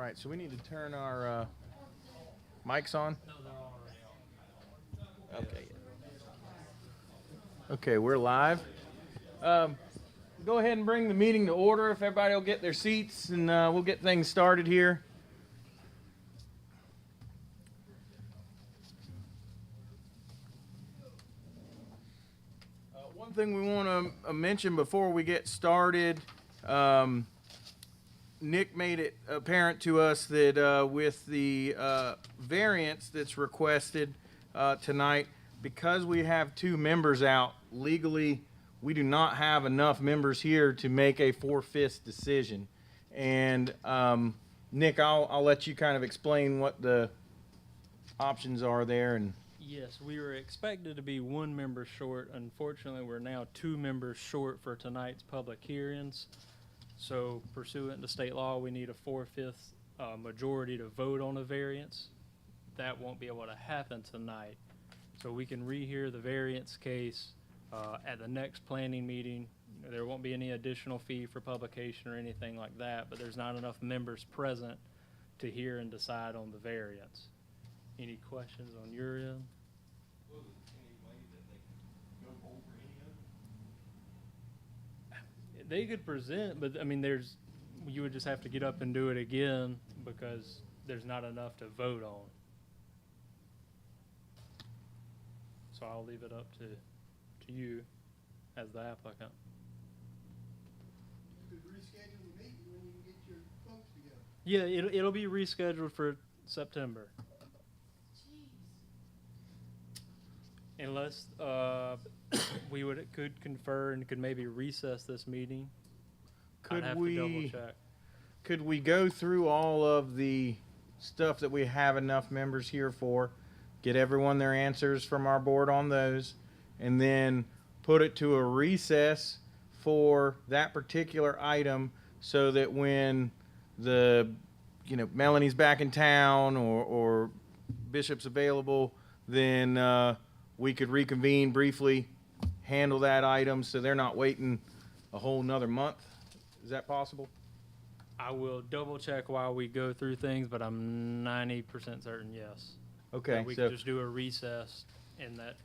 right, so we need to turn our mics on. No, they're already on. Okay. Okay, we're live. Go ahead and bring the meeting to order if everybody will get their seats, and we'll get things started here. One thing we want to mention before we get started, Nick made it apparent to us that with the variance that's requested tonight, because we have two members out, legally we do not have enough members here to make a 4/5 decision. And Nick, I'll let you kind of explain what the options are there. And Yes, we were expected to be one member short. Unfortunately, we're now two members short for tonight's public hearings. So pursuant to state law, we need a 4/5 majority to vote on a variance. That won't be able to happen tonight. So we can rehear the variance case at the next planning meeting. There won't be any additional fee for publication or anything like that, but there's not enough members present to hear and decide on the variance. Any questions on your end? They could present, but I mean, you would just have to get up and do it again because there's not enough to vote on. So I'll leave it up to you as the applicant. You could reschedule the meeting when you can get your folks together. Yeah, it'll be rescheduled for September. Unless we could confer and could maybe recess this meeting. I'd have to double check. could we go through all of the stuff that we have enough members here for, get everyone their answers from our board on those, and then put it to a recess for that particular item so that when Melanie's back in town or Bishop's available, then we could reconvene briefly, handle that item so they're not waiting a whole nother month. Is that possible? I will double check while we go through things, but I'm 90% certain yes. Okay, That we so can just do a recess in that.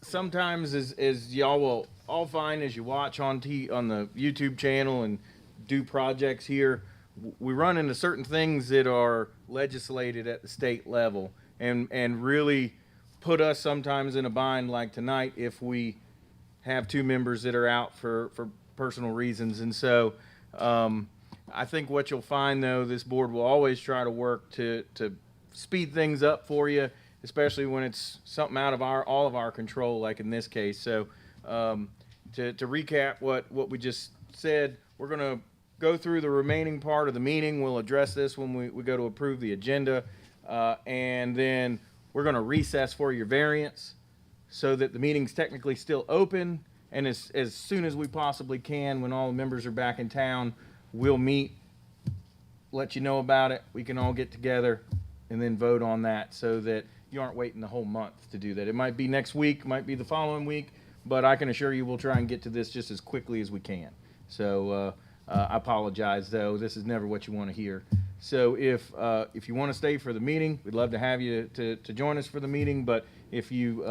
sometimes as y'all will all find as you watch on the YouTube channel and do projects here, we run into certain things that are legislated at the state level and really put us sometimes in a bind, like tonight if we have two members that are out for personal reasons. And so I think what you'll find, though, this board will always try to work to speed things up for you, especially when it's something out of all of our control, like in this case. So to recap what we just said, we're going to go through the remaining part of the meeting. We'll address this when we go to approve the agenda, and then we're going to recess for your variance so that the meeting's technically still open. And as soon as we possibly can, when all the members are back in town, we'll meet, let you know about it. We can all get together and then vote on that so that you aren't waiting the whole month to do that. It might be next week, might be the following week, but I can assure you we'll try and get to this just as quickly as we can. So I apologize, though. This is never what you want to hear. So if you want to stay for the meeting, we'd love to have you to join us for the meeting. But if you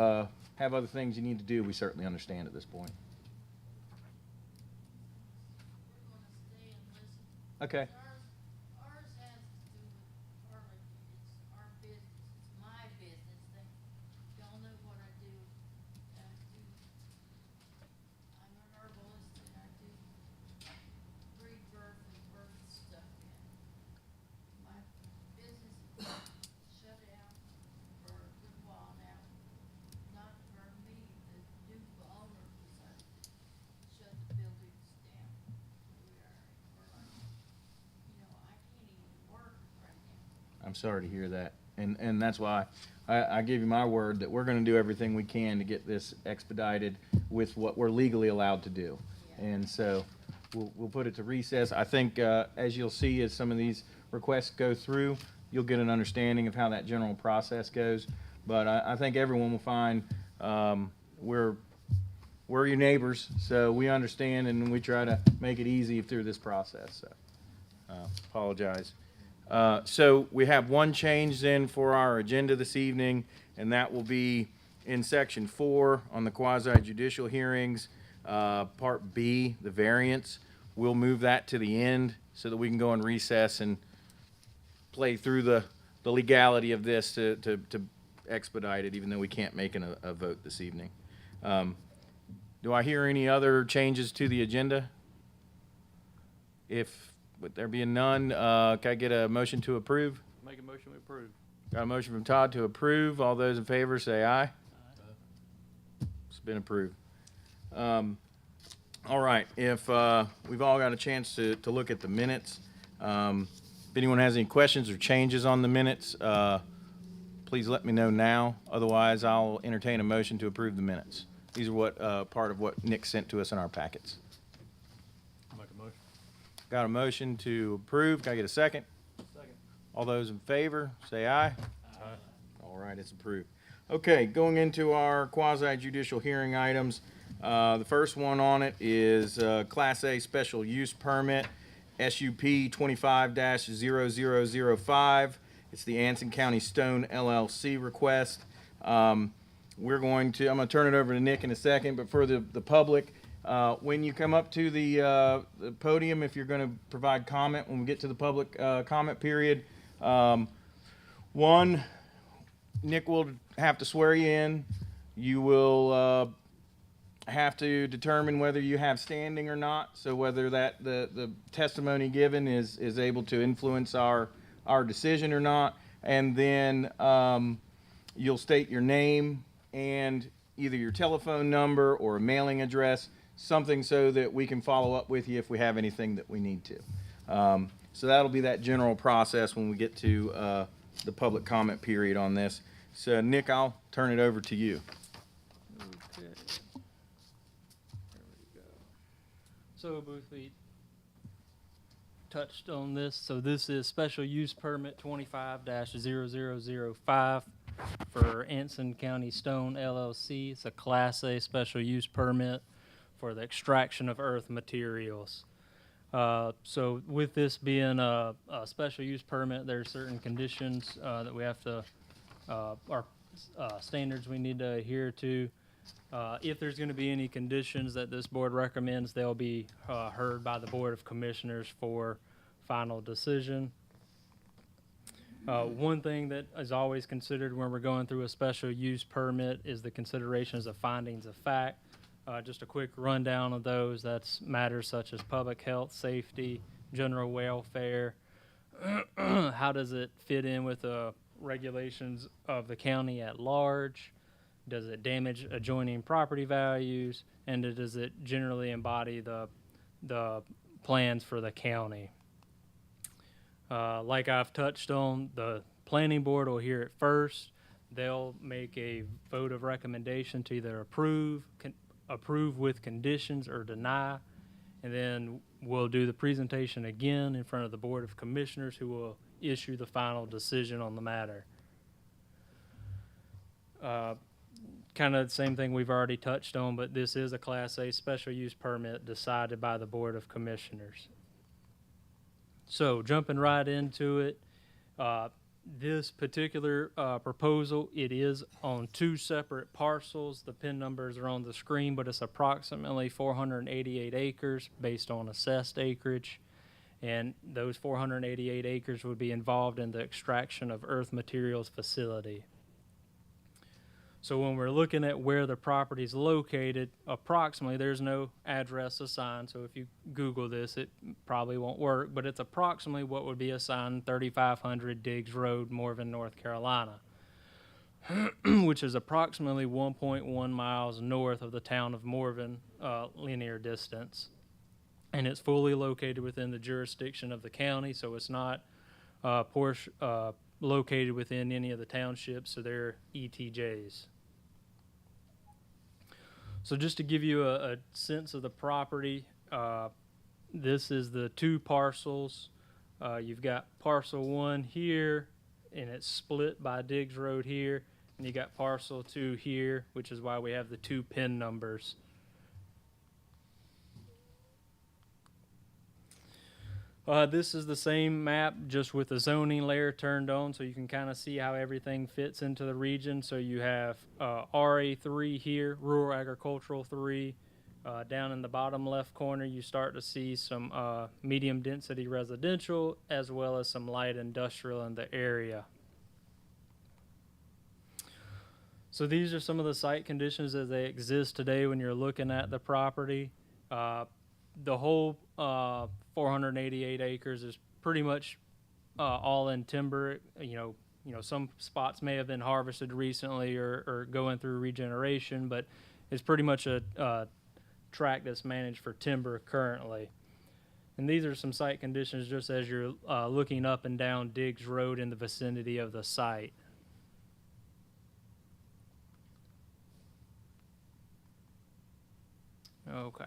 have other things you need to do, we certainly understand at this point. Okay. Ours has to do with Arlington. It's our business. It's my business. Y'all know what I do. I'm an herbalist and I do breed birth and birth stuff. And my business is shut down for a good while now. Not for me, the new owner decided to shut the buildings down. I can't even work right now. I'm sorry to hear that. And that's why I give you my word that we're going to do everything we can to get this expedited with what we're legally allowed to do. Yeah. And so we'll put it to recess. I think as you'll see as some of these requests go through, you'll get an understanding of how that general process goes. But I think everyone will find we're your neighbors, so we understand and we try to make it easy through this process. So apologize. So we have one change then for our agenda this evening, and that will be in section 4 on the quasi judicial hearings, part B, the variance. We'll move that to the end so that we can go in recess and play through the legality of this to expedite it, even though we can't make a vote this evening. Do I hear any other changes to the agenda? With there being none, can I get a motion to approve? Make a motion to approve. Got a motion from Todd to approve. All those in favor say aye. It's been approved. All right, if we've all got a chance to look at the minutes, if anyone has any questions or changes on the minutes, please let me know now. Otherwise, I'll entertain a motion to approve the minutes. These are part of what Nick sent to us in our packets. Make a motion. Got a motion to approve. Can I get a second? Second. All those in favor, say aye. Aye. All right, it's approved. Okay, going into our quasi judicial hearing items. The first one on it is Class A Special Use Permit, SUP 25-0005. It's the Anson County Stone LLC request. I'm going to turn it over to Nick in a second, but for the public, when you come up to the podium, if you're going to provide comment when we get to the public comment period, one, Nick will have to swear you in. You will have to determine whether you have standing or not. So whether that the testimony given is able to influence our decision or not. And then you'll state your name and either your telephone number or a mailing address, something so that we can follow up with you if we have anything that we need to. So that'll be that general process when we get to the public comment period on this. So Nick, I'll turn it over to you. Okay. There we go. So Booth, we touched on this. So this is special use permit 25-0005 for Anson County Stone LLC. It's a Class A special use permit for the extraction of earth materials. So with this being a special use permit, there are certain conditions that we have to, our standards we need to adhere to. If there's going to be any conditions that this board recommends, they'll be heard by the Board of Commissioners for final decision. One thing that is always considered when we're going through a special use permit is the considerations of findings of fact. Just a quick rundown of those. That's matters such as public health, safety, general welfare. How does it fit in with the regulations of the county at large? Does it damage adjoining property values? And does it generally embody the plans for the county? Like I've touched on, the planning board will hear it first. They'll make a vote of recommendation to either approve with conditions or deny, and then we'll do the presentation again in front of the Board of Commissioners, who will issue the final decision on the matter. Kind of the same thing we've already touched on, but this is a Class A special use permit decided by the Board of Commissioners. So jumping right into it, this particular proposal, it is on 2 separate parcels. The PIN numbers are on the screen, but it's approximately 488 acres based on assessed acreage. And those 488 acres would be involved in the extraction of earth materials facility. So when we're looking at where the property is located, approximately, there's no address assigned, so if you Google this, it probably won't work, but it's approximately what would be assigned 3500 Diggs Road, Morven, North Carolina, which is approximately 1.1 miles north of the town of Morven, linear distance. And it's fully located within the jurisdiction of the county, so it's not located within any of the townships, so they're ETJs. So just to give you a sense of the property, this is the 2 parcels. You've got parcel 1 here, and it's split by Diggs Road here, and you got parcel 2 here, which is why we have the 2 PIN numbers. This is the same map, just with the zoning layer turned on, so you can kind of see how everything fits into the region. So you have RA3 here, rural agricultural 3. Down in the bottom left corner, you start to see some medium density residential, as well as some light industrial in the area. So these are some of the site conditions as they exist today when you're looking at the property. The whole 488 acres is pretty much all in timber. You know, some spots may have been harvested recently or going through regeneration, but it's pretty much a tract that's managed for timber currently. And these are some site conditions just as you're looking up and down Diggs Road in the vicinity of the site. Okay.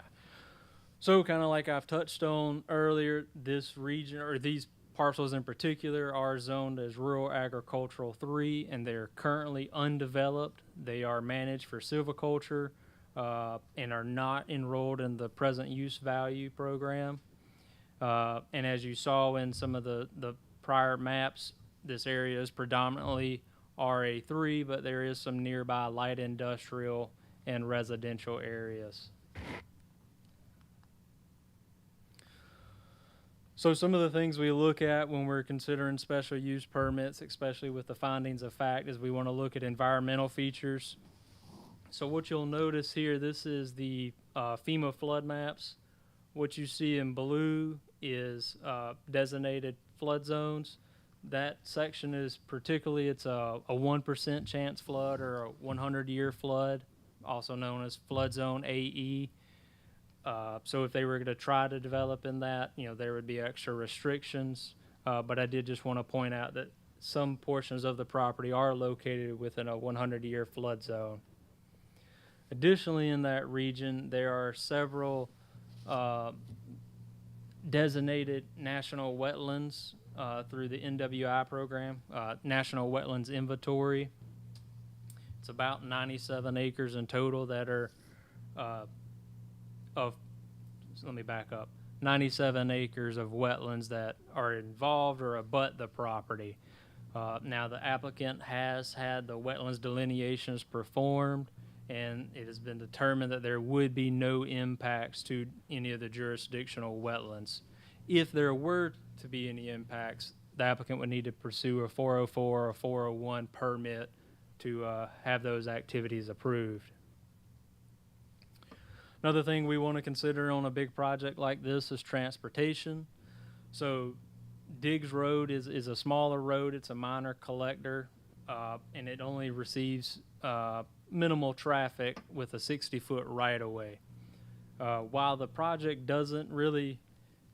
So kind of like I've touched on earlier, this region or these parcels in particular are zoned as rural agricultural 3, and they're currently undeveloped. They are managed for silviculture and are not enrolled in the present use value program. And as you saw in some of the prior maps, this area is predominantly RA3, but there is some nearby light industrial and residential areas. So some of the things we look at when we're considering special use permits, especially with the findings of fact, is we want to look at environmental features. So what you'll notice here, this is the FEMA flood maps. What you see in blue is designated flood zones. That section is particularly, it's a 1% chance flood or a 100-year flood, also known as flood zone AE. So if they were going to try to develop in that, you know, there would be extra restrictions. But I did just want to point out that some portions of the property are located within a 100-year flood zone. Additionally, in that region, there are several designated national wetlands through the NWI program, National Wetlands Inventory. It's about 97 acres in total that are let me back up, 97 acres of wetlands that are involved or abut the property. Now the applicant has had the wetlands delineations performed, and it has been determined that there would be no impacts to any of the jurisdictional wetlands. If there were to be any impacts, the applicant would need to pursue a 404 or 401 permit to have those activities approved. Another thing we want to consider on a big project like this is transportation. So Diggs Road is a smaller road. It's a minor collector, and it only receives minimal traffic with a 60-foot right-of-way. While the project doesn't really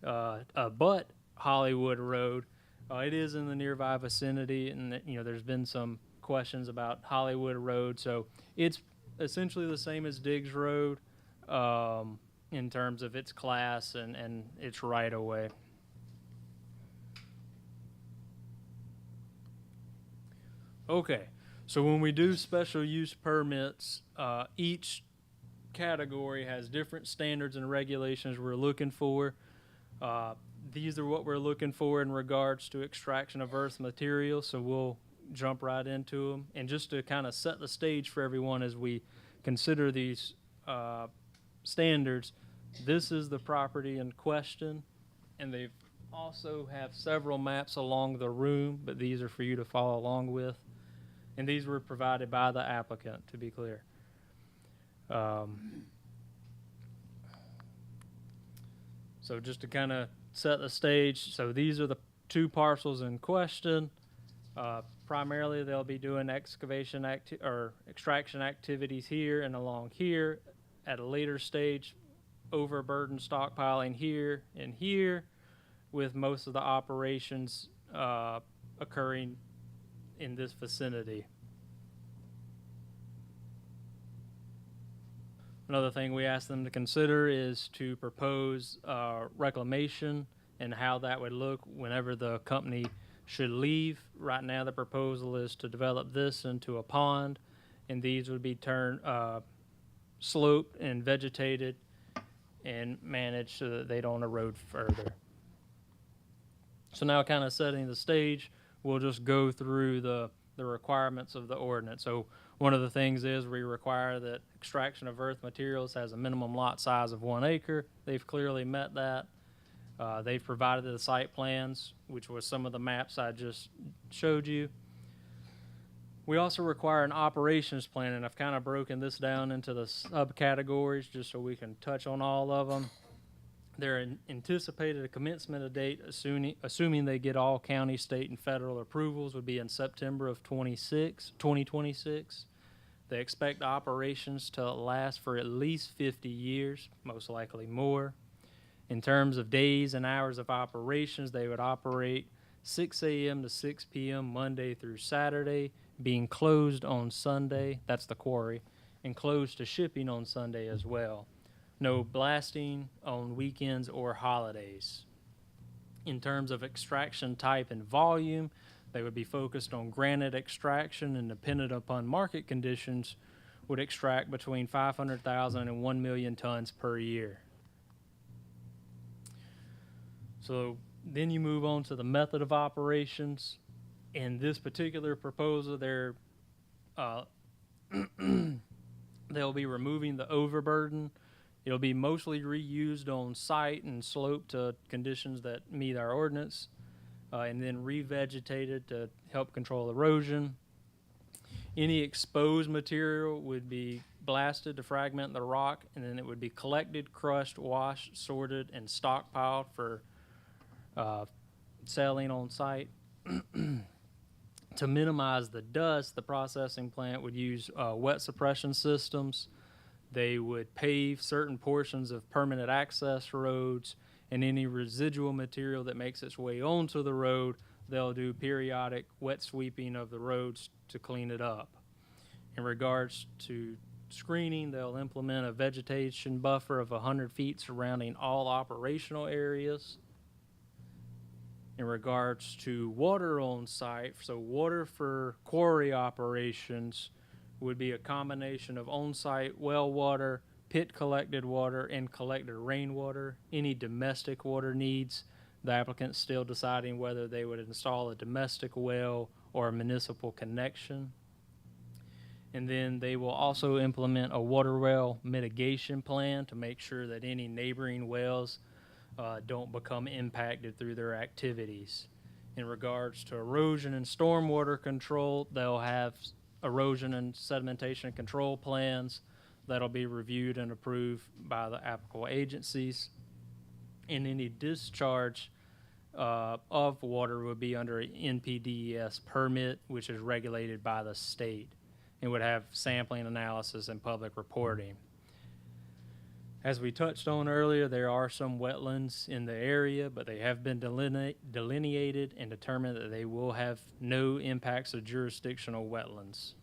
abut Hollywood Road, it is in the nearby vicinity, and you know, there's been some questions about Hollywood Road. So it's essentially the same as Diggs Road in terms of its class and its right-of-way. Okay, so when we do special use permits, each category has different standards and regulations we're looking for. These are what we're looking for in regards to extraction of earth material, so we'll jump right into them. And just to kind of set the stage for everyone as we consider these standards, this is the property in question, and they also have several maps along the room, but these are for you to follow along with. And these were provided by the applicant, to be clear. So just to kind of set the stage, so these are the two parcels in question. Primarily, they'll be doing excavation or extraction activities here and along here. At a later stage, overburden stockpiling here and here, with most of the operations occurring in this vicinity. Another thing we asked them to consider is to propose reclamation and how that would look whenever the company should leave. Right now, the proposal is to develop this into a pond, and these would be turned sloped and vegetated and managed so that they don't erode further. So now, kind of setting the stage, we'll just go through the requirements of the ordinance. So one of the things is we require that extraction of earth materials has a minimum lot size of 1 acre. They've clearly met that. They've provided the site plans, which was some of the maps I just showed you. We also require an operations plan, and I've kind of broken this down into the subcategories just so we can touch on all of them. They're anticipated a commencement of date, assuming they get all county, state, and federal approvals, would be in September of 2026. They expect operations to last for at least 50 years, most likely more. In terms of days and hours of operations, they would operate 6 a.m. to 6 p.m. Monday through Saturday, being closed on Sunday, that's the quarry, and closed to shipping on Sunday as well. No blasting on weekends or holidays. In terms of extraction type and volume, they would be focused on granite extraction and, dependent upon market conditions, would extract between 500,000 and 1 million tons per year. So then you move on to the method of operations. In this particular proposal, they'll be removing the overburden. It'll be mostly reused on site and sloped to conditions that meet our ordinance, and then revegetated to help control erosion. Any exposed material would be blasted to fragment the rock, and then it would be collected, crushed, washed, sorted, and stockpiled for selling on site. To minimize the dust, the processing plant would use wet suppression systems. They would pave certain portions of permanent access roads, and any residual material that makes its way onto the road, they'll do periodic wet sweeping of the roads to clean it up. In regards to screening, they'll implement a vegetation buffer of 100 feet surrounding all operational areas. In regards to water on site, so water for quarry operations would be a combination of on-site well water, pit collected water, and collected rainwater. Any domestic water needs, the applicant's still deciding whether they would install a domestic well or a municipal connection. And then they will also implement a water well mitigation plan to make sure that any neighboring wells don't become impacted through their activities. In regards to erosion and stormwater control, they'll have erosion and sedimentation control plans that'll be reviewed and approved by the applicable agencies. And any discharge of water would be under an NPDES permit, which is regulated by the state, and would have sampling analysis and public reporting. As we touched on earlier, there are some wetlands in the area, but they have been delineated and determined that they will have no impacts of jurisdictional wetlands.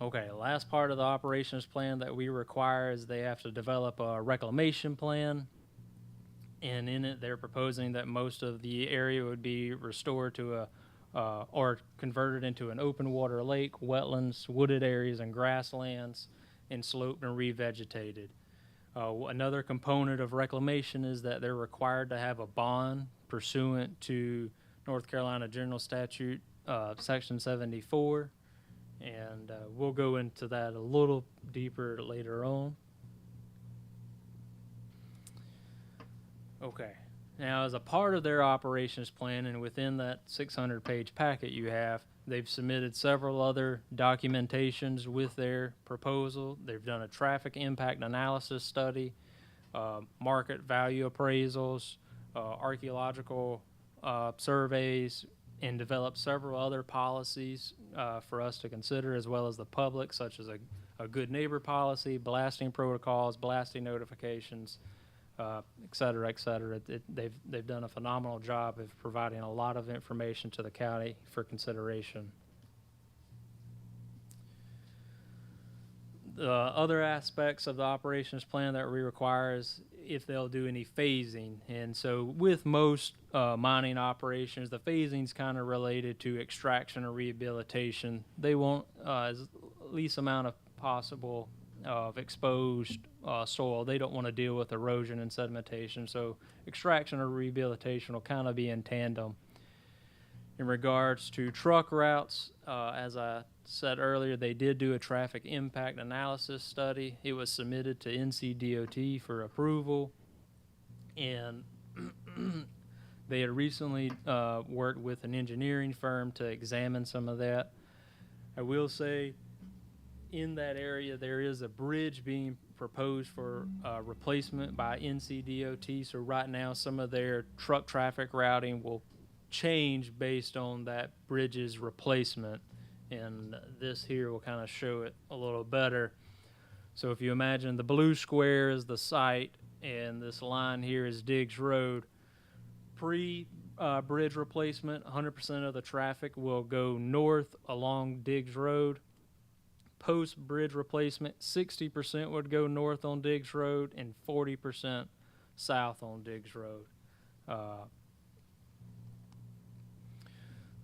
Okay, the last part of the operations plan that we require is they have to develop a reclamation plan. And in it, they're proposing that most of the area would be restored to or converted into an open water lake, wetlands, wooded areas, and grasslands, and sloped and revegetated. Another component of reclamation is that they're required to have a bond pursuant to North Carolina General Statute, Section 74. And we'll go into that a little deeper later on. Okay. Now, as a part of their operations plan, and within that 600-page packet you have, they've submitted several other documentations with their proposal. They've done a traffic impact analysis study, market value appraisals, archaeological surveys, and developed several other policies for us to consider, as well as the public, such as a good neighbor policy, blasting protocols, blasting notifications, et cetera, et cetera. They've done a phenomenal job of providing a lot of information to the county for consideration. The other aspects of the operations plan that we require is if they'll do any phasing. And so with most mining operations, the phasing's kind of related to extraction or rehabilitation. They want as least amount of possible of exposed soil. They don't want to deal with erosion and sedimentation, so extraction or rehabilitation will kind of be in tandem. In regards to truck routes, as I said earlier, they did do a traffic impact analysis study. It was submitted to NCDOT for approval, and they had recently worked with an engineering firm to examine some of that. I will say, in that area, there is a bridge being proposed for replacement by NCDOT. So right now, some of their truck traffic routing will change based on that bridge's replacement. And this here will kind of show it a little better. So if you imagine the blue square is the site, and this line here is Diggs Road. Pre-bridge replacement, 100% of the traffic will go north along Diggs Road. Post-bridge replacement, 60% would go north on Diggs Road and 40% south on Diggs Road.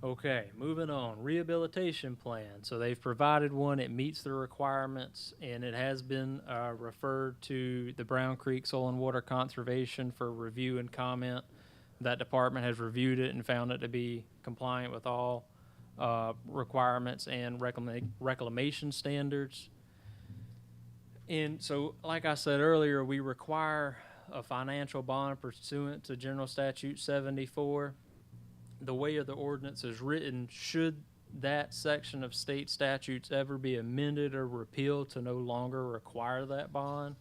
Okay, moving on. Rehabilitation plan. So they've provided one. It meets the requirements, and it has been referred to the Brown Creek Soil and Water Conservation for review and comment. That department has reviewed it and found it to be compliant with all requirements and reclamation standards. And so, like I said earlier, we require a financial bond pursuant to General Statute 74. The way of the ordinance is written, should that section of state statutes ever be amended or repealed to no longer require that bond,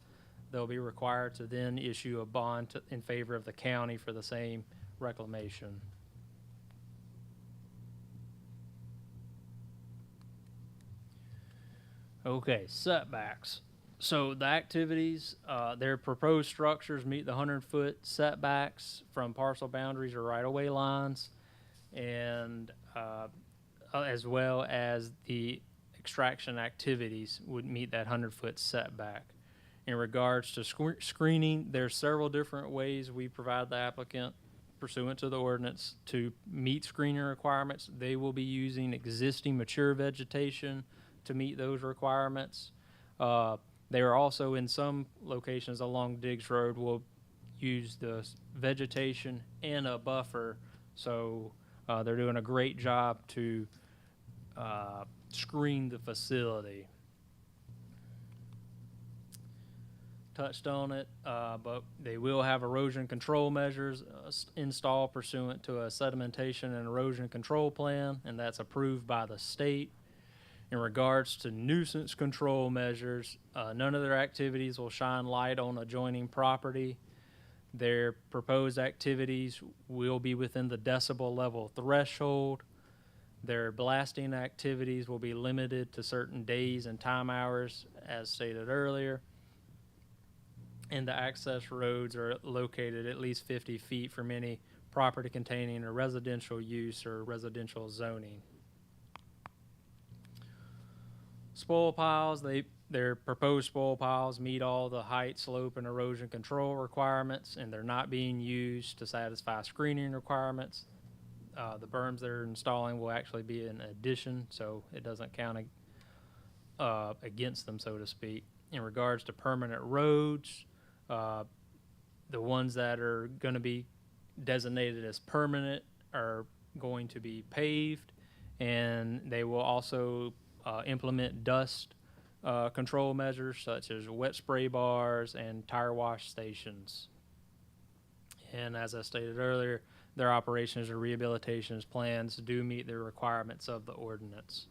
they'll be required to then issue a bond in favor of the county for the same reclamation. Okay, setbacks. So the activities, their proposed structures meet the 100-foot setbacks from parcel boundaries or right-of-way lines, and as well as the extraction activities would meet that 100-foot setback. In regards to screening, there's several different ways we provide the applicant pursuant to the ordinance to meet screening requirements. They will be using existing mature vegetation to meet those requirements. They are also, in some locations along Diggs Road, will use the vegetation and a buffer. So they're doing a great job to screen the facility. Touched on it, but they will have erosion control measures installed pursuant to a sedimentation and erosion control plan, and that's approved by the state. In regards to nuisance control measures, none of their activities will shine light on adjoining property. Their proposed activities will be within the decibel level threshold. Their blasting activities will be limited to certain days and time hours, as stated earlier. And the access roads are located at least 50 feet from any property containing a residential use or residential zoning. Spoil piles, their proposed spoil piles meet all the height, slope, and erosion control requirements, and they're not being used to satisfy screening requirements. The berms they're installing will actually be an addition, so it doesn't count against them, so to speak. In regards to permanent roads, the ones that are going to be designated as permanent are going to be paved, and they will also implement dust control measures such as wet spray bars and tire wash stations. And as I stated earlier, their operations or rehabilitations plans do meet the requirements of the ordinance.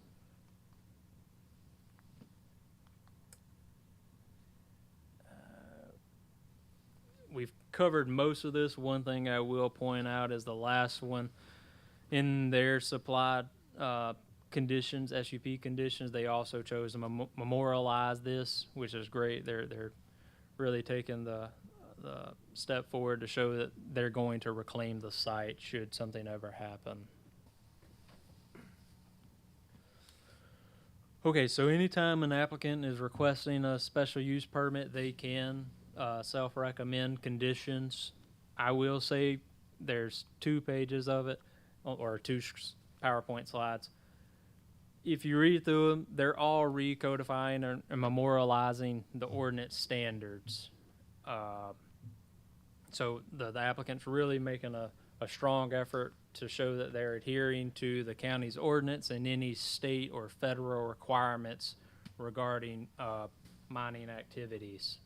We've covered most of this. One thing I will point out is the last one. In their supplied conditions, SUP conditions, they also chose to memorialize this, which is great. They're really taking the step forward to show that they're going to reclaim the site should something ever happen. Okay, so anytime an applicant is requesting a special use permit, they can self-recommend conditions. I will say there's 2 pages of it, or 2 PowerPoint slides. if you read through them, they're all recodifying and memorializing the ordinance standards. So the applicant's really making a strong effort to show that they're adhering to the county's ordinance and any state or federal requirements regarding mining activities.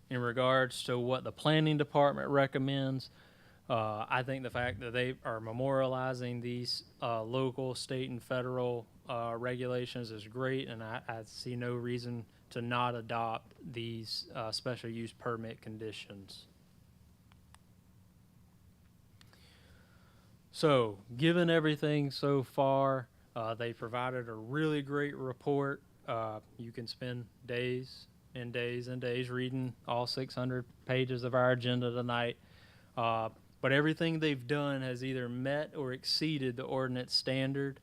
In regards to what the planning department recommends, I think the fact that they are memorializing these local, state, and federal regulations is great, and I see no reason to not adopt these special use permit conditions. So, given everything so far, they provided a really great report. You can spend days and days and days reading all 600 pages of our agenda tonight. But everything they've done has either met or exceeded the ordinance standard,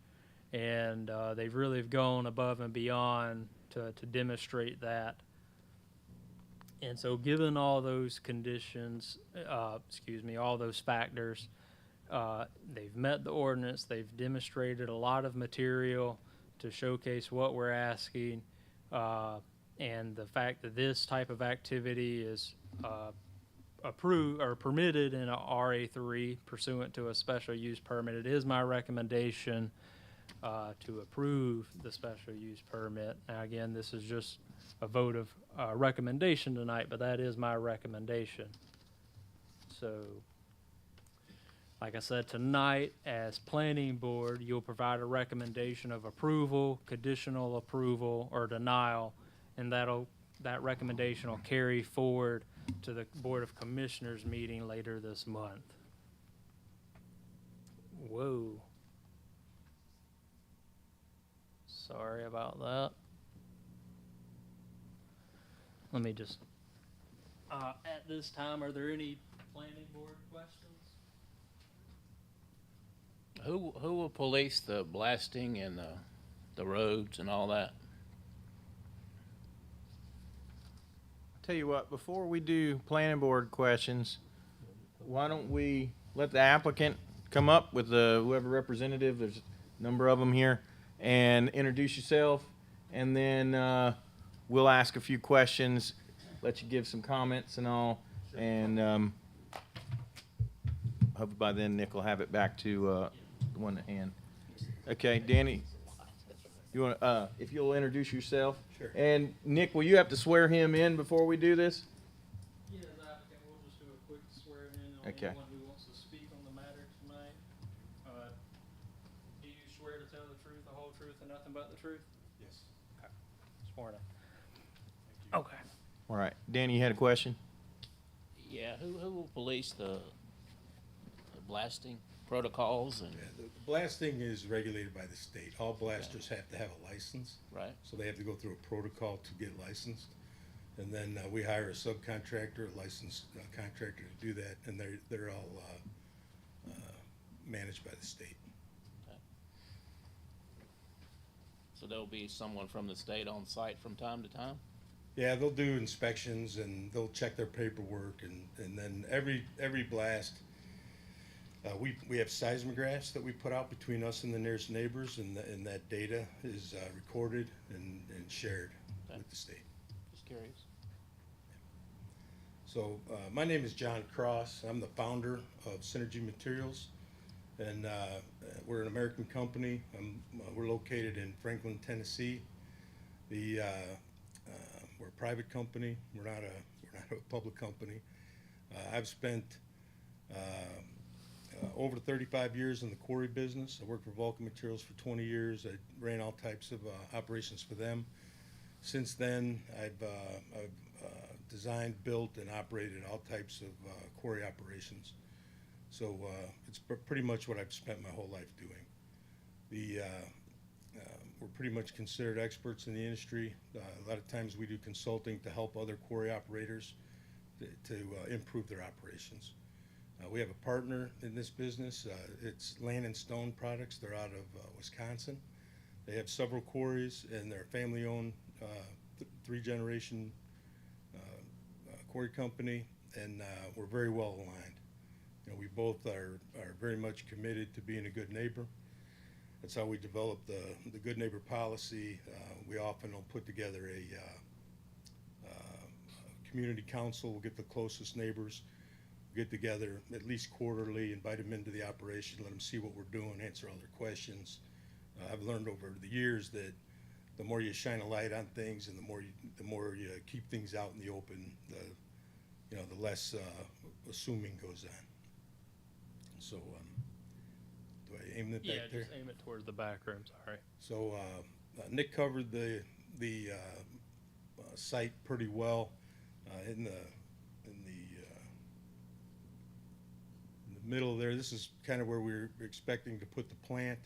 and they've really gone above and beyond to demonstrate that. And so given all those conditions, all those factors, they've met the ordinance, they've demonstrated a lot of material to showcase what we're asking, and the fact that this type of activity is approved or permitted in a RA3 pursuant to a special use permit. It is my recommendation to approve the special use permit. Now, again, this is just a vote of recommendation tonight, but that is my recommendation. So, like I said, tonight, as planning board, you'll provide a recommendation of approval, conditional approval, or denial, and that recommendation will carry forward to the Board of Commissioners meeting later this month. Whoa. Sorry about that. Let me just, at this time, are there any planning board questions? Who will police the blasting and the roads and all that? Tell you what, before we do planning board questions, why don't we let the applicant come up with whoever representative, there's a number of them here, and introduce yourself, and then we'll ask a few questions, let you give some comments and all, and hopefully by then Nick will have it back to the one at hand. Okay, Danny, you want if you'll introduce yourself. Sure. And Nick, will you have to swear him in before we do this? Yeah, as applicant, we'll just do a quick swearing in on Okay. anyone who wants to speak on the matter tonight. Do you swear to tell the truth, the whole truth, and nothing but the truth? Yes. Sworn in. Thank you. Okay. All right, Danny, you had a question? Yeah, who will police the blasting protocols and, Yeah, the blasting is regulated by the state. All blasters have to have a license, right? so they have to go through a protocol to get licensed. And then we hire a subcontractor, a licensed contractor to do that, and they're all managed by the state. So there'll be someone from the state on site from time to time? Yeah, they'll do inspections and they'll check their paperwork, and then every blast, we have seismographs that we put out between us and the nearest neighbors, and that data is recorded and shared Okay. with the state. Just curious. So my name is John Cross. I'm the founder of Synergy Materials, and we're an American company. We're located in Franklin, Tennessee. We're a private company. We're not a public company. I've spent over 35 years in the quarry business. I worked for Vulcan Materials for 20 years. I ran all types of operations for them. Since then, I've designed, built, and operated all types of quarry operations. So it's pretty much what I've spent my whole life doing. We're pretty much considered experts in the industry. A lot of times we do consulting to help other quarry operators to improve their operations. We have a partner in this business. It's Land and Stone Products. They're out of Wisconsin. They have several quarries, and they're a family-owned, three-generation quarry company, and we're very well aligned. You know, we both are very much committed to being a good neighbor. That's how we develop the good neighbor policy. We often will put together a community council. We'll get the closest neighbors, get together at least quarterly, invite them into the operation, let them see what we're doing, answer all their questions. I've learned over the years that the more you shine a light on things and the more you keep things out in the open, the less assuming goes on. So, do I aim it Yeah, back there? just aim it towards the back room, sorry. So, Nick covered the site pretty well. In the middle there, this is kind of where we're expecting to put the plant.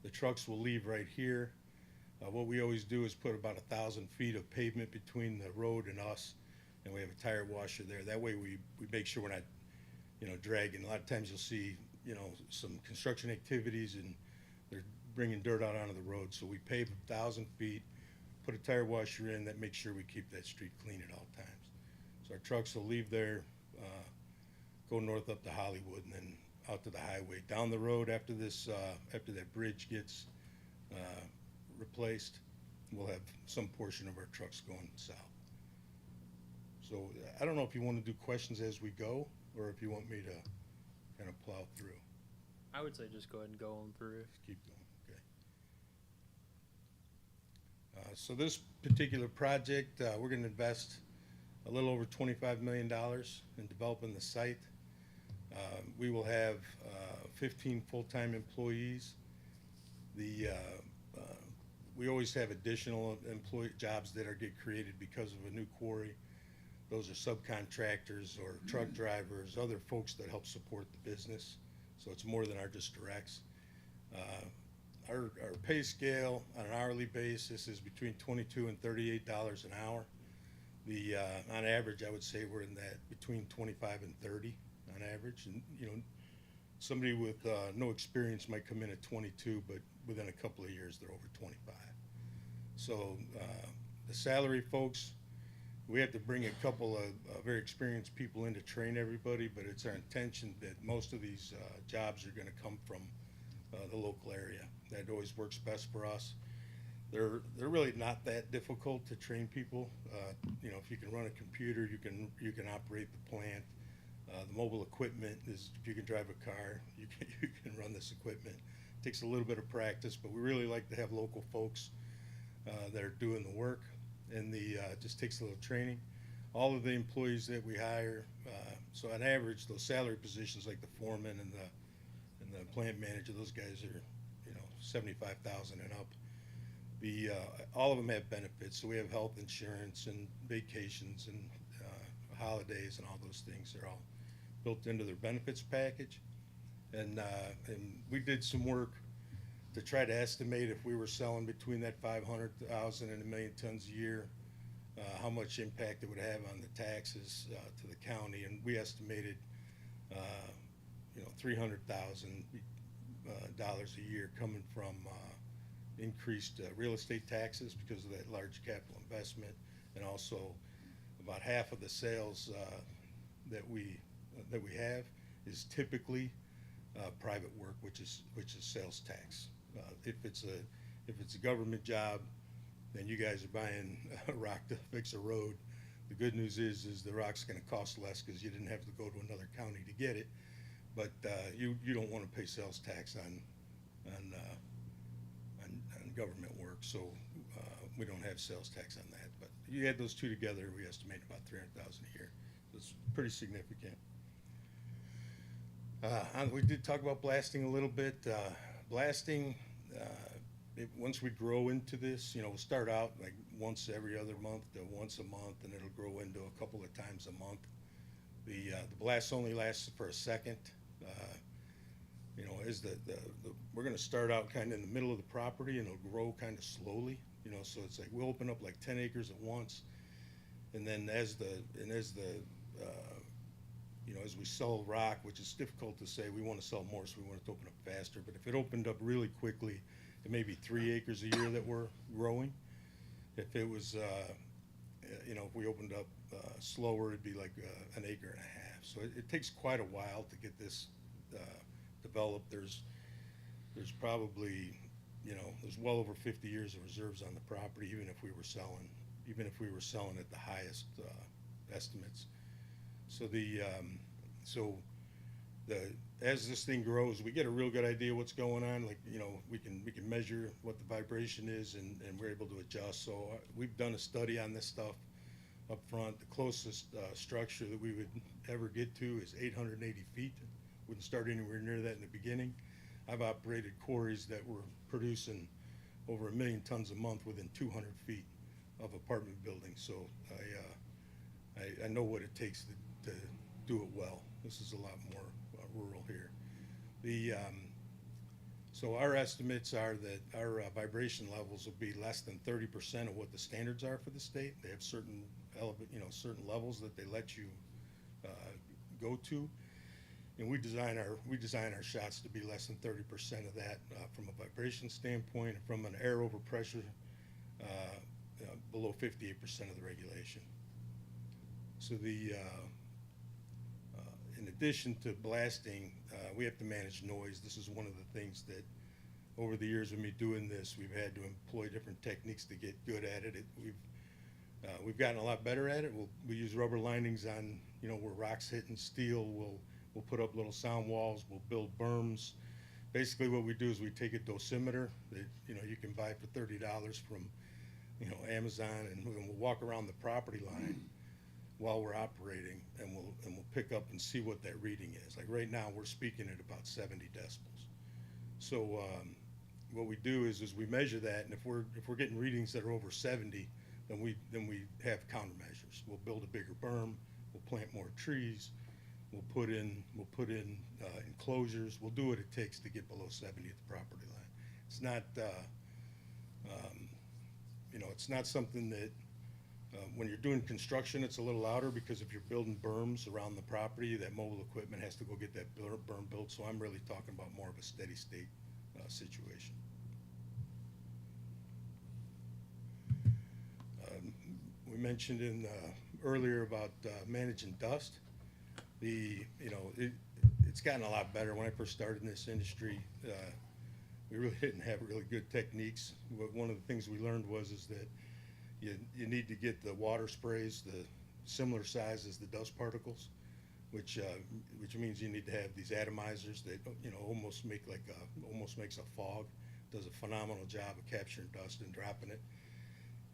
The trucks will leave right here. What we always do is put about 1,000 feet of pavement between the road and us, and we have a tire washer there. That way we make sure we're not, dragging. A lot of times you'll see, some construction activities and they're bringing dirt out onto the road. So we pave 1,000 feet, put a tire washer in, that makes sure we keep that street clean at all times. So our trucks will leave there, go north up to Hollywood and then out to the highway. Down the road after after that bridge gets replaced, we'll have some portion of our trucks going south. So I don't know if you want to do questions as we go or if you want me to kind of plow through. I would say just go ahead and go on through. Just keep going, okay. So this particular project, we're going to invest a little over $25 million in developing the site. We will have 15 full-time employees. We always have additional jobs that get created because of a new quarry. Those are subcontractors or truck drivers, other folks that help support the business. So it's more than our just directs. Our pay scale on an hourly basis is between $22 and $38 an hour. On average, I would say we're in that between 25 and 30 on average. And, somebody with no experience might come in at 22, but within a couple of years, they're over 25. So the salary folks, we have to bring a couple of very experienced people in to train everybody, but it's our intention that most of these jobs are going to come from the local area. That always works best for us. They're really not that difficult to train people. If you can run a computer, you can operate the plant. The mobile equipment is, if you can drive a car, you can run this equipment. It takes a little bit of practice, but we really like to have local folks that are doing the work, and it just takes a little training. All of the employees that we hire, so on average, those salary positions like the foreman and the plant manager, those guys are, $75,000 and up. All of them have benefits, so we have health insurance and vacations and holidays and all those things. They're all built into their benefits package. And we did some work to try to estimate if we were selling between that 500,000 and 1 million tons a year, how much impact it would have on the taxes to the county. And we estimated, $300,000 a year coming from increased real estate taxes because of that large capital investment, and also about half of the sales that we have is typically private work, which is sales tax. If it's a government job, then you guys are buying rock to fix a road. The good news is the rock's going to cost less because you didn't have to go to another county to get it. But you don't want to pay sales tax on government work, so we don't have sales tax on that. But you add those two together, we estimate about $300,000 a year. So it's pretty significant. We did talk about blasting a little bit. Blasting, once we grow into this, we'll start out like once every other month to once a month, and it'll grow into a couple of times a month. The blast only lasts for a second. We're going to start out kind of in the middle of the property, and it'll grow kind of slowly. So it's like we'll open up like 10 acres at once, and then as we sell rock, which is difficult to say, we want to sell more, so we want it to open up faster. But if it opened up really quickly, it may be 3 acres a year that we're growing. If it was, if we opened up slower, it'd be like an acre and a half. So it takes quite a while to get this developed. There's probably, there's well over 50 years of reserves on the property, even if we were selling at the highest estimates. So as this thing grows, we get a real good idea what's going on. Like, we can measure what the vibration is, and we're able to adjust. So we've done a study on this stuff up front. The closest structure that we would ever get to is 880 feet. Wouldn't start anywhere near that in the beginning. I've operated quarries that were producing over 1 million tons a month within 200 feet of apartment buildings. So I know what it takes to do it well. This is a lot more rural here. So our estimates are that our vibration levels will be less than 30% of what the standards are for the state. They have certain levels that they let you go to, and we design our shots to be less than 30% of that from a vibration standpoint, and from an air over pressure below 58% of the regulation. So in addition to blasting, we have to manage noise. This is one of the things that over the years of me doing this, we've had to employ different techniques to get good at it. We've gotten a lot better at it. We use rubber linings on, where rocks hitting steel. We'll put up little sound walls. We'll build berms. Basically what we do is we take a dosimeter that, you can buy for $30 from, Amazon, and we'll walk around the property line while we're operating, and we'll pick up and see what that reading is. Like right now, we're speaking at about 70 decibels. So what we do is we measure that, and if we're getting readings that are over 70, then we have countermeasures. We'll build a bigger berm. We'll plant more trees. We'll put in enclosures. We'll do what it takes to get below 70 at the property line. It's not it's not something that when you're doing construction, it's a little louder, because if you're building berms around the property, that mobile equipment has to go get that berm built. So I'm really talking about more of a steady state situation. We mentioned earlier about managing dust. It's gotten a lot better. When I first started in this industry, we really didn't have really good techniques. But one of the things we learned was that you need to get the water sprays the similar size as the dust particles, which means you need to have these atomizers that almost makes a fog. Does a phenomenal job of capturing dust and dropping it.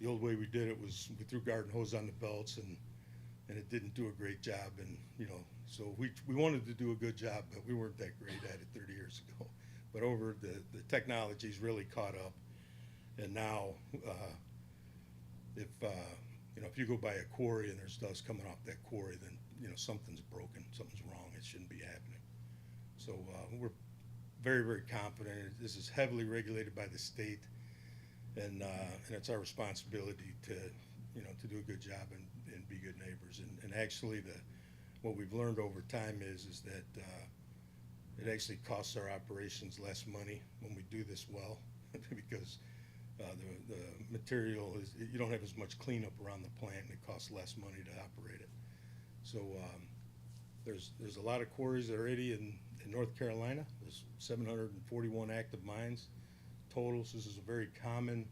The old way we did it was we threw garden hose on the belts, and it didn't do a great job. And so we wanted to do a good job, but we weren't that great at it 30 years ago. But over the technology's really caught up, and now if you go by a quarry and there's dust coming off that quarry, then something's broken, something's wrong. It shouldn't be happening. So we're very, very confident. This is heavily regulated by the state, and it's our responsibility to do a good job and be good neighbors. And actually, what we've learned over time is that it actually costs our operations less money when we do this well, because the material you don't have as much cleanup around the plant, and it costs less money to operate it. So there's a lot of quarries already in North Carolina. There's 741 active mines total. So this is a very common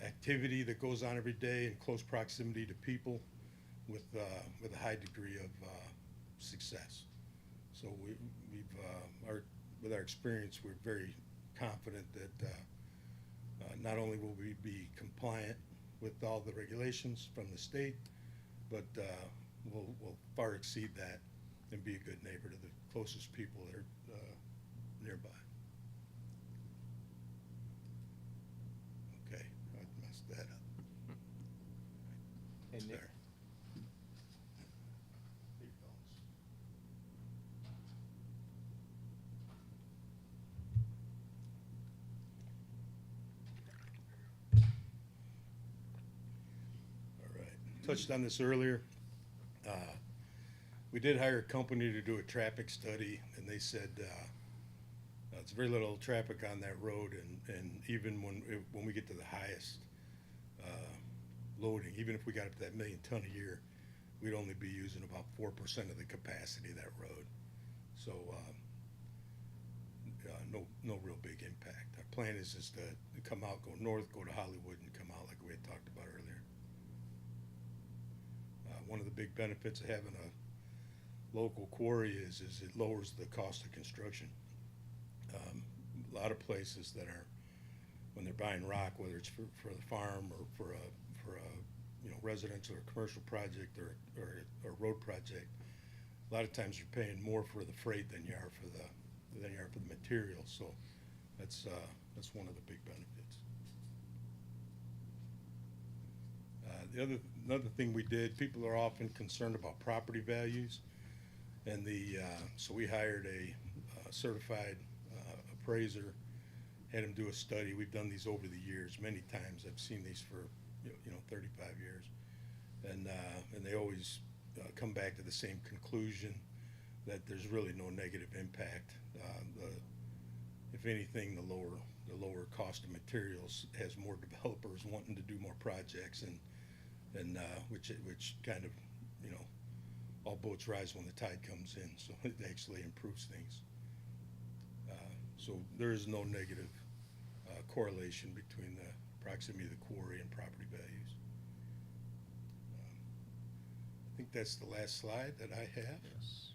activity that goes on every day in close proximity to people with a high degree of success. So with our experience, we're very confident that not only will we be compliant with all the regulations from the state, but we'll far exceed that and be a good neighbor to the closest people that are nearby. Okay, I messed that up. And There. Big fellas. All right, touched on this earlier. We did hire a company to do a traffic study, and they said it's very little traffic on that road, and even when we get to the highest loading, even if we got up to that 1 million ton a year, we'd only be using about 4% of the capacity of that road. So, no real big impact. Our plan is just to come out, go north, go to Hollywood, and come out like we had talked about earlier. One of the big benefits of having a local quarry is it lowers the cost of construction. A lot of places that are, when they're buying rock, whether it's for the farm or for a residential or commercial project or a road project, a lot of times you're paying more for the freight than you are for the material. So that's one of the big benefits. Another thing we did, people are often concerned about property values, and so we hired a certified appraiser, had him do a study. We've done these over the years many times. I've seen these for 35 years, and they always come back to the same conclusion, that there's really no negative impact. If anything, the lower cost of materials has more developers wanting to do more projects, and which kind of, all boats rise when the tide comes in. So it actually improves things. So there is no negative correlation between the proximity of the quarry and property values. I think that's the last slide that I have. Yes.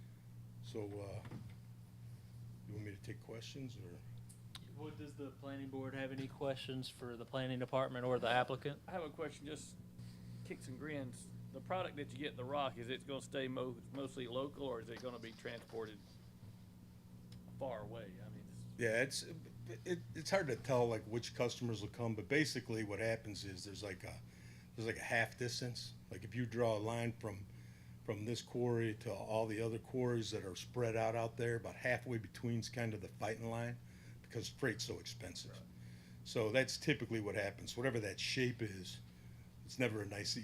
So, you want me to take questions, or? Does the planning board have any questions for the planning department or the applicant? I have a question, just kicks and grins. The product that you get in the rock, is it gonna stay mostly local, or is it gonna be transported far away? I mean, Yeah, it's hard to tell like which customers will come, but basically what happens is there's like a half distance. Like if you draw a line from this quarry to all the other quarries that are spread out there, about halfway between's kind of the fighting line, because freight's so expensive. Right. So that's typically what happens. Whatever that shape is, it's never a nice,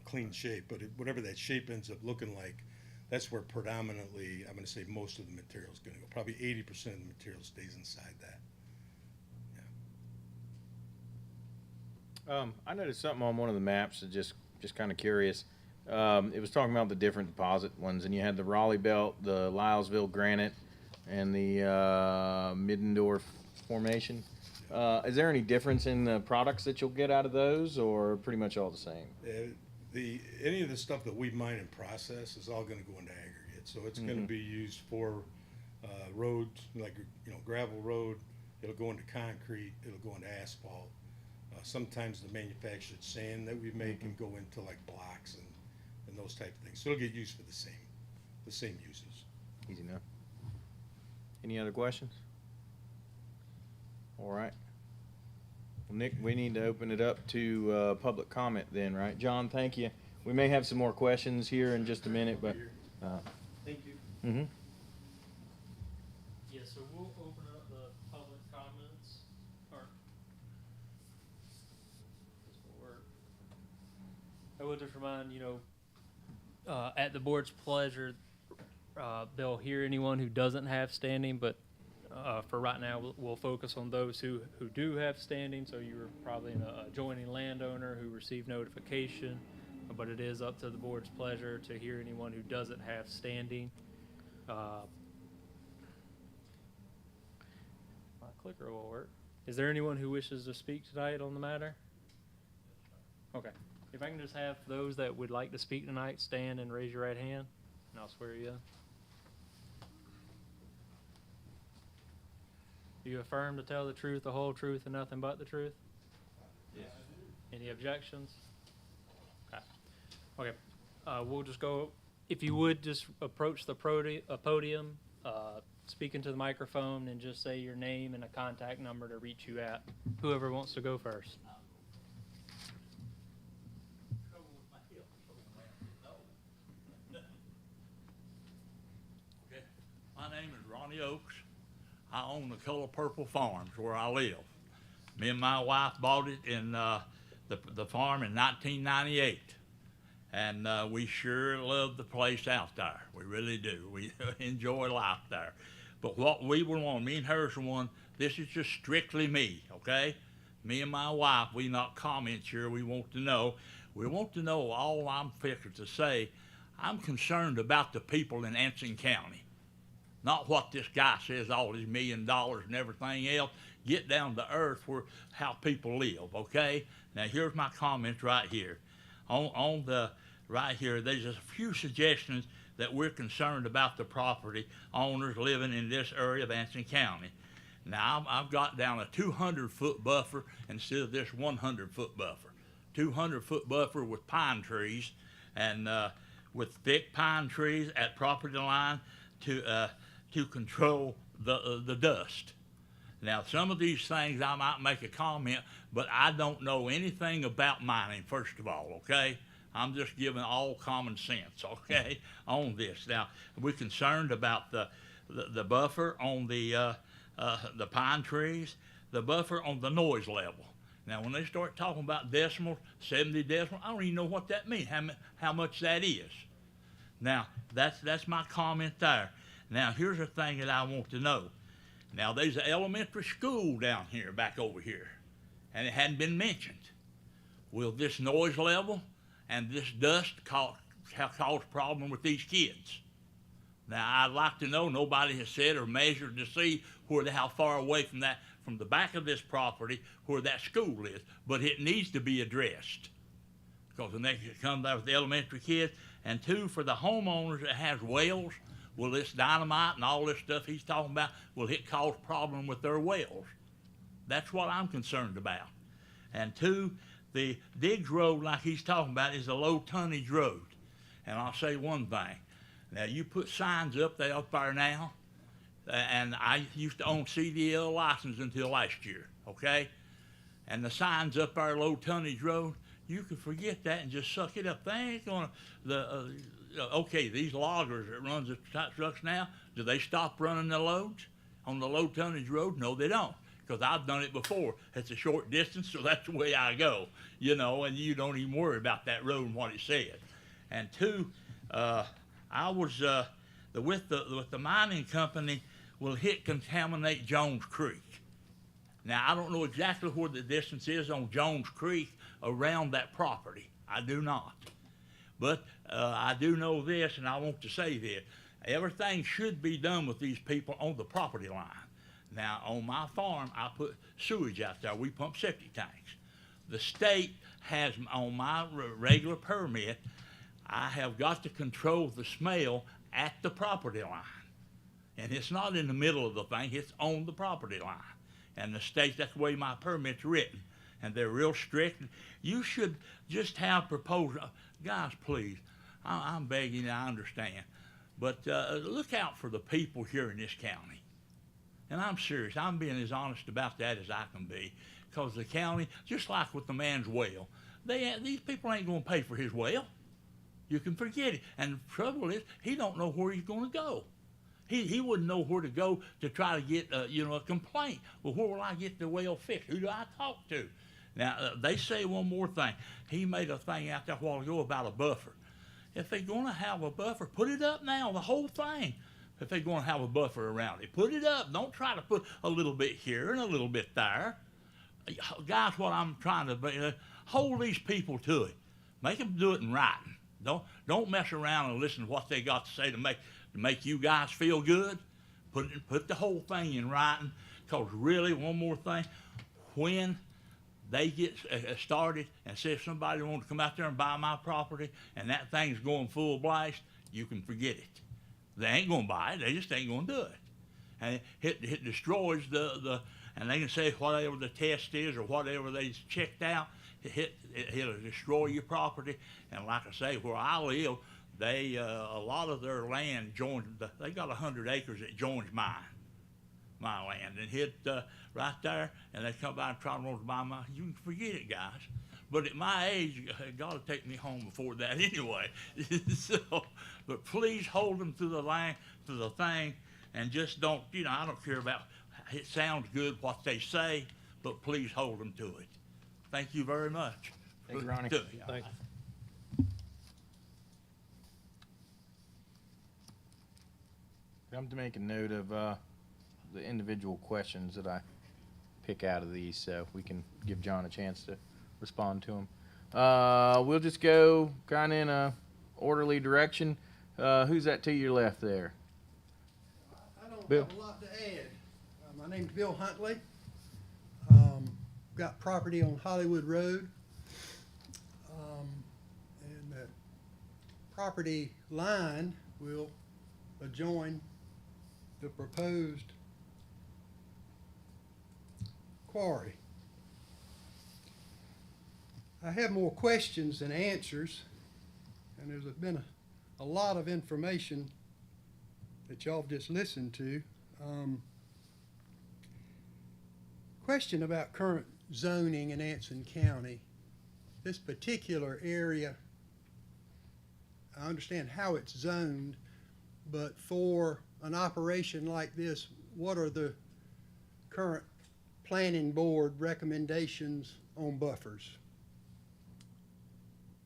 clean shape, but whatever that shape ends up looking like, that's where predominantly, I'm gonna say most of the material is gonna go. Probably 80% of the material stays inside that. Yeah. I noticed something on one of the maps that just kind of curious. It was talking about the different deposit ones, and you had the Raleigh Belt, the Lylesville Granite, and the Middendorf Formation. Is there any difference in the products that you'll get out of those, or pretty much all the same? Any of the stuff that we mine and process is all gonna go into aggregate, so it's gonna be used for roads, like gravel road. It'll go into concrete. It'll go into asphalt. Sometimes the manufactured sand that we make can go into like blocks and those type of things. So it'll get used for the same uses. Easy enough. Any other questions? All right. Well, Nick, we need to open it up to public comment then, right? John, thank you. We may have some more questions here in just a minute, but. Thank you. Mm-hmm. Yeah, so we'll open up the public comments, or this will work. I will just remind, at the board's pleasure, they'll hear anyone who doesn't have standing, but for right now, we'll focus on those who do have standing. So you were probably an adjoining landowner who received notification, but it is up to the board's pleasure to hear anyone who doesn't have standing. My clicker will work. Is there anyone who wishes to speak tonight on the matter? Okay. If I can just have those that would like to speak tonight stand and raise your right hand, and I'll swear you in. Do you affirm to tell the truth, the whole truth, and nothing but the truth? Yes. Any objections? Okay. Okay. We'll just go. If you would just approach the podium, speak into the microphone, and just say your name and a contact number to reach you at. Whoever wants to go first. Okay. My name is Ronnie Oakes. I own the Color Purple Farms where I live. Me and my wife bought it in the farm in 1998. And we sure love the place out there. We really do. We enjoy life there. But what we were on, me and her's one, this is just strictly me, okay? Me and my wife, we not comment here. We want to know. We want to know all I'm fixing to say. I'm concerned about the people in Anson County. Not what this guy says, all these $1 million and everything else. Get down to earth where how people live, okay? Now here's my comments right here. On the right here, there's a few suggestions that we're concerned about the property owners living in this area of Anson County. Now I've got down a 200-foot buffer instead of this 100-foot buffer. 200-foot buffer with pine trees and with thick pine trees at property line to control the dust. Now, some of these things I might make a comment, but I don't know anything about mining, first of all, okay? I'm just giving all common sense, okay, on this. Now, we're concerned about the buffer on the pine trees, the buffer on the noise level. Now, when they start talking about decimals, 70 decimals, I don't even know what that means, how much that is. Now, that's my comment there. Now, here's the thing that I want to know. Now, there's an elementary school down here, back over here, and it hadn't been mentioned. Will this noise level and this dust cause problem with these kids? Now, I'd like to know, nobody has said or measured to see how far away from the back of this property where that school is, but it needs to be addressed. Because when they come there with the elementary kids, and two, for the homeowners that has wells, will this dynamite and all this stuff he's talking about, will it cause problem with their wells? That's what I'm concerned about. And two, the Diggs Road, like he's talking about, is a low tonnage road. And I'll say one thing. Now, you put signs up there now, and I used to own CDL license until last year, okay? And the signs up there, low tonnage road, you can forget that and just suck it up. They ain't gonna, okay, these loggers that runs the trucks now, do they stop running the loads on the low tonnage road? No, they don't, because I've done it before. It's a short distance, so that's the way I go, you know, and you don't even worry about that road and what it said. And two, I was with the mining company will contaminate Jones Creek. Now, I don't know exactly where the distance is on Jones Creek around that property. I do not. But I do know this, and I want to say this. Everything should be done with these people on the property line. Now, on my farm, I put sewage out there. We pump septic tanks. The state has, on my regular permit, I have got to control the smell at the property line. And it's not in the middle of the thing, it's on the property line. And the state, that's the way my permit's written. And they're real strict. You should just have proposal. Guys, please, I'm begging you, I understand. But look out for the people here in this county. And I'm serious, I'm being as honest about that as I can be. Because the county, just like with the man's well, these people ain't gonna pay for his well. You can forget it. And the trouble is, he don't know where he's gonna go. He wouldn't know where to go to try to get, a complaint. Well, where will I get the well fixed? Who do I talk to? Now, they say one more thing. He made a thing out there a while ago about a buffer. If they're going to have a buffer, put it up now, the whole thing. If they're going to have a buffer around it, put it up. Don't try to put a little bit here and a little bit there. Guys, what I'm trying to do, hold these people to it. Make them do it in writing. Don't mess around and listen to what they got to say to make you guys feel good. Put the whole thing in writing. Because really, one more thing, when they get started and say if somebody wants to come out there and buy my property and that thing's going full blast, you can forget it. They ain't going to buy it. They just ain't going to do it. And it destroys and they can say whatever the test is or whatever they checked out, it'll destroy your property. And like I say, where I live, they a lot of their land joins. They got 100 acres that joins my land, and hit right there, and they come by and try to buy my. You can forget it, guys. But at my age, God will take me home before that anyway. So, but please hold them to the line, to the thing, and just don't. I don't care about. It sounds good what they say, but please hold them to it. Thank you very much. Thank you, Ronnie. Thank you. I'm to make a note of the individual questions that I pick out of these, so we can give John a chance to respond to them. We'll just go kind of in a orderly direction. Who's that to your left there? I don't Bill. have a lot to add. My name's Bill Huntley. Got property on Hollywood Road. And the property line will adjoin the proposed quarry. I have more questions than answers, and there's been a lot of information that y'all have just listened to. Question about current zoning in Anson County. This particular area, I understand how it's zoned, but for an operation like this, what are the current planning board recommendations on buffers?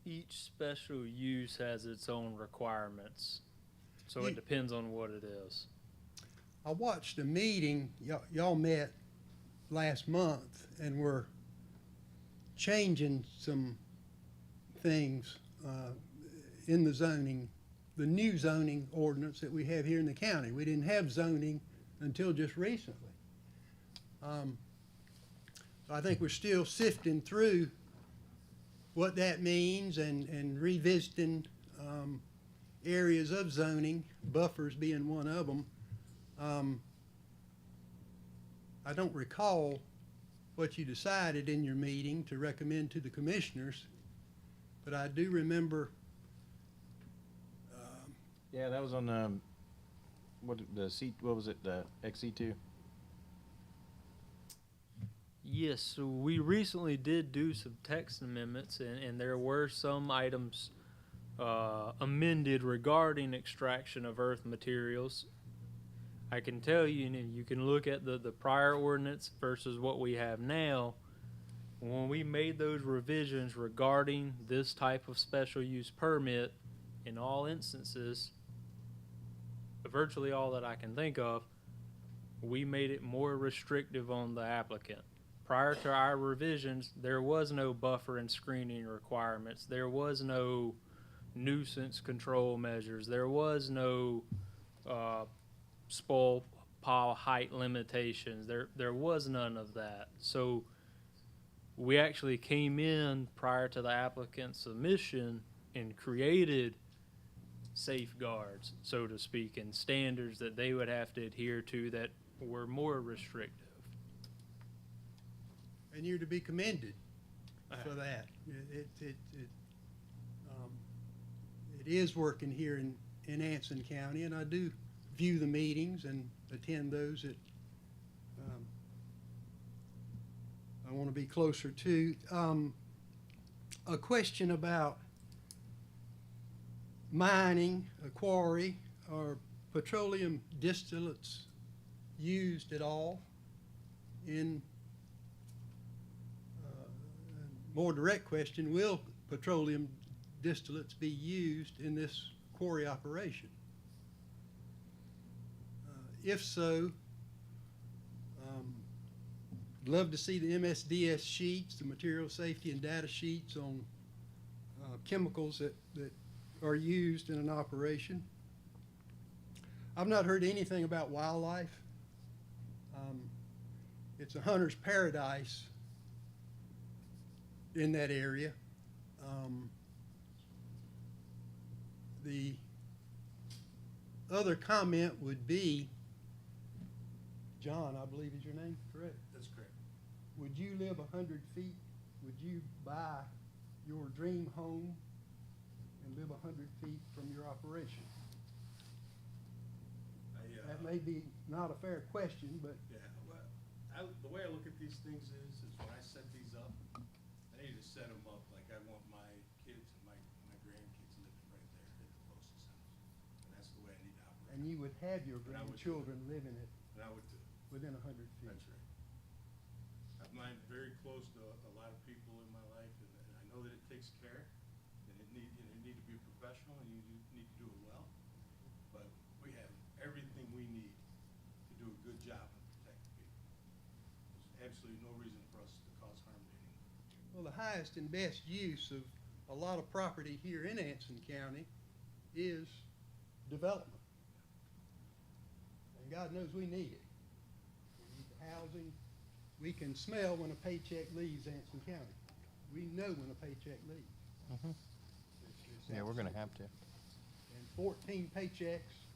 Each special use has its own requirements, so You- it depends on what it is. I watched a meeting, y'all met last month and were changing some things in the zoning, the new zoning ordinance that we have here in the county. We didn't have zoning until just recently. I think we're still sifting through what that means and revisiting areas of zoning, buffers being one of them. I don't recall what you decided in your meeting to recommend to the commissioners, but I do remember, Yeah, that was on what was it? The XC2. Yes, so we recently did do some text amendments, and there were some items amended regarding extraction of earth materials. I can tell you, and you can look at the prior ordinance versus what we have now. When we made those revisions regarding this type of special use permit, in all instances, virtually all that I can think of, we made it more restrictive on the applicant. Prior to our revisions, there was no buffer and screening requirements. There was no nuisance control measures. There was no spoil pile height limitations. There was none of that. So we actually came in prior to the applicant's submission and created safeguards, so to speak, and standards that they would have to adhere to that were more restrictive. and you're to be commended for that. It is working here in Anson County, and I do view the meetings and attend those that I want to be closer to. A question about mining, a quarry, are petroleum distillates used at all in, more direct question, will petroleum distillates be used in this quarry operation? If so, I'd love to see the MSDS sheets, the material safety and data sheets on chemicals that are used in an operation. I've not heard anything about wildlife. It's a hunter's paradise in that area. The other comment would be, John, I believe is your name, correct? That's correct. Would you live 100 feet? Would you buy your dream home and live 100 feet from your operation? That may be not a fair question, but Yeah, well, the way I look at these things is when I set these up, I need to set them up like I want my kids and my grandkids living right there at the closest house. And that's the way I need to operate. and you would have your And I would do grandchildren living it And I would do. within 100 feet. That's right. I've been very close to a lot of people in my life, and I know that it takes care, and you need to be a professional, and you need to do it well. But we have everything we need to do a good job and protect the people. There's absolutely no reason for us to cause harm to anyone. Well, the highest and best use of a lot of property here in Anson County is development. And God knows we need it. We need the housing. We can smell when a paycheck leaves Anson County. We know when a paycheck leaves. It's Yeah, we're gonna absolute- have to. And 14 paychecks,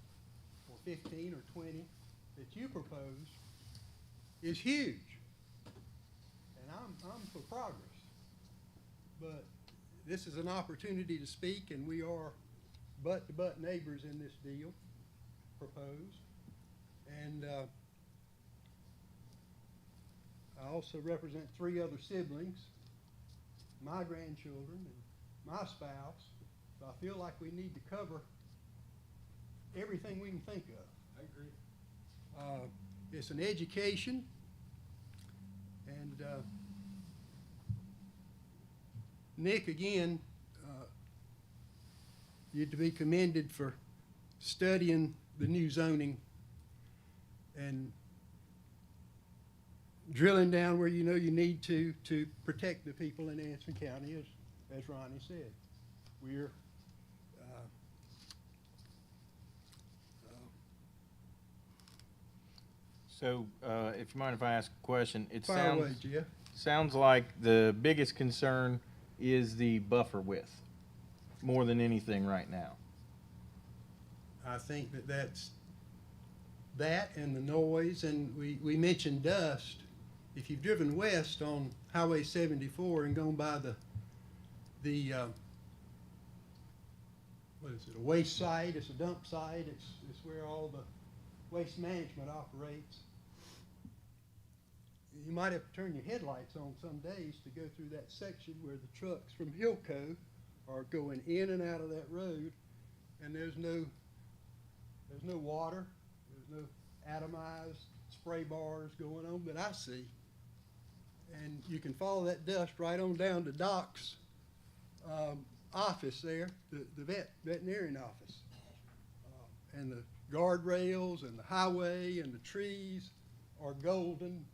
or 15 or 20, that you propose is huge. And I'm for progress. But this is an opportunity to speak, and we are butt-to-butt neighbors in this deal proposed. And I also represent 3 other siblings, my grandchildren and my spouse. So I feel like we need to cover everything we can think of. I agree. It's an education, and Nick, again, you're to be commended for studying the new zoning and drilling down where you know you need to protect the people in Anson County, as Ronnie said. We're So, if you mind if I ask a question, it fire away, sounds, Jeff. sounds like the biggest concern is the buffer width, more than anything right now. I think that's that and the noise, and we mentioned dust. If you've driven west on Highway 74 and gone by the what is it, a waste site, it's a dump site, it's where all the waste management operates. You might have to turn your headlights on some days to go through that section where the trucks from Hilco are going in and out of that road, and there's no water, there's no atomized spray bars going on that I see. And you can follow that dust right on down to Doc's office there, the veterinarian office. And the guardrails and the highway and the trees are golden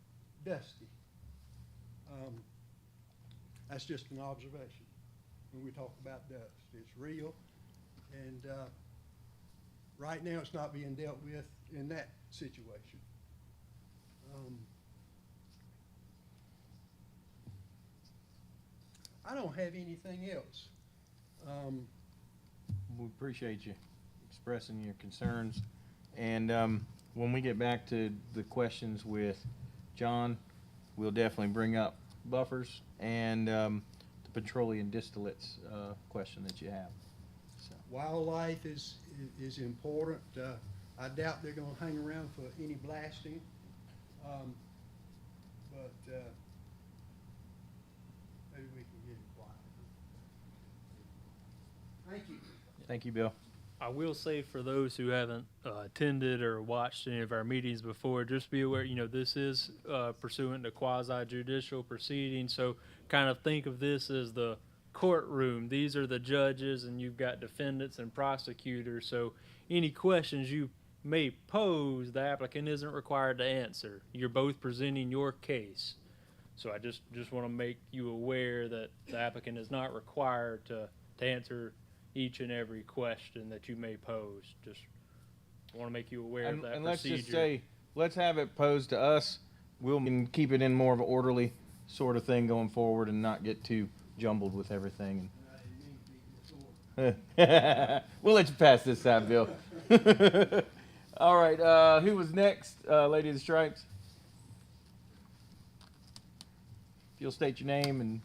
dusty. That's just an observation when we talk about dust. It's real, and right now it's not being dealt with in that situation. I don't have anything else. We appreciate you expressing your concerns. And when we get back to the questions with John, we'll definitely bring up buffers and the petroleum distillates question that you have. So, Wildlife is important. I doubt they're gonna hang around for any blasting. But maybe we can get it quiet. Thank you. thank you, Bill. I will say for those who haven't attended or watched any of our meetings before, just be aware, this is pursuant to quasi-judicial proceedings. So kind of think of this as the courtroom. These are the judges, and you've got defendants and prosecutors. So any questions you may pose, the applicant isn't required to answer. You're both presenting your case. So I just want to make you aware that the applicant is not required to answer each and every question that you may pose. Just want to make you aware of that And let's procedure. just say, let's have it posed to us. We'll keep it in more of an orderly sort of thing going forward and not get too jumbled with everything. We'll let you pass this time, Bill. All right, who was next? Lady of the Stripes. If you'll state your name and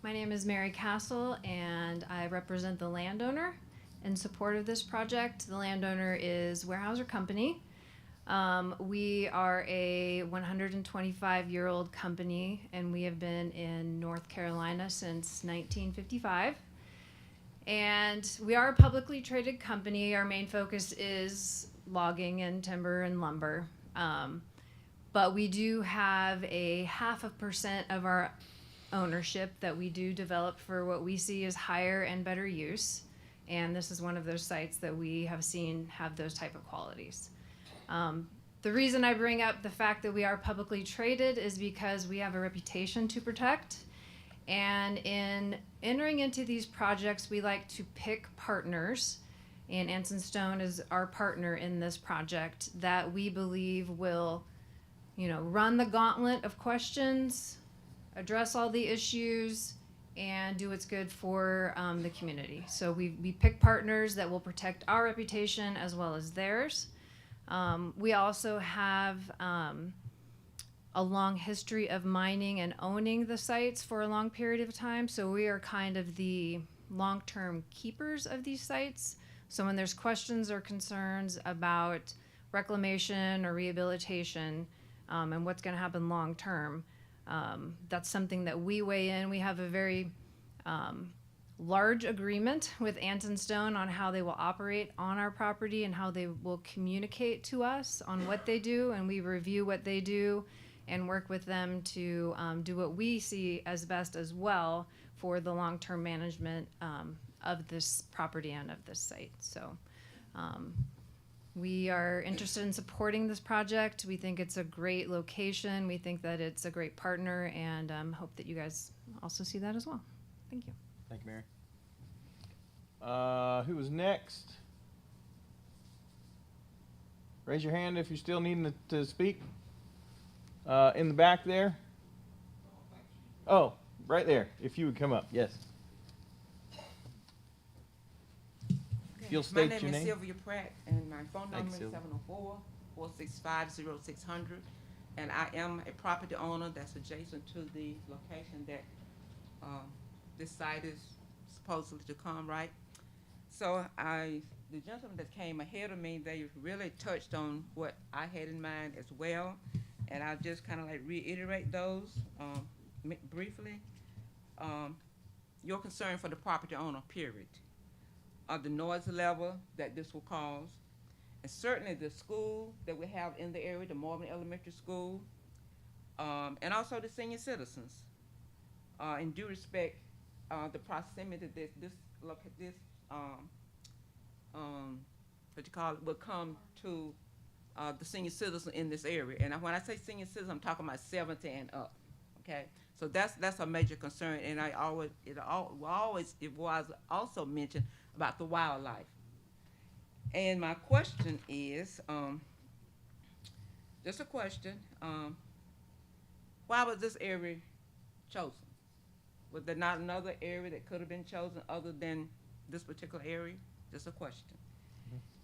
My name is Mary Castle, and I represent the landowner in support of this project. The landowner is Weyerhaeuser Company. We are a 125-year-old company, and we have been in North Carolina since 1955. And we are a publicly traded company. Our main focus is logging and timber and lumber. But we do have a 0.5% of our ownership that we do develop for what we see as higher and better use. And this is one of those sites that we have seen have those type of qualities. The reason I bring up the fact that we are publicly traded is because we have a reputation to protect. And in entering into these projects, we like to pick partners and Anson Stone is our partner in this project that we believe will, run the gauntlet of questions, address all the issues, and do what's good for the community. So we pick partners that will protect our reputation as well as theirs. We also have a long history of mining and owning the sites for a long period of time. So we are kind of the long-term keepers of these sites. So when there's questions or concerns about reclamation or rehabilitation and what's going to happen long-term, that's something that we weigh in. We have a very large agreement with Anson Stone on how they will operate on our property and how they will communicate to us on what they do, and we review what they do and work with them to do what we see as best as well for the long-term management of this property and of this site. So we are interested in supporting this project. We think it's a great location. We think that it's a great partner, and hope that you guys also see that as well. Thank you. Thank you, Mary. Who was next? Raise your hand if you're still needing to speak. In the back there. Oh, right there. If you would come up, yes. Okay. You'll state My your name name. is Sylvia Pratt, and my phone Thank number you, is Sylvia. 704-465-0600. And I am a property owner that's adjacent to the location that this site is supposedly to come, right? So the gentleman that came ahead of me, they really touched on what I had in mind as well. And I'll just kind of like reiterate those briefly. Your concern for the property owner, period. The noise level that this will cause. And certainly the school that we have in the area, the Morgan Elementary School, and also the senior citizens. In due respect, the proximity that will come to the senior citizen in this area. And when I say senior citizen, I'm talking about 70 and up. Okay, so that's a major concern. And it was also mentioned about the wildlife. And my question is, just a question, why was this area chosen? Was there not another area that could have been chosen other than this particular area? Just a question.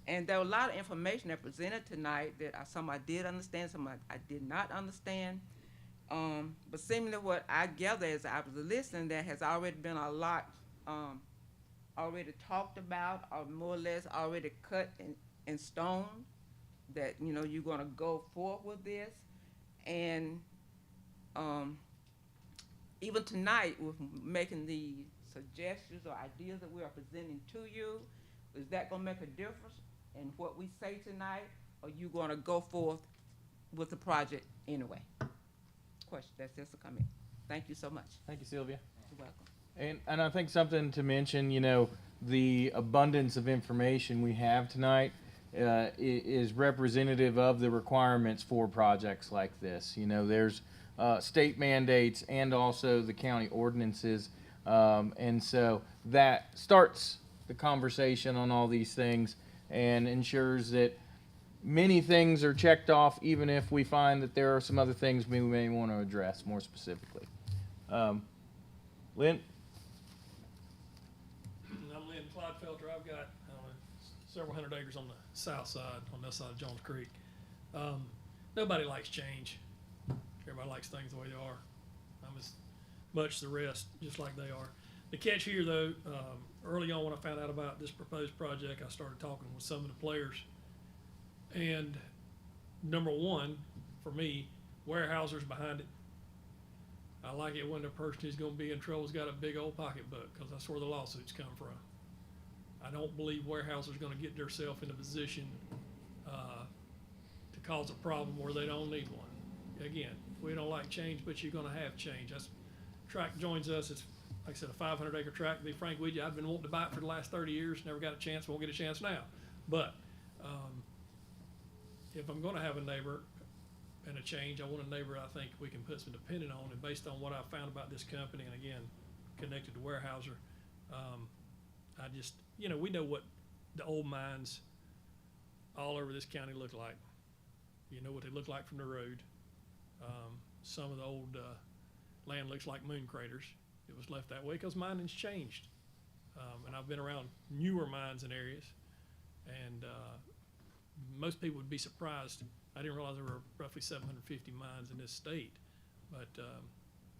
And there was a lot of information that presented tonight that some I did understand, some I did not understand. But seemingly what I gather as I was listening, there has already been a lot already talked about, or more or less already cut in stone, that you're going to go forward with this. And even tonight, with making the suggestions or ideas that we are presenting to you, is that going to make a difference in what we say tonight, or you going to go forth with the project anyway? Question. That's just a comment. Thank you so much. Thank you, Sylvia. You're welcome. And I think something to mention, the abundance of information we have tonight is representative of the requirements for projects like this. There's state mandates and also the county ordinances. And so that starts the conversation on all these things and ensures that many things are checked off, even if we find that there are some other things we may want to address more specifically. Lynn? I'm Lynn Clodfelter. I've got several hundred acres on the south side, on this side of Jones Creek. Nobody likes change. Everybody likes things the way they are. I'm as much the rest, just like they are. The catch here, though, early on when I found out about this proposed project, I started talking with some of the players. And number one, for me, Weyerhaeuser's behind it. I like it when the person who's going to be in trouble's got a big old pocketbook, because that's where the lawsuits come from. I don't believe Weyerhaeuser's going to get themselves in a position to cause a problem where they don't need one. Again, we don't like change, but you're going to have change. That's tract joins us. It's, like I said, a 500-acre tract. To be frank with you, I've been wanting to buy it for the last 30 years. Never got a chance. Won't get a chance now. But if I'm going to have a neighbor and a change, I want a neighbor I think we can put some dependent on. And based on what I found about this company, and again, connected to Weyerhaeuser, I just, we know what the old mines all over this county look like. You know what they look like from the road. Some of the old land looks like moon craters. It was left that way because mining's changed. And I've been around newer mines and areas, and most people would be surprised. I didn't realize there were roughly 750 mines in this state, but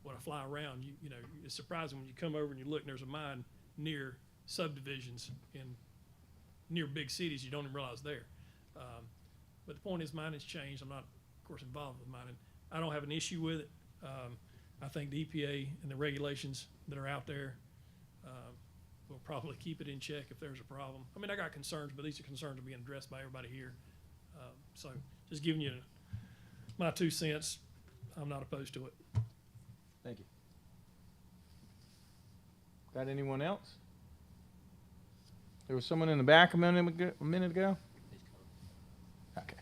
when I fly around, you know, it's surprising when you come over and you look and there's a mine near subdivisions in near big cities you don't even realize there. But the point is, mining's changed. I'm not, of course, involved with mining. I don't have an issue with it. I think the EPA and the regulations that are out there will probably keep it in check if there's a problem. I mean, I got concerns, but these are concerns that are being addressed by everybody here. So just giving you my 2 cents. I'm not opposed to it. Thank you. Got anyone else? There was someone in the back a minute ago? Okay.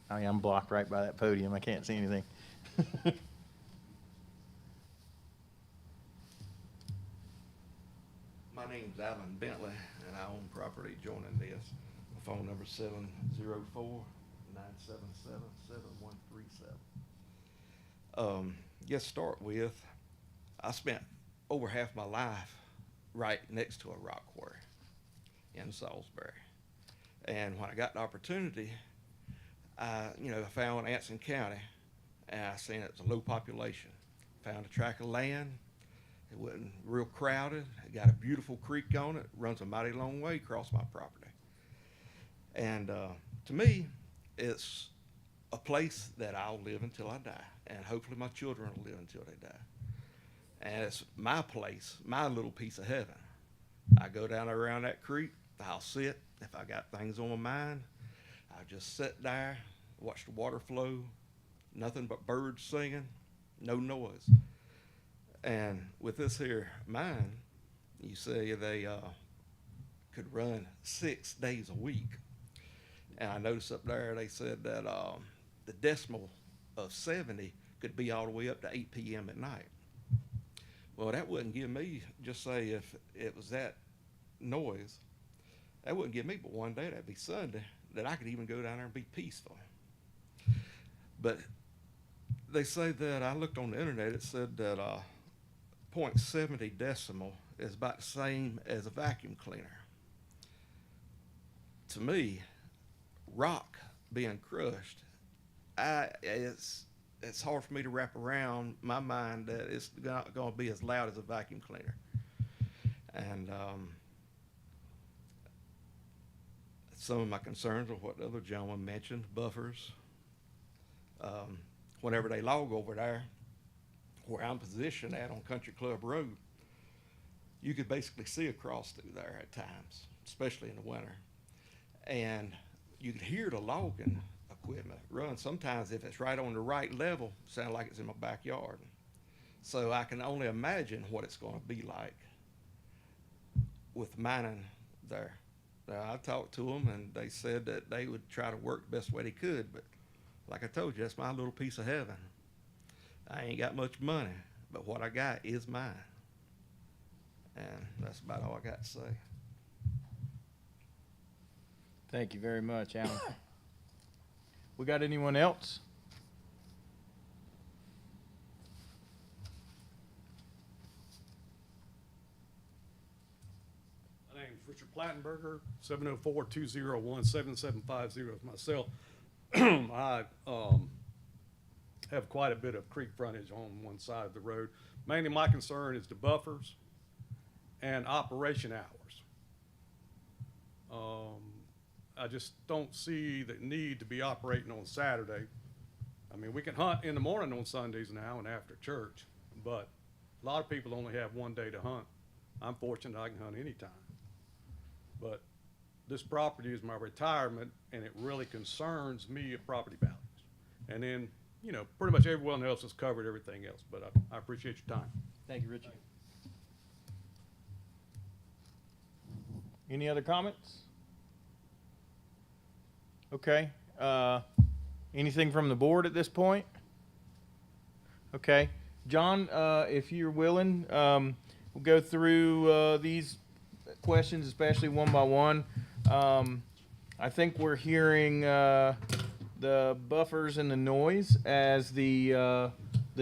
Oh yeah, I'm blocked right by that podium. I can't see anything. My name's Alan Bentley, and I own property adjoining this. My phone number is 704-977-7137. Just start with, I spent over half my life right next to a rock quarry in Salisbury. And when I got the opportunity, I found Anson County, and I seen it was a low population. Found a tract of land. It wasn't real crowded. It got a beautiful creek on it. Runs a mighty long way across my property. And to me, it's a place that I'll live until I die, and hopefully my children will live until they die. And it's my place, my little piece of heaven. I go down around that creek. I'll sit. If I got things on my mind, I'll just sit there, watch the water flow. Nothing but birds singing, no noise. And with this here mine, you say they could run 6 days a week. And I noticed up there they said that the decimal of 70 could be all the way up to 8 p.m. at night. Well, that wouldn't give me, just say if it was that noise, that wouldn't give me but one day, that'd be Sunday, that I could even go down there and be peaceful. But they say that, I looked on the internet, it said that 0.70 decimal is about the same as a vacuum cleaner. To me, rock being crushed, it's hard for me to wrap around my mind that it's not going to be as loud as a vacuum cleaner. And some of my concerns are what the other gentleman mentioned, buffers. Whenever they log over there, where I'm positioned at on Country Club Road, you could basically see across through there at times, especially in the winter. And you could hear the logging equipment run. Sometimes if it's right on the right level, sound like it's in my backyard. So I can only imagine what it's going to be like with mining there. Now, I talked to them, and they said that they would try to work the best way they could, but like I told you, that's my little piece of heaven. I ain't got much money, but what I got is mine. And that's about all I got to say. Thank you very much, Alan. We got anyone else? My name's Richard Plattenberger, 704-201-7750 is myself. I have quite a bit of creek frontage on one side of the road. Mainly my concern is the buffers and operation hours. I just don't see the need to be operating on Saturday. I mean, we can hunt in the morning on Sundays now and after church, but a lot of people only have one day to hunt. I'm fortunate I can hunt anytime. But this property is my retirement, and it really concerns me of property values. And then, you know, pretty much everyone else has covered everything else, but I appreciate your time. Thank you, Richard. Any other comments? Okay. Anything from the board at this point? Okay. John, if you're willing, we'll go through these questions, especially one by one. I think we're hearing the buffers and the noise as the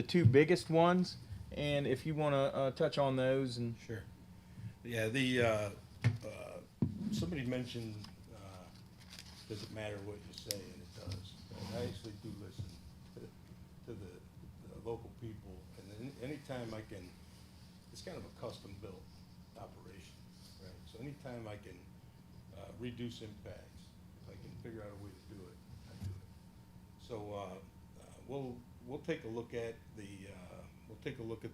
two biggest ones. And if you want to touch on those and Sure. Yeah, somebody mentioned, does it matter what you say, and it does. And I actually do listen to the local people, and then anytime I can, it's kind of a custom-built operation, right? So anytime I can reduce impacts, if I can figure out a way to do it, I do it. So we'll take a look at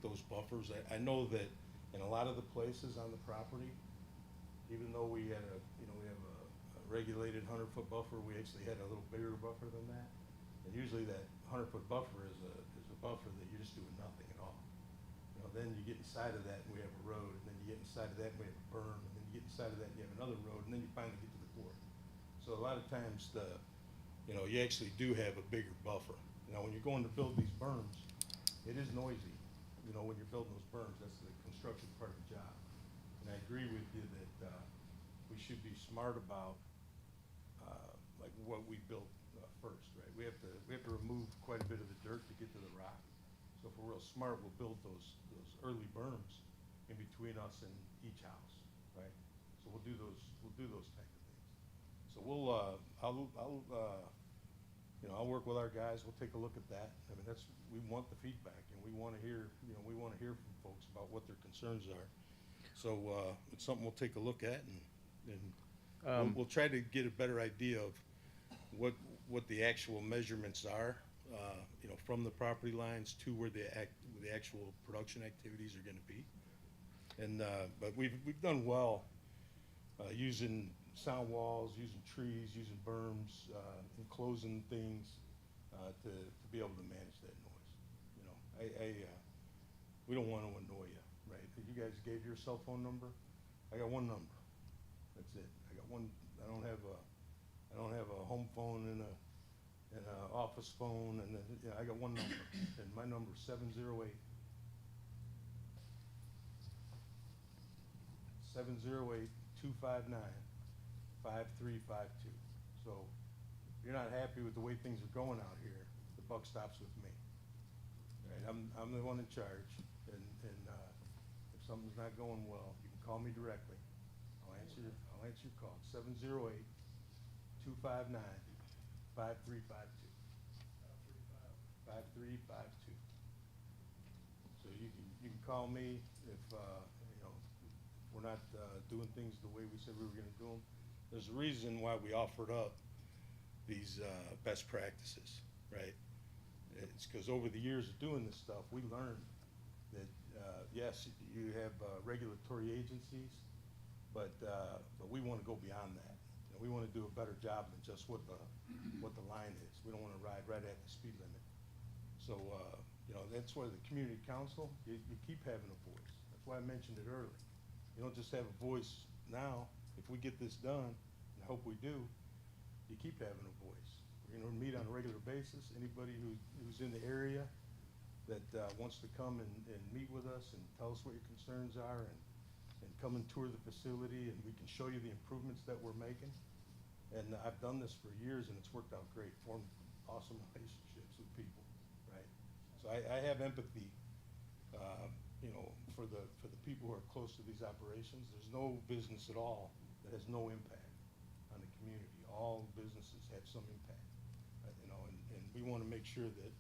those buffers. I know that in a lot of the places on the property, even though we have a regulated 100-foot buffer, we actually had a little bigger buffer than that. And usually that 100-foot buffer is a buffer that you're just doing nothing at all. You know, then you get inside of that and we have a road, and then you get inside of that and we have a berm, and then you get inside of that and you have another road, and then you finally get to the court. So a lot of times you actually do have a bigger buffer. Now, when you're going to build these berms, it is noisy. You know, when you're building those berms, that's the construction part of the job. And I agree with you that we should be smart about like what we build first, right? We have to remove quite a bit of the dirt to get to the rock. So if we're real smart, we'll build those early berms in between us and each house, right? So we'll do those type of things. So I'll work with our guys. We'll take a look at that. I mean, we want the feedback, and we want to hear from folks about what their concerns are. So it's something we'll take a look at, and we'll try to get a better idea of what the actual measurements are, from the property lines to where the actual production activities are going to be. And but we've done well using sound walls, using trees, using berms, enclosing things to be able to manage that noise. You know, we don't want to annoy you, right? You guys gave your cell phone number. I got one number. That's it. I got one. I don't have a home phone and an office phone, and I got one number, and my number is 708. 708-259-5352. So if you're not happy with the way things are going out here, the buck stops with me. Right? I'm the one in charge, and if something's not going well, you can call me directly. I'll answer your call. 708-259-5352. 5352. So you can call me if we're not doing things the way we said we were going to do them. There's a reason why we offered up these best practices, right? It's because over the years of doing this stuff, we learned that yes, you have regulatory agencies, but we want to go beyond that. You know, we want to do a better job than just what the line is. We don't want to ride right at the speed limit. So that's why the community council, you keep having a voice. That's why I mentioned it earlier. You don't just have a voice now. If we get this done, and I hope we do, you keep having a voice. We're going to meet on a regular basis. Anybody who's in the area that wants to come and meet with us and tell us what your concerns are, and come and tour the facility, and we can show you the improvements that we're making. And I've done this for years, and it's worked out great. Formed awesome relationships with people, right? So I have empathy, for the people who are close to these operations. There's no business at all that has no impact on the community. All businesses have some impact, and we want to make sure that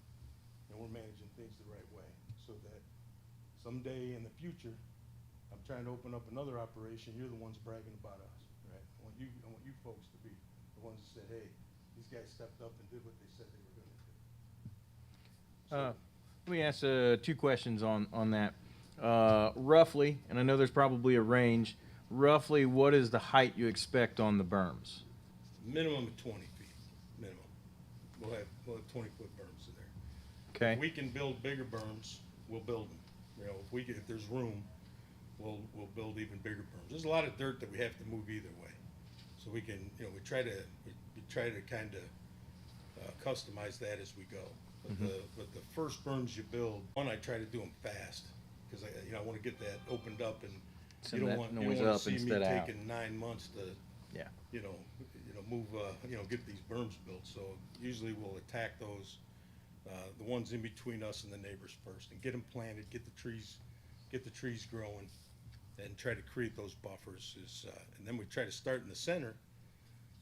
we're managing things the right way, so that someday in the future, I'm trying to open up another operation, you're the ones bragging about us, right? I want you folks to be the ones that said, hey, these guys stepped up and did what they said they were going to do. So, let me ask two questions on that. Roughly, and I know there's probably a range, roughly what is the height you expect on the berms? minimum of 20 feet, minimum. We'll have 20-foot berms in there. Okay. If we can build bigger berms, we'll build them. If there's room, we'll build even bigger berms. There's a lot of dirt that we have to move either way. So we can, we try to kind of customize that as we go. But the first berms you build, one, I try to do them fast, because I want to get that opened up and send that you noise don't wanna up see me instead of out. taking 9 months to, Yeah. move, get these berms built. So usually we'll attack those, the ones in between us and the neighbors first, and get them planted, get the trees growing, and try to create those buffers. And then we try to start in the center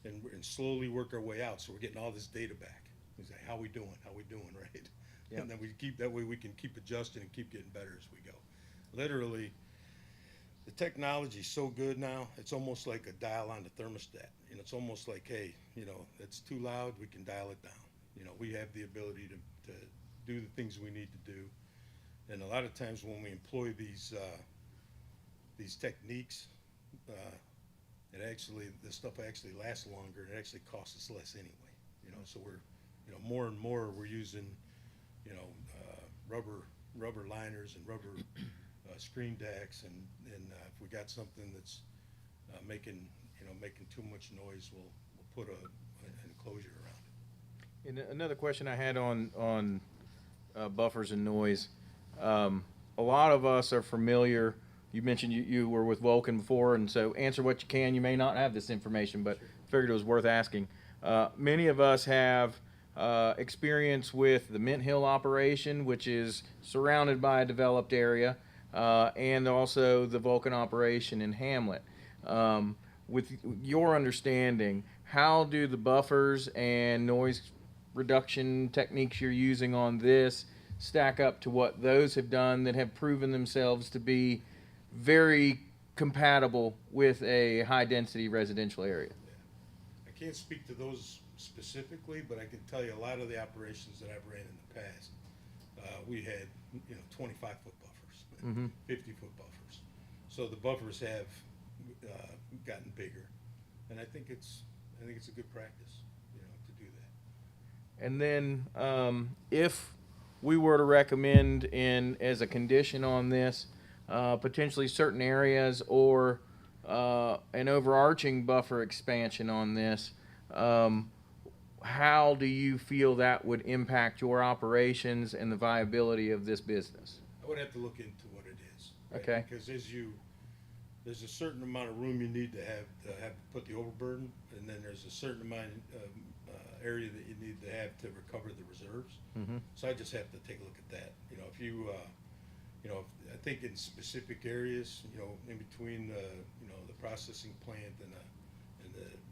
and slowly work our way out. So we're getting all this data back. It's like, how we doing, right? Yep. And then that way we can keep adjusting and keep getting better as we go. Literally, the technology's so good now, it's almost like a dial on the thermostat. It's almost like, hey, it's too loud, we can dial it down. We have the ability to do the things we need to do. And a lot of times when we employ these techniques, the stuff actually lasts longer, and it actually costs us less anyway. So we're, more and more we're using, rubber liners and rubber screen decks, and if we got something that's making too much noise, we'll put an enclosure around it. And another question I had on buffers and noise. A lot of us are familiar. You mentioned you were with Vulcan before, and so answer what you can. You may not have this information, but figured it was worth asking. Many of us have experience with the Mint Hill operation, which is surrounded by a developed area, and also the Vulcan operation in Hamlet. With your understanding, how do the buffers and noise reduction techniques you're using on this stack up to what those have done that have proven themselves to be very compatible with a high-density residential area? I can't speak to those specifically, but I can tell you a lot of the operations that I've ran in the past, we had 25-foot buffers, 50-foot buffers. So the buffers have gotten bigger, and I think it's a good practice, to do that. And then, if we were to recommend as a condition on this, potentially certain areas or an overarching buffer expansion on this, how do you feel that would impact your operations and the viability of this business? I would have to look into what it is. Right? Okay. Because there's a certain amount of room you need to have put the overburden, and then there's a certain amount of area that you need to have to recover the reserves. So I just have to take a look at that. If you, I think in specific areas, in between the processing plant and the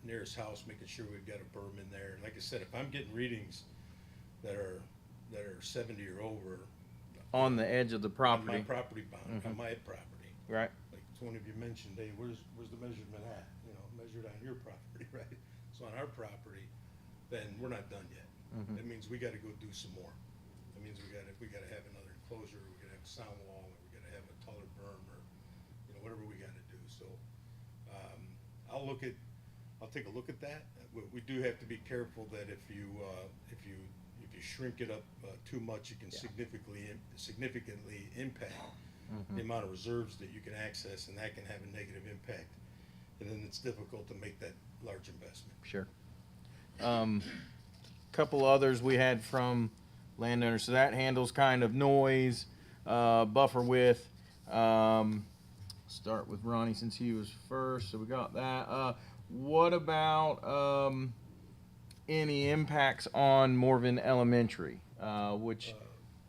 nearest house, making sure we've got a berm in there. Like I said, if I'm getting readings that are 70 or over On the edge of the property. on my property bound, on my property, Right. like one of you mentioned, hey, where's the measurement at? Measured on your property, right? So on our property, then we're not done yet. That means we gotta go do some more. That means we gotta have another enclosure, we gotta have a sound wall, or we gotta have a taller berm, or, whatever we gotta do. So, I'll take a look at that. We do have to be careful that if you shrink it up too much, it can significantly impact the amount of reserves that you can access, and that can have a negative impact. And then it's difficult to make that large investment. Sure. Couple others we had from landowners. So that handles kind of noise, buffer width. Start with Ronnie since he was first. So we got that. What about any impacts on Morven Elementary? Which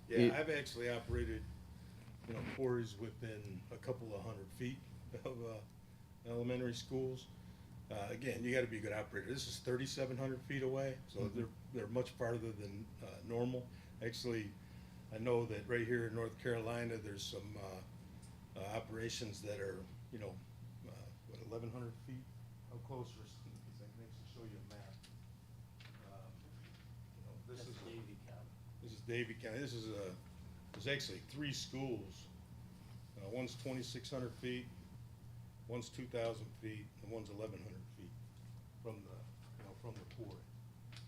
Yeah, I've actually operated, quarries within a couple of 100 feet of elementary schools. Again, you gotta be a good operator. This is 3,700 feet away, so they're much farther than normal. Actually, I know that right here in North Carolina, there's some operations that are, 1,100 feet. How close are some of these? I can actually show you a map. This is Davie County. This is Davie County. There's actually 3 schools. One's 2,600 feet, one's 2,000 feet, and one's 1,100 feet from the quarry,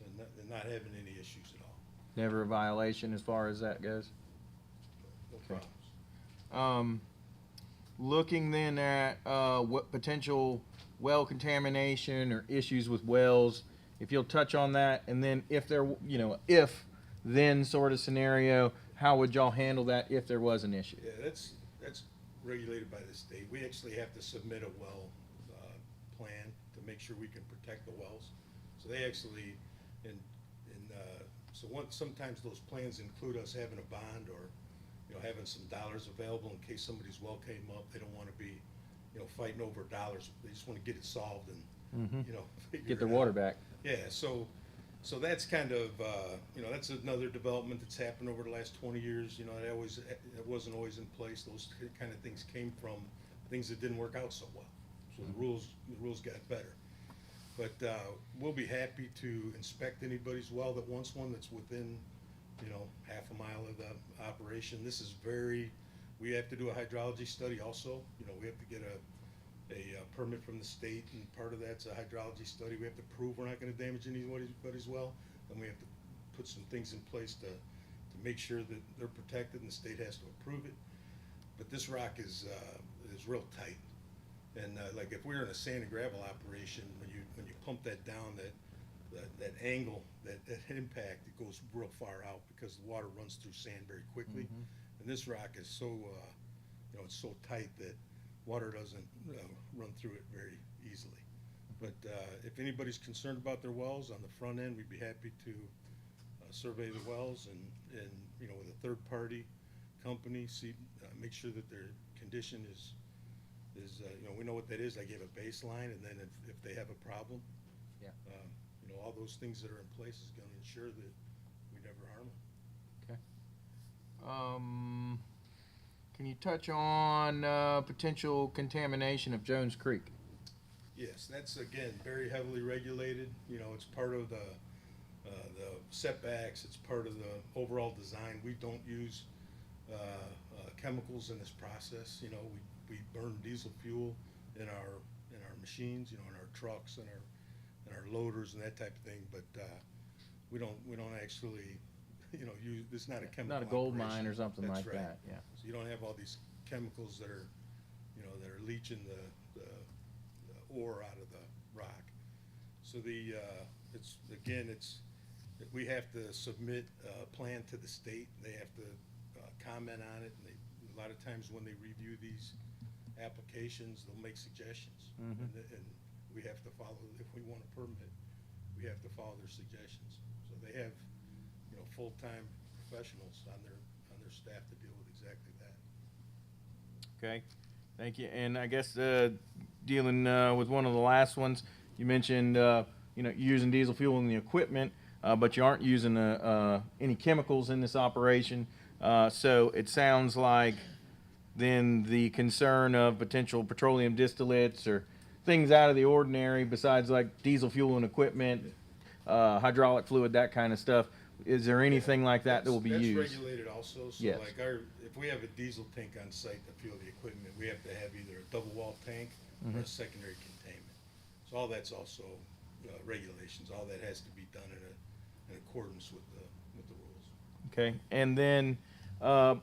and not having any issues at all. never a violation as far as that goes. No Okay. problems. Looking then at what potential well contamination or issues with wells, if you'll touch on that, and then if there, if then sort of scenario, how would y'all handle that if there was an issue? Yeah, that's regulated by the state. We actually have to submit a well plan to make sure we can protect the wells. So they actually, sometimes those plans include us having a bond or, you know, having some dollars available in case somebody's well came up. They don't want to be, you know, fighting over dollars. They just want to get it solved and, you know, figure Get their it out. water back. Yeah, so that's kind of, you know, that's another development that's happened over the last 20 years. You know, it wasn't always in place. Those kind of things came from things that didn't work out so well. So the rules got better. But we'll be happy to inspect anybody's well that wants one that's within, you know, half a mile of the operation. This is we have to do a hydrology study also. You know, we have to get a permit from the state, and part of that's a hydrology study. We have to prove we're not gonna damage anybody's well, and we have to put some things in place to make sure that they're protected, and the state has to approve it. But this rock is real tight. And like if we're in a sand and gravel operation, when you pump that down, that angle, that impact, it goes real far out because the water runs through sand very quickly. And this rock is so, you know, it's so tight that water doesn't run through it very easily. But if anybody's concerned about their wells on the front end, we'd be happy to survey the wells and you know, with a third-party company, make sure that their condition is you know, we know what that is. I gave a baseline, and then if they have a problem, Yeah. you know, all those things that are in place is going to ensure that we never harm them. Okay. Can you touch on potential contamination of Jones Creek? Yes, that's again very heavily regulated. You know, it's part of the setbacks. It's part of the overall design. We don't use chemicals in this process. You know, we burn diesel fuel in our machines. You know, in our trucks and our loaders and that type of thing. But we don't actually, you know, use. It's not a chemical. Not a gold operation. mine or something That's like right. that. Yeah. So you don't have all these chemicals that are, you know, that are leaching the ore out of the rock. So we have to submit a plan to the state. They have to comment on it, and a lot of times when they review these applications, they'll make suggestions. Mhm. And we have to follow, if we want a permit, we have to follow their suggestions. So they have, you know, full-time professionals on their staff to deal with exactly that. Okay. Thank you. And I guess dealing with one of the last ones, you mentioned you know, using diesel fuel in the equipment, but you aren't using any chemicals in this operation. So it sounds like then the concern of potential petroleum distillates or things out of the ordinary besides like diesel fuel and equipment, hydraulic fluid, that kind of stuff. Is there anything like that that will be used? That's regulated also. So Yes. like if we have a diesel tank on site to fuel the equipment, we have to have either a double wall tank or a secondary containment. So all that's also regulations. All that has to be done in accordance with the rules. Okay, and then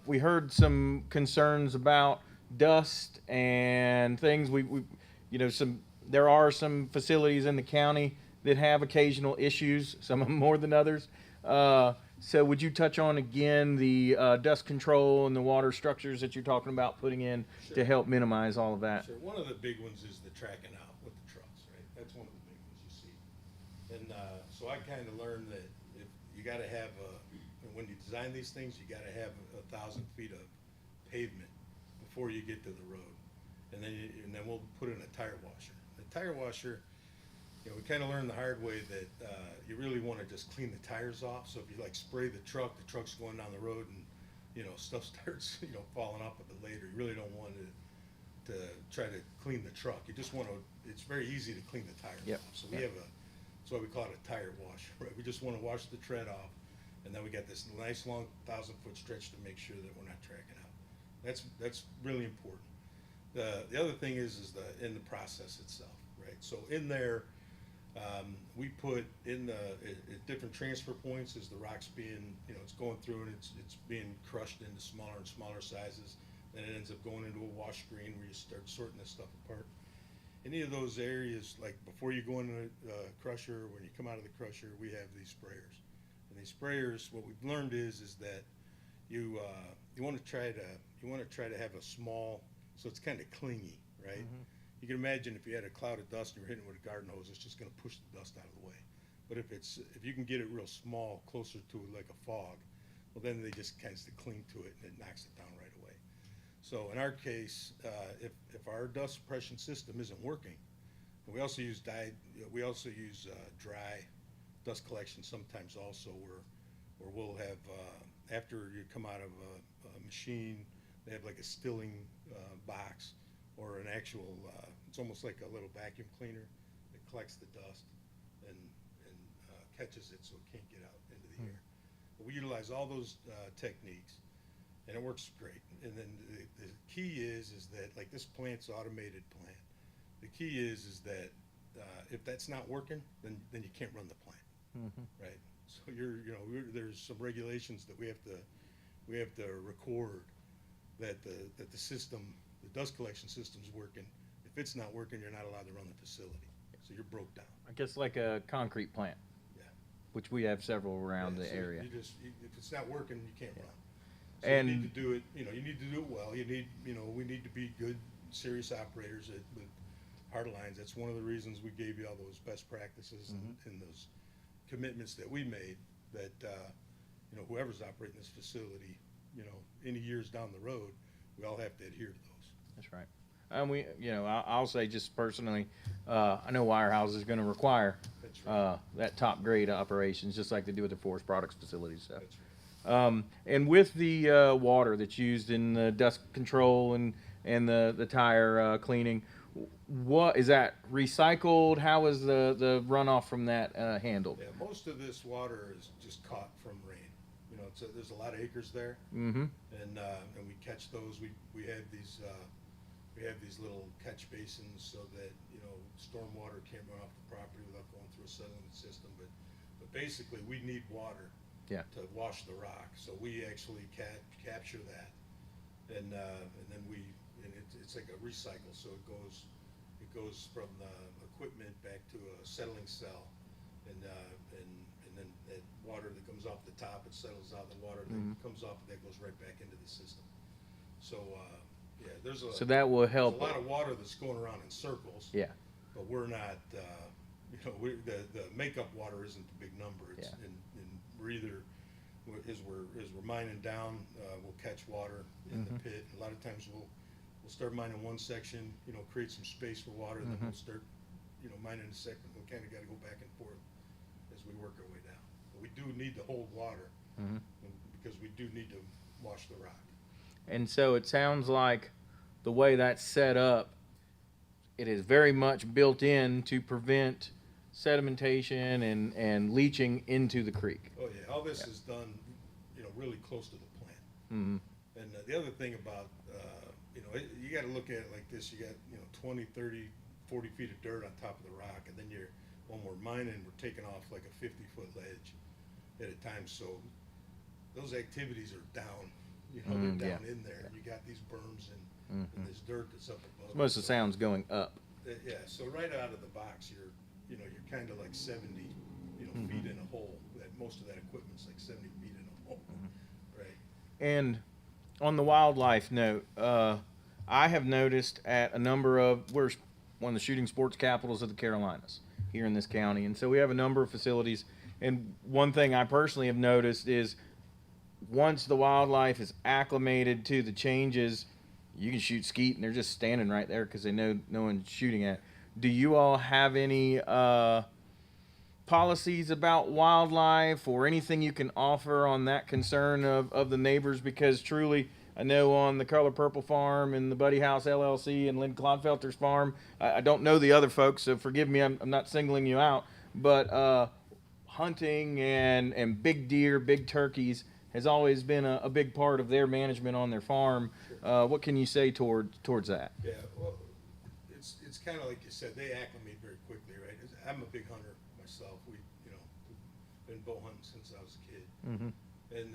we heard some concerns about dust and things. We you know, there are some facilities in the county that have occasional issues. Some of them more than others. So would you touch on again the dust control and the water structures that you're talking about putting in to help minimize all of that? Sure. One of the big ones is the tracking out with the trucks, right? That's one of the big ones you see. And so I kind of learned that if you got to have when you design these things, you got to have 1,000 feet of pavement before you get to the road, and then we'll put in a tire washer. The tire washer, you know, we kind of learned the hard way that you really want to just clean the tires off. So if you like spray the truck's going down the road, and you know, stuff starts, you know, falling off of it later. You really don't want to try to clean the truck. You just want to. It's very easy to clean the tires Yep. off. So we have that's why we call it a tire washer, right? We just want to wash the tread off, and then we got this nice long 1,000-foot stretch to make sure that we're not tracking out. That's really important. The other thing is in the process itself, right? So in there, we put in at different transfer points as the rock's being, you know, it's going through and it's being crushed into smaller and smaller sizes. Then it ends up going into a wash screen where you start sorting this stuff apart. Any of those areas, like before you go into the crusher, when you come out of the crusher, we have these sprayers. And these sprayers, what we've learned is that you want to try to have a small so it's kind of clingy, right? You can imagine if you had a cloud of dust and you're hitting it with a garden hose, it's just gonna push the dust out of the way. But if you can get it real small, closer to like a fog, well, then they just kind of cling to it and it knocks it down right away. So in our case, if our dust suppression system isn't working, and we also use dry dust collection sometimes also, where we'll have, after you come out of a machine, they have like a stilling box or an actual, it's almost like a little vacuum cleaner that collects the dust and catches it so it can't get out into the air. But we utilize all those techniques, and it works great. And then the key is that, like, this plant's automated plant. The key is that if that's not working, then you can't run the plant, right? So there's some regulations that we have to record that the system, the dust collection system's working. If it's not working, you're not allowed to run the facility. So you're broke down. I guess like a concrete plant, Yeah. which we have several around Yeah, the so area. if it's not working, you can't run. So And- you need to do it, you need to do it well. We need to be good, serious operators with hard lines. That's one of the reasons we gave you all those best practices and those commitments that we made, that, whoever's operating this facility, any years down the road, we all have to adhere to those. That's right. And I'll say just personally, I know Wirehouse is going to require That's right. that top grade operations, just like they do with the forest products facilities. So. That's right. And with the water that's used in the dust control and the tire cleaning, what is that recycled? How is the runoff from that handled? Yeah, most of this water is just caught from rain. There's a lot of acres there. Mm-hmm. And we catch those. We have these little catch basins so that storm water can't run off the property without going through a settlement system. But basically, we need water to wash the rock. So we actually capture that, and then it's like a recycle. So it goes from the equipment back to a settling cell, and then that water that comes off the top, it settles out. The water that comes off that goes right back into the system. So there's So that will help. a lot of water that's going around in circles. Yeah. But we're not, the makeup water isn't the big number. It's, Yeah. and we're either, as we're mining down, we'll catch water in the pit. A lot of times we'll start mining one section, create some space for water, and then we'll start, mining a second. We kind of got to go back and forth as we work our way down. But we do need to hold water because we do need to wash the rock. And so it sounds like the way that's set up, it is very much built in to prevent sedimentation and leaching into the creek. Oh, yeah, all this is done, really close to the plant. Mm-hmm. And the other thing about, you gotta look at it like this, you got, 20, 30, 40 feet of dirt on top of the rock, and then when we're mining, we're taking off like a 50-foot ledge at a time, so those activities are down, they're down in there. You got these berms and this dirt that's up above. Most of the sound's going up. Yeah, so right out of the box, you're kind of like 70, feet in a hole. Most of that equipment's like 70 feet in a hole, right? And on the wildlife note, I have noticed at a number of, we're one of the shooting sports capitals of the Carolinas here in this county. And so we have a number of facilities. And one thing I personally have noticed is once the wildlife is acclimated to the changes, you can shoot skeet and they're just standing right there because they know no one's shooting at. Do you all have any policies about wildlife or anything you can offer on that concern of the neighbors? Because truly, I know on the Color Purple Farm and the Buddy House LLC and Lynn Clodfelter's farm, I don't know the other folks, so forgive me, I'm not singling you out, but hunting and big deer, big turkeys has always been a big part of their management on their farm. What can you say towards that? Yeah, well, it's kind of like you said, they acclimate very quickly, right? I'm a big hunter myself. We've been bow hunting since I was a kid. Mm-hmm. And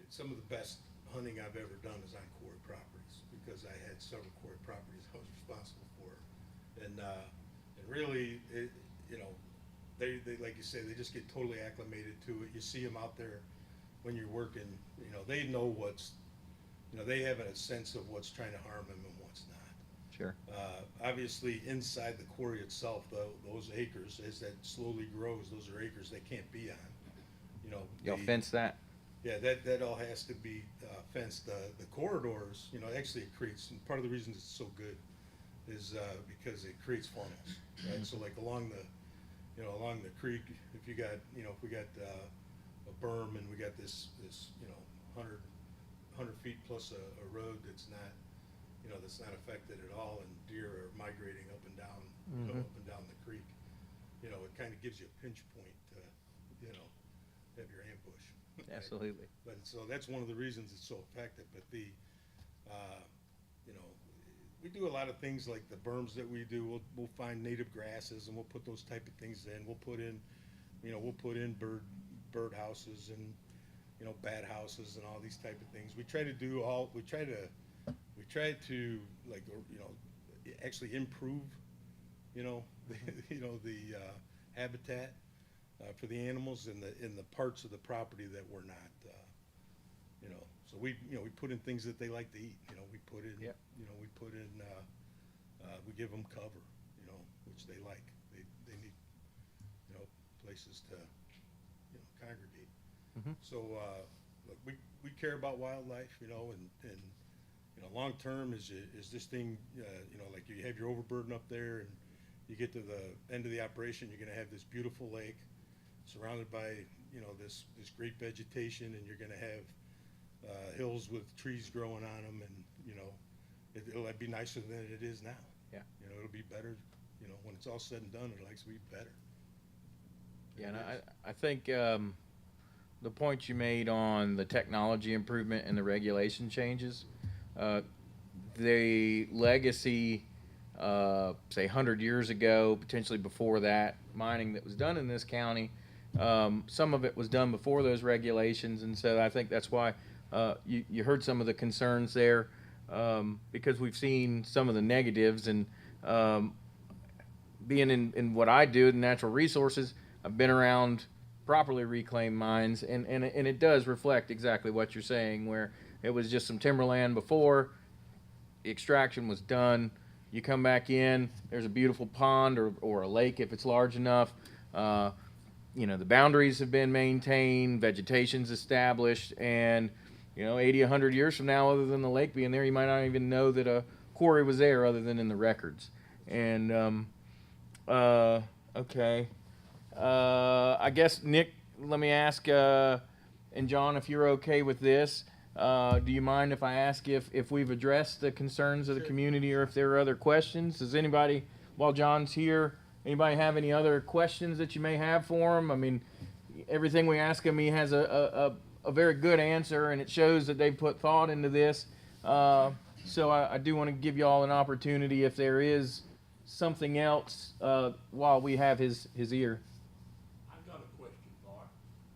some of the best hunting I've ever done is on quarry properties because I had several quarry properties I was responsible for. And really, they like you say, they just get totally acclimated to it. You see them out there when you're working, they know what's you know, they have a sense of what's trying to harm them and what's not. Sure. Obviously, inside the quarry itself, though, those acres, as that slowly grows, those are acres they can't be on. You know, Y'all the- fence that? Yeah, that all has to be fenced. The corridors, you know, actually it creates, and part of the reason it's so good is because it creates funnels, right? So like along the creek, if you got, you know, if we got a berm and we got this, you know, 100 feet plus a road that's not, you know, that's not affected at all, and deer are migrating up and down, you know, up and down the creek, you know, it kind of gives you a pinch point to, you know, have your ambush. right? Absolutely. But so that's one of the reasons it's so effective. But the, you know, we do a lot of things like the berms that we do. We'll find native grasses and we'll put those type of things in. We'll put in, you know, bird houses and, you know, bat houses and all these type of things. We try to do all. We try to like, you know, actually improve, you know, the habitat for the animals in the parts of the property that we're not, you know. So we put in things that they like to eat. You know, we put in, Yep. you know, we put in, we give them cover, you know, which they like. They need, you know, places to, you know, congregate. Mhm. So look, we care about wildlife, you know, and you know, long term is this thing, you know, like you have your overburden up there, and you get to the end of the operation, you're going to have this beautiful lake surrounded by, you know, this great vegetation, and you're going to have hills with trees growing on them, and you know, it'll be nicer than it is now. Yeah. You know, it'll be better. You know, when it's all said and done, it'll actually be better. Yeah, and I think the point you made on the technology improvement and the regulation changes, the legacy, say 100 years ago, potentially before that, mining that was done in this county, some of it was done before those regulations, and so I think that's why you heard some of the concerns there, because we've seen some of the negatives, and being in what I do in natural resources, I've been around properly reclaimed mines, and it does reflect exactly what you're saying, where it was just some timberland before the extraction was done. You come back in, there's a beautiful pond or a lake if it's large enough. You know, the boundaries have been maintained, vegetation's established, and you know, 80, 100 years from now, other than the lake being there, you might not even know that a quarry was there other than in the records. And okay. I guess, Nick, let me ask, and John, if you're okay with this, do you mind if I ask if we've addressed the concerns of the community, or if there are other questions? Does anybody, while John's here, anybody have any other questions that you may have for him? I mean, everything we ask him, he has a very good answer, and it shows that they've put thought into this. So I do want to give you all an opportunity if there is something else while we have his ear. I've got a question for him.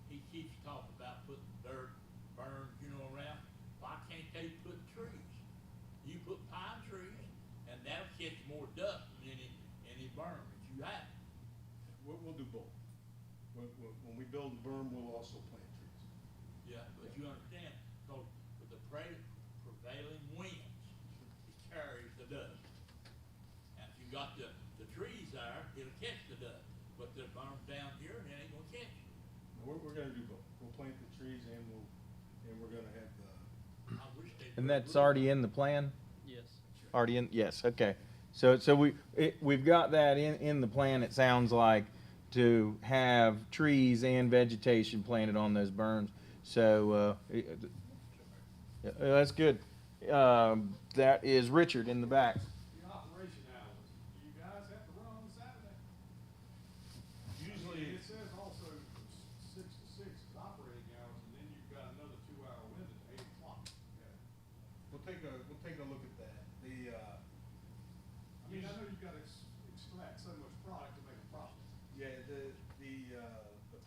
He keeps talking about putting dirt, berms, you know, around. Why can't they put trees? You put pine trees, and that'll catch more dust than any berm that you have. We'll do both. When we build the berm, we'll also plant trees. Yeah, but you understand, because with the prevailing winds, it carries the dust. And if you got the trees there, it'll catch the dust. But the berm down here, it ain't gonna catch it. We're gonna do both. We'll plant the trees and we're gonna have the. I wish they. And that's already in the plan? Yes. Already in, yes, okay. So we've got that in the plan, it sounds like, to have trees and vegetation planted on those berms. So, that's good. That is Richard in the back. The operation hours, you guys have to run on Saturday? Usually, It says also from 6 to 6 is operating hours, and then you've got another 2-hour window to 8 o'clock. we'll take a look at that. I mean, I know you've got to extract so much product to make a profit. Yeah, the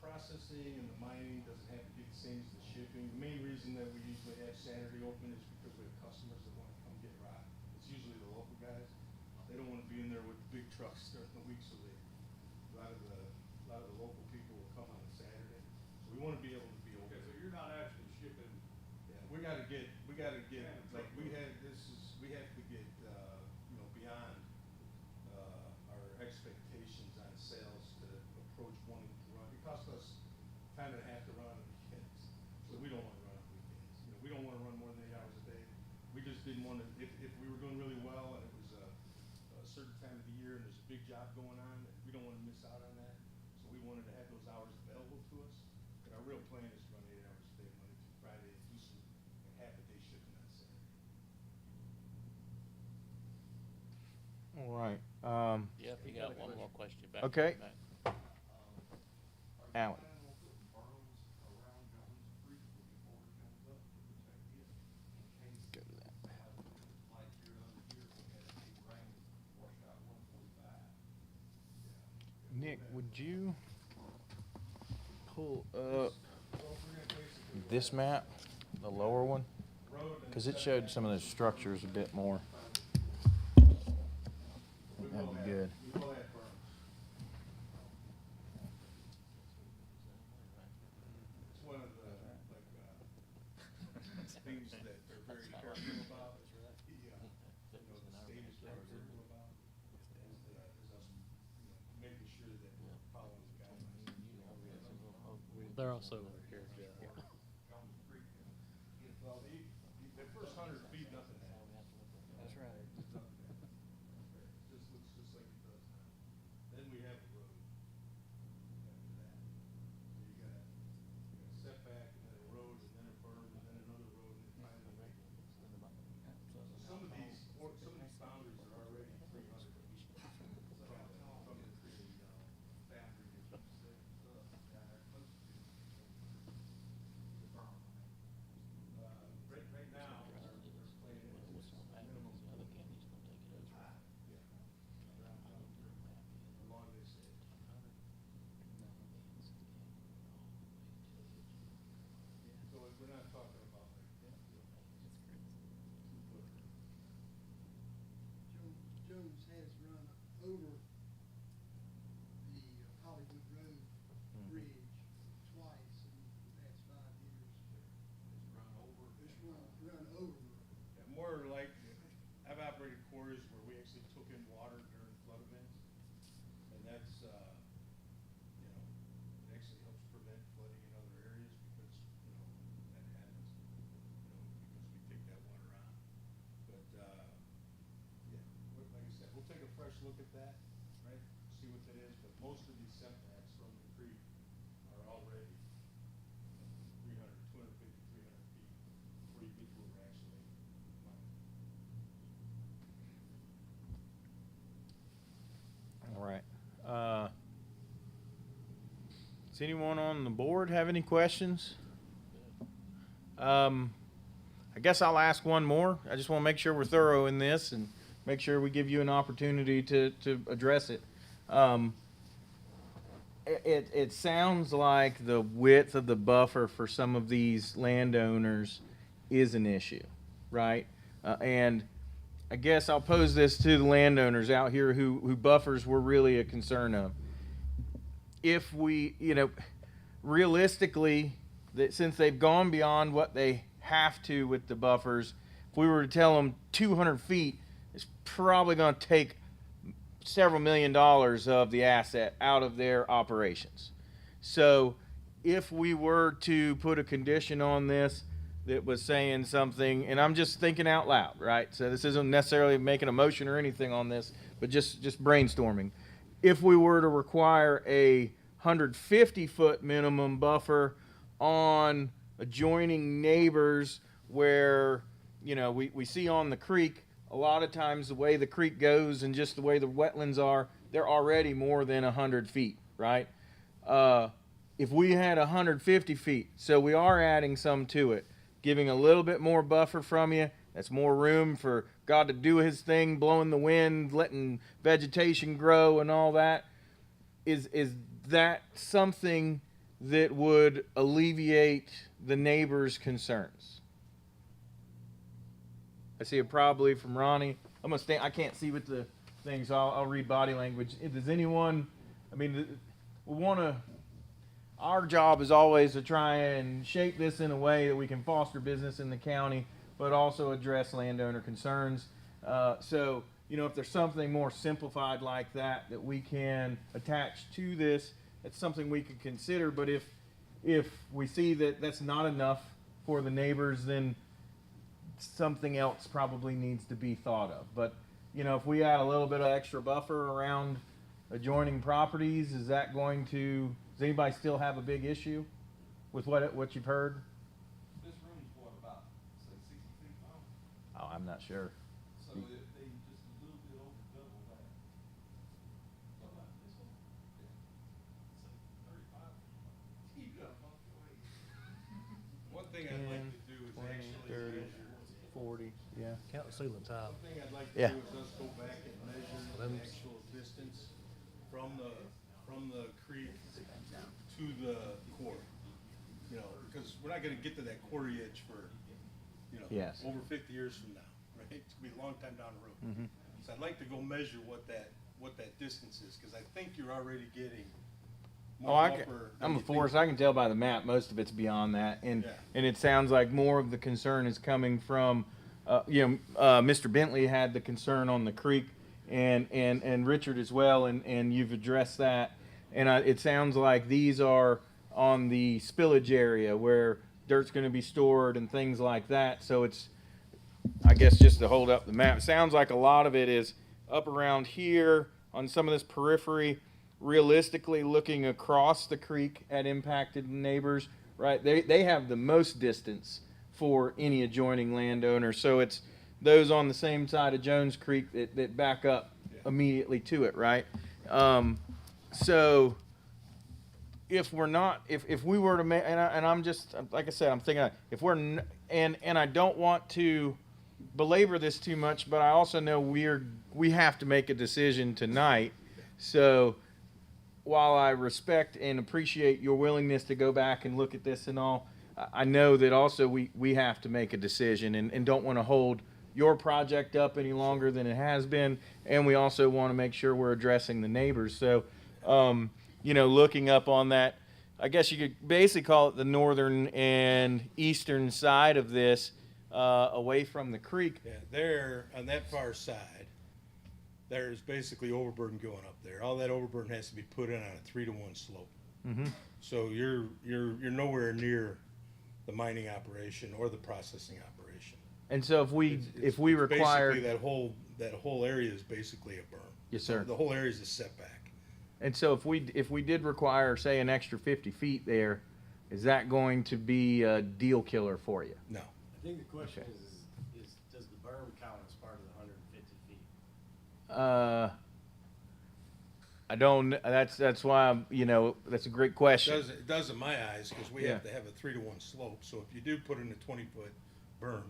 processing and the mining doesn't have to be the same as the shipping. The main reason that we usually have Saturday open is because we have customers that want to come get rock. It's usually the local guys. They don't want to be in there with the big trucks during the week, so a lot of the local people will come on a Saturday. So we want to be able to be open. Okay, so you're not actually shipping. Yeah, we gotta get, like, we have to get, beyond, our expectations on sales to approach wanting to run. It costs us time and a half to run on the weekends, so we don't wanna run on weekends. We don't wanna run more than 8 hours a day. We just didn't wanna, if we were doing really well and it was a certain time of the year and there's a big job going on, we don't wanna miss out on that. So we wanted to have those hours available to us. But our real plan is to run 8 hours a day, Monday through Friday, and do some, half a day shipping on Saturday. All right. Jeff, you got one more question back. Okay. back. Alan. Go to that. Nick, would you pull up this map, the lower one? Because it showed some of the structures a bit more. That'd be good. We will have berms. It's one of the, things that they're very careful about. The state is very careful about, is us, making sure that we're following the guidelines. They're also over here, Jeff. Well, the first 100 feet, nothing happens. That's right. Just nothing happens. Just looks just like it does now. Then we have a road after that. So you got a setback, and then a road, and then a berm, and then another road, and then finally make it. So some of these boundaries are already 300 feet from the boundary, as you say. Right now, our plan is minimum. Long they say. So we're not talking about like, 2 foot. Jones has run over the Hollywood Road Bridge twice in the past 5 years. It's run over. It's run over. Yeah, more like, I've operated quarries where we actually took in water during flood events, and that's, it actually helps prevent flooding in other areas because, that happens, because we take that water on. But, like I said, we'll take a fresh look at that, right, see what that is, but most of these setbacks from the creek are already 300, 250, 300 feet before you get to where we're actually mining. All right. Does anyone on the board have any questions? I guess I'll ask one more. I just want to make sure we're thorough in this and make sure we give you an opportunity to address it. It sounds like the width of the buffer for some of these landowners is an issue, right? And I guess I'll pose this to the landowners out here who buffers were really a concern of. If we, realistically, that since they've gone beyond what they have to with the buffers, if we were to tell them 200 feet, it's probably going to take several $1 million of the asset out of their operations. So if we were to put a condition on this that was saying something, and I'm just thinking out loud, right? So this isn't necessarily making a motion or anything on this, but just brainstorming. If we were to require a 150-foot minimum buffer on adjoining neighbors where, we see on the creek, a lot of times the way the creek goes and just the way the wetlands are, they're already more than 100 feet, right? If we had 150 feet, so we are adding some to it, giving a little bit more buffer from you, that's more room for God to do his thing, blowing the wind, letting vegetation grow and all that. Is that something that would alleviate the neighbors' concerns? I see it probably from Ronnie. I'm gonna stand. I can't see with the thing, so I'll read body language. Does anyone? We want to. Our job is always to try and shape this in a way that we can foster business in the county but also address landowner concerns. So, you know, if there's something more simplified like that that we can attach to this, it's something we could consider. But if we see that that's not enough for the neighbors, then something else probably needs to be thought of. But, you know, if we add a little bit of extra buffer around adjoining properties, is that going to, does anybody still have a big issue with what you've heard? This room's what, about, say, 60 feet long? Oh, I'm not sure. So they just a little bit over double that. What about this one? Yeah. 35. You got a bunch of ways. One thing I'd like to do is 20, actually 30, measure. 40, yeah. Count the ceiling tile. One thing I'd like Yeah. to do is us go back and measure the actual distance from the creek to the quarry. You know, because we're not gonna get to that quarry edge for, you know, Yes. over 50 years from now, right? It's gonna be a long time down the road. Mhm. So I'd like to go measure what that distance is, because I think you're already getting Oh, more buffer than I'm a you think. forest. I can tell by the map most of it's beyond that, and Yeah. and it sounds like more of the concern is coming from, Mr. Bentley had the concern on the creek, and Richard as well, and you've addressed that, and it sounds like these are on the spillage area where dirt's going to be stored and things like that. So it's, I guess, just to hold up the map, it sounds like a lot of it is up around here on some of this periphery. Realistically, looking across the creek at impacted neighbors, right? They have the most distance for any adjoining landowner. So it's those on the same side of Jones Creek that back up immediately to it, right? So if we're not, if we were to make, and I'm just, like I said, I'm thinking, if we're, and I don't want to belabor this too much, but I also know we have to make a decision tonight. So while I respect and appreciate your willingness to go back and look at this and all, I know that also we have to make a decision and don't want to hold your project up any longer than it has been. And we also want to make sure we're addressing the neighbors. So, looking up on that, I guess you could basically call it the northern and eastern side of this, away from the creek. Yeah, there, on that far side, there's basically overburden going up there. All that overburden has to be put in on a 3-to-1 slope. Mm-hmm. So you're nowhere near the mining operation or the processing operation. And so if we require, Basically, that whole area is basically a berm. Yes, sir. The whole area is a setback. and so if we did require, say, an extra 50 feet there, is that going to be a deal killer for you? No. I think the question Okay. is does the berm count as part of the 150 feet? I don't. That's why that's a great question. It does in my eyes, because we Yeah. have to have a 3-to-1 slope. So if you do put in a 20-foot berm,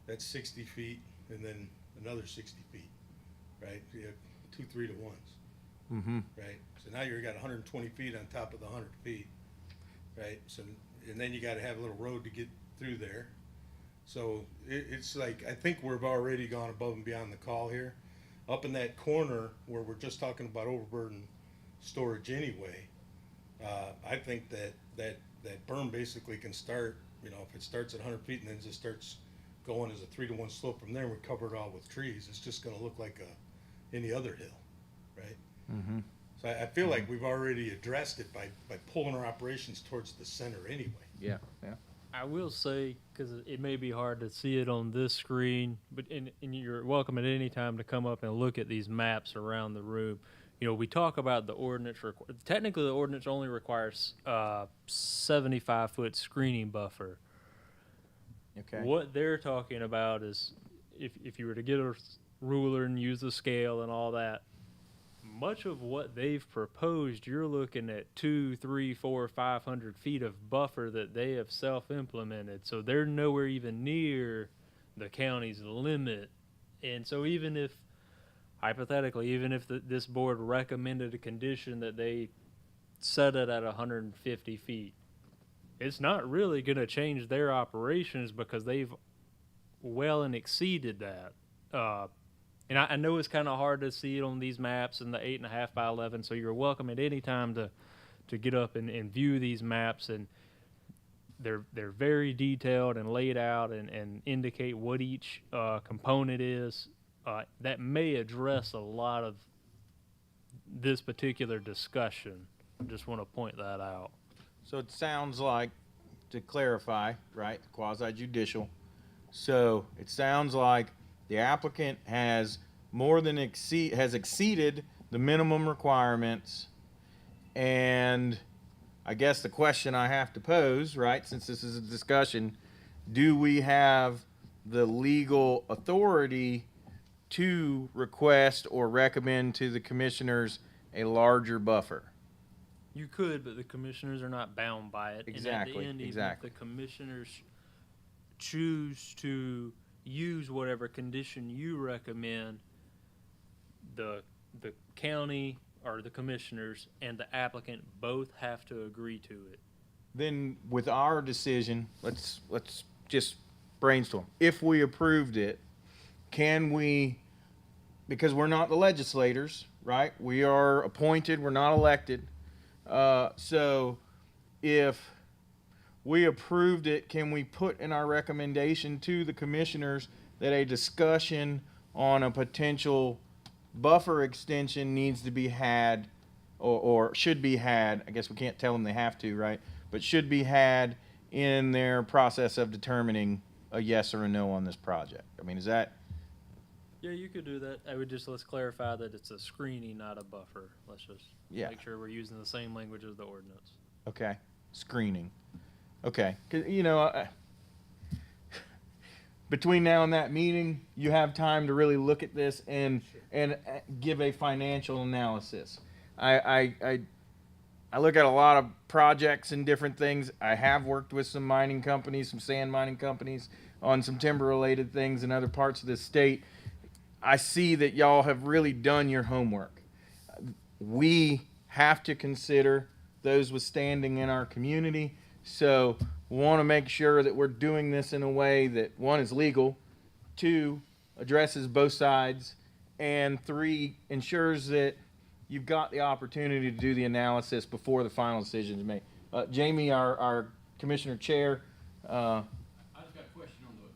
that's 60 feet and then another 60 feet, right? You have 2 3-to-1s, Mm-hmm. right? So now you've got 120 feet on top of the 100 feet, right? So, and then you gotta have a little road to get through there. So it's like, I think we've already gone above and beyond the call here. Up in that corner where we're just talking about overburden storage anyway, I think that berm basically can start, if it starts at 100 feet and then just starts going as a 3-to-1 slope from there, and we cover it all with trees, it's just gonna look like any other hill, right? Mm-hmm. So I feel like we've already addressed it by pulling our operations towards the center anyway. Yeah. Yeah. I will say, because it may be hard to see it on this screen, but and you're welcome at any time to come up and look at these maps around the room. We talk about the ordinance. Technically, the ordinance only requires 75-foot screening buffer. Okay. What they're talking about is if you were to get a ruler and use the scale and all that, much of what they've proposed, you're looking at 200, 300, 400, 500 feet of buffer that they have self-implemented. So they're nowhere even near the county's limit. And so even if, hypothetically, this board recommended a condition that they set it at 150 feet, it's not really going to change their operations because they've well and exceeded that. And I know it's kind of hard to see it on these maps and the 8.5 by 11, so you're welcome at any time to get up and view these maps. And they're very detailed and laid out and indicate what each component is. That may address a lot of this particular discussion. Just want to point that out. So it sounds like, to clarify, right, quasi judicial. So it sounds like the applicant has exceeded the minimum requirements, and I guess the question I have to pose, right, since this is a discussion, do we have the legal authority to request or recommend to the commissioners a larger buffer? You could, but the commissioners are not bound by it. Exactly, And at the end, exactly. even if the commissioners choose to use whatever condition you recommend, the county or the commissioners and the applicant both have to agree to it. Then with our decision, let's just brainstorm. If we approved it, can we, because we're not the legislators, right? We are appointed, we're not elected. So if we approved it, can we put in our recommendation to the commissioners that a discussion on a potential buffer extension needs to be had, or should be had? I guess we can't tell them they have to, right? But should be had in their process of determining a yes or a no on this project. I mean, is that? Yeah, you could do that. I would just, let's clarify that it's a screening, not a buffer. Let's just Yeah. make sure we're using the same language as the ordinance. Okay, screening. Okay, 'cause, between now and that meeting, you have time to really look at this and give a financial analysis. I look at a lot of projects and different things. I have worked with some mining companies, some sand mining companies, on some timber-related things in other parts of the state. I see that y'all have really done your homework. We have to consider those with standing in our community. So we want to make sure that we're doing this in a way that, one, is legal, two, addresses both sides, and three, ensures that you've got the opportunity to do the analysis before the final decision is made. Jamie, our commissioner chair. I just got a question on the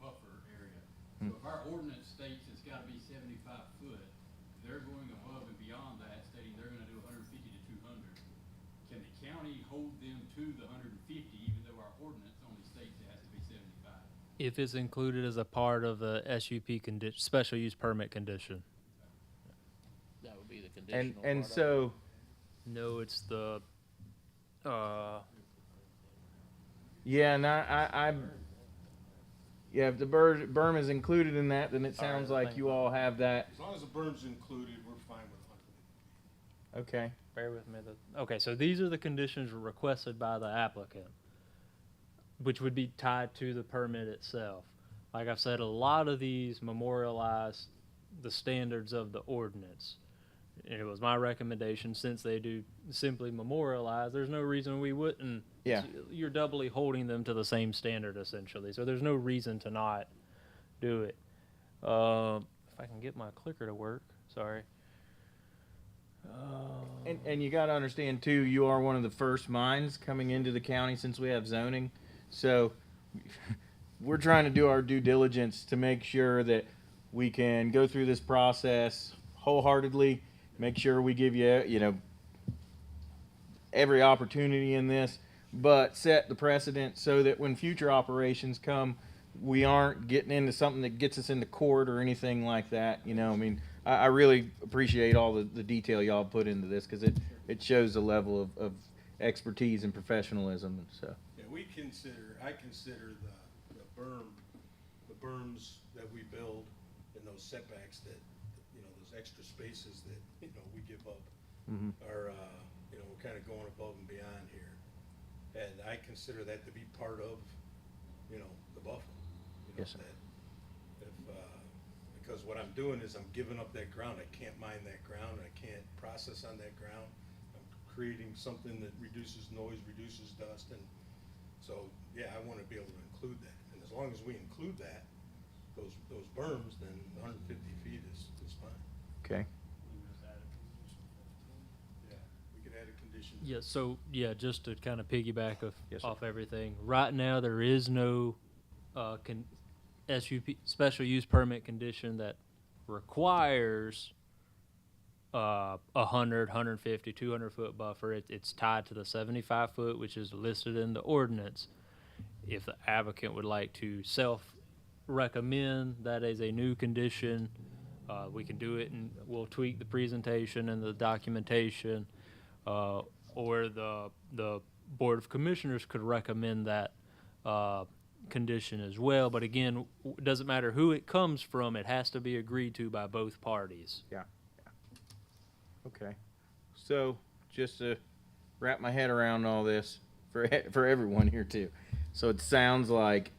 buffer area. So if our ordinance states it's got to be 75 foot, they're going above and beyond that, stating they're going to do 150 to 200. Can the county hold them to the 150, even though our ordinance only states it has to be 75? If it's included as a part of the SUP special use permit condition. That would be the conditional And part of it. so, No, it's the, yeah, and yeah, if the berm is included in that, then it sounds like you all have that. As long as the berm's included, we're fine with 150. Okay. bear with me. Okay, so these are the conditions requested by the applicant, which would be tied to the permit itself. Like I've said, a lot of these memorialize the standards of the ordinance. And it was my recommendation, since they do simply memorialize, there's no reason we wouldn't. Yeah. You're doubly holding them to the same standard, essentially. So there's no reason to not do it. If I can get my clicker to work, sorry. And you got to understand too, you are one of the first mines coming into the county since we have zoning. So we're trying to do our due diligence to make sure that we can go through this process wholeheartedly, make sure we give you, every opportunity in this, but set the precedent so that when future operations come, we aren't getting into something that gets us into court or anything like that. I really appreciate all the detail y'all put into this, because it shows the level of expertise and professionalism. So Yeah, I consider the berms that we build and those setbacks that, those extra spaces that, we give up are, we're kind of going above and beyond here. And I consider that to be part of, the buffer. Yes, sir. Because what I'm doing is I'm giving up that ground. I can't mine that ground. I can't process on that ground. I'm creating something that reduces noise, reduces dust, and so, yeah, I want to be able to include that. And as long as we include that, those berms, then 150 feet is fine. okay. Yeah, we could add a condition Yeah, so, just to kind of piggyback Yes, sir. off everything, right now, there is no, SUP, special use permit condition that requires, 100, 150, 200-foot buffer. It's tied to the 75-foot, which is listed in the ordinance. If the applicant would like to self-recommend that as a new condition, we can do it, and we'll tweak the presentation and the documentation, or the Board of Commissioners could recommend that condition as well. But again, it doesn't matter who it comes from, it has to be agreed to by both parties. Yeah. Okay. So just to wrap my head around all this for everyone here too. So it sounds like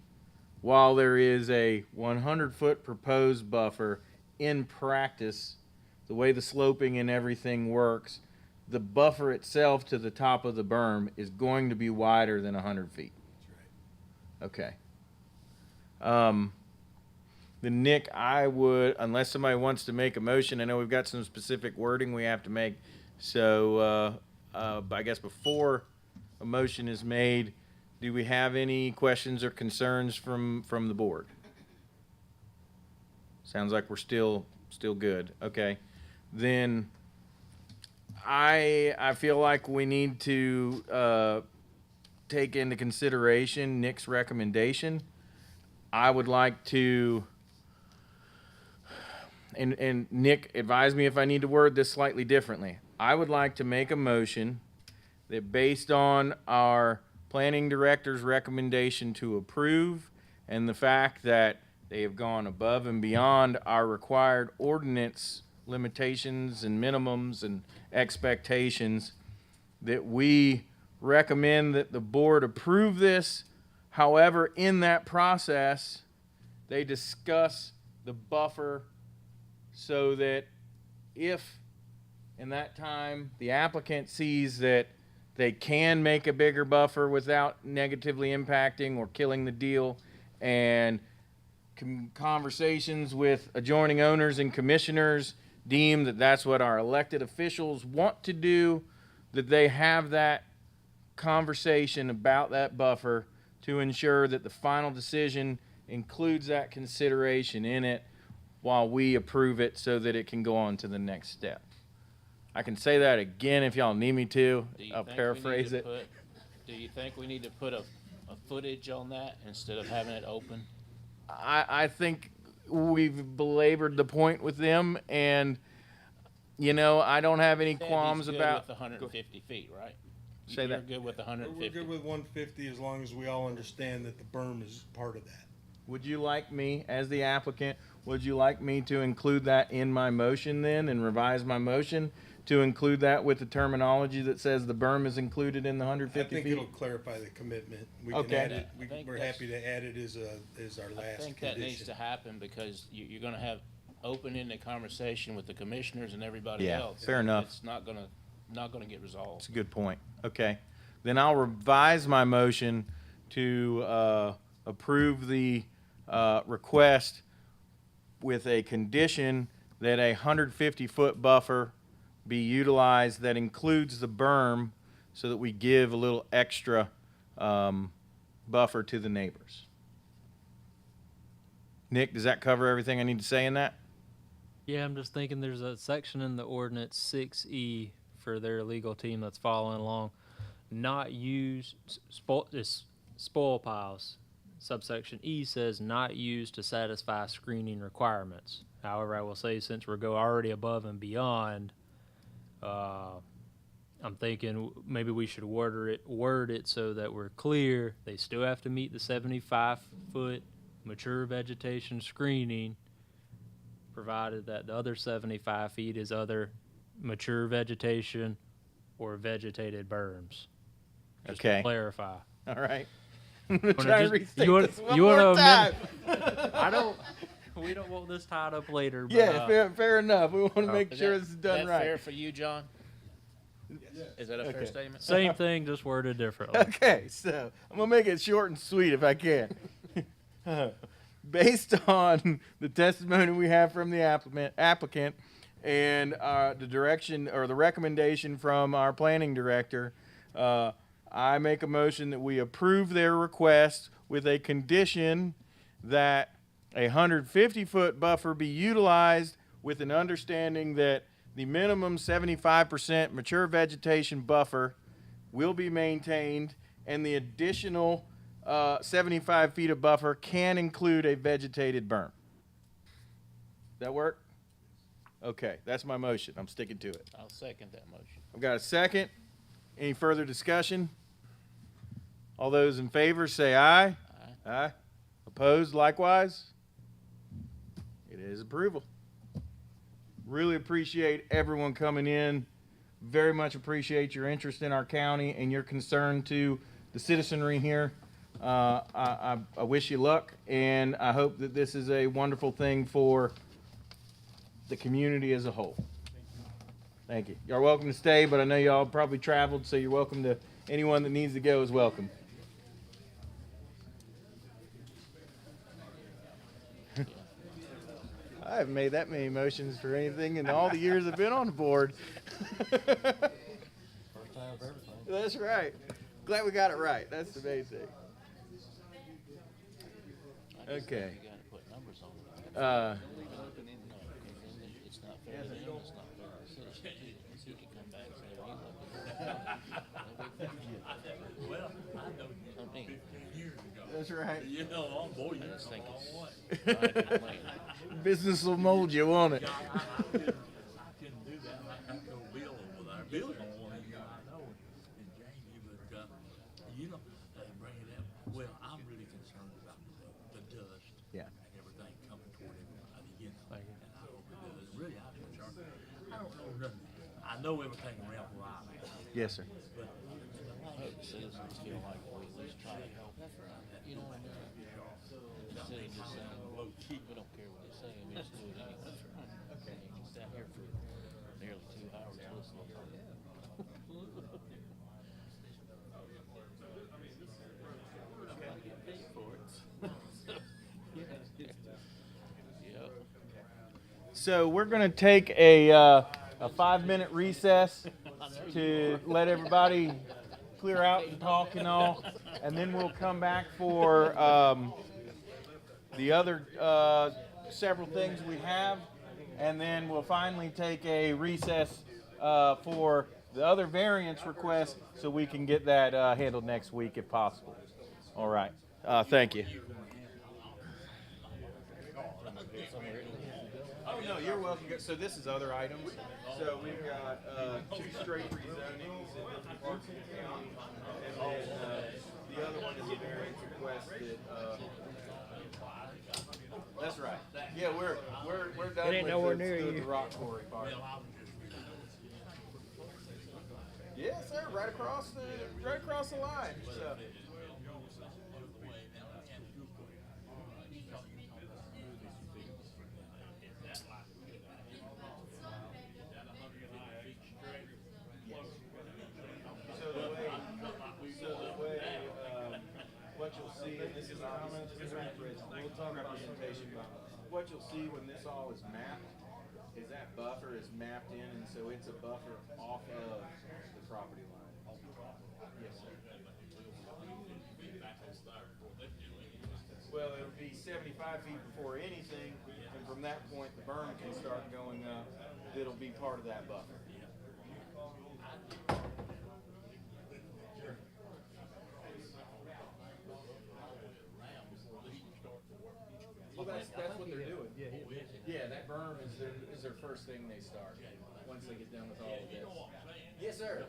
while there is a 100-foot proposed buffer, in practice, the way the sloping and everything works, the buffer itself to the top of the berm is going to be wider than 100 feet. That's right. Okay. Then Nick, I would, unless somebody wants to make a motion, I know we've got some specific wording we have to make. So, but I guess before a motion is made, do we have any questions or concerns from the board? Sounds like we're still good. Okay. Then I feel like we need to take into consideration Nick's recommendation. I would like to, and Nick, advise me if I need to word this slightly differently. I would like to make a motion that based on our planning director's recommendation to approve and the fact that they have gone above and beyond our required ordinance limitations and minimums and expectations, that we recommend that the board approve this. However, in that process, they discuss the buffer so that if in that time the applicant sees that they can make a bigger buffer without negatively impacting or killing the deal, and conversations with adjoining owners and commissioners deem that that's what our elected officials want to do, that they have that conversation about that buffer to ensure that the final decision includes that consideration in it while we approve it so that it can go on to the next step. I can say that again if y'all need me to. I'll paraphrase it. Do you think we need to put a footage on that instead of having it open? I think we've belabored the point with them, and you know, I don't have any qualms about with 150 feet, right? Say You're that. good with 150. We're good with 150 as long as we all understand that the berm is part of that. Would you like me, as the applicant, would you like me to include that in my motion then and revise my motion to include that with the terminology that says the berm is included in the 150 I think feet? it'll clarify the commitment. We can Okay. add it. I think We're that's- happy to add it as our last I think that needs condition. to happen because you're going to have open-ended conversation with the commissioners and everybody Yeah, else. fair enough. It's not going to get resolved. That's a good point. Okay. Then I'll revise my motion to approve the request with a condition that a 150-foot buffer be utilized that includes the berm so that we give a little extra buffer to the neighbors. Nick, does that cover everything I need to say in that? Yeah, I'm just thinking there's a section in the ordinance 6E for their legal team that's following along. Not use spoil piles. Subsection E says not used to satisfy screening requirements. However, I will say since we're already above and beyond, I'm thinking maybe we should word it so that we're clear. They still have to meet the 75-foot mature vegetation screening, provided that the other 75 feet is other mature vegetation or vegetated berms. Just to Okay. clarify. All right. I'm gonna try and just- restate you wanna- this one you wanna more time. amend- we don't want this tied up later. But, Yeah, fair enough. We want to make Is sure that- this is done that right. fair for you, John? Is that a fair Okay. statement? Same thing, just worded differently. Okay, so I'm gonna make it short and sweet if I can. Based on the testimony we have from the applicant and the direction or the recommendation from our planning director, I make a motion that we approve their request with a condition that a 150-foot buffer be utilized with an understanding that the minimum 75% mature vegetation buffer will be maintained, and the additional 75 feet of buffer can include a vegetated berm. That work? Okay, that's my motion. I'm sticking to it. I'll second that motion. I've got a second. Any further discussion? All those in favor say aye. Aye. Aye. Opposed likewise? It is approval. Really appreciate everyone coming in. Very much appreciate your interest in our county and your concern to the citizenry here. I wish you luck, and I hope that this is a wonderful thing for the community as a whole. Thank you. Y'all are welcome to stay, but I know y'all probably traveled, so you're welcome to, anyone that needs to go is welcome. I haven't made that many motions for anything in all the years I've been on the board. First time for everything. That's right. Glad we got it right. That's the main thing. I just think Okay. You gotta put numbers on it. Uh, No, it's not fair to them, it's not fair to the citizen too, because he could come back and say, well, you look at I mean, That's right. You know, boy, I just think it's right to play. Business will mold you, won't it? I couldn't do that. I know Bill over there. Bill's the one I know, and Jamie, but, you know, they bring it up. Well, I'm really concerned about the dust. Yeah. And everything coming toward everybody, you know, and I hope it does. Really, I'm concerned. I don't know nothing. I know everything around where I'm at, Yes, sir. but, I hope the citizens feel like we at least try to help. You know what I mean? Instead of just saying, well, we don't care what they say, I mean, just do it anyway. Okay. You can stand here for nearly 2 hours listening. Yep. So we're going to take a 5-minute recess to let everybody clear out and talk and all, and then we'll come back for the other several things we have, and then we'll finally take a recess for the other variance request so we can get that handled next week if possible. All right. Thank you. Oh, no, you're welcome. So this is other items. So we've got 2 straight rezonings in different parts of the county, and then the other one is a variance request that. That's right. Yeah, we're done ain't with nowhere the, near the you. rock quarry part. Yes, sir. Right across the line. So. What you'll see, and this is we'll talk about presentation, but what you'll see when this all is mapped is that buffer is mapped in, and so it's a buffer off of the property line. Yes, sir. Well, it would be 75 feet before anything, and from that point, the berm can start going up. It'll be part of that buffer. Well, that's what they're doing. Yeah, that berm is their first thing they start, once they get done with all of this. Yes, sir.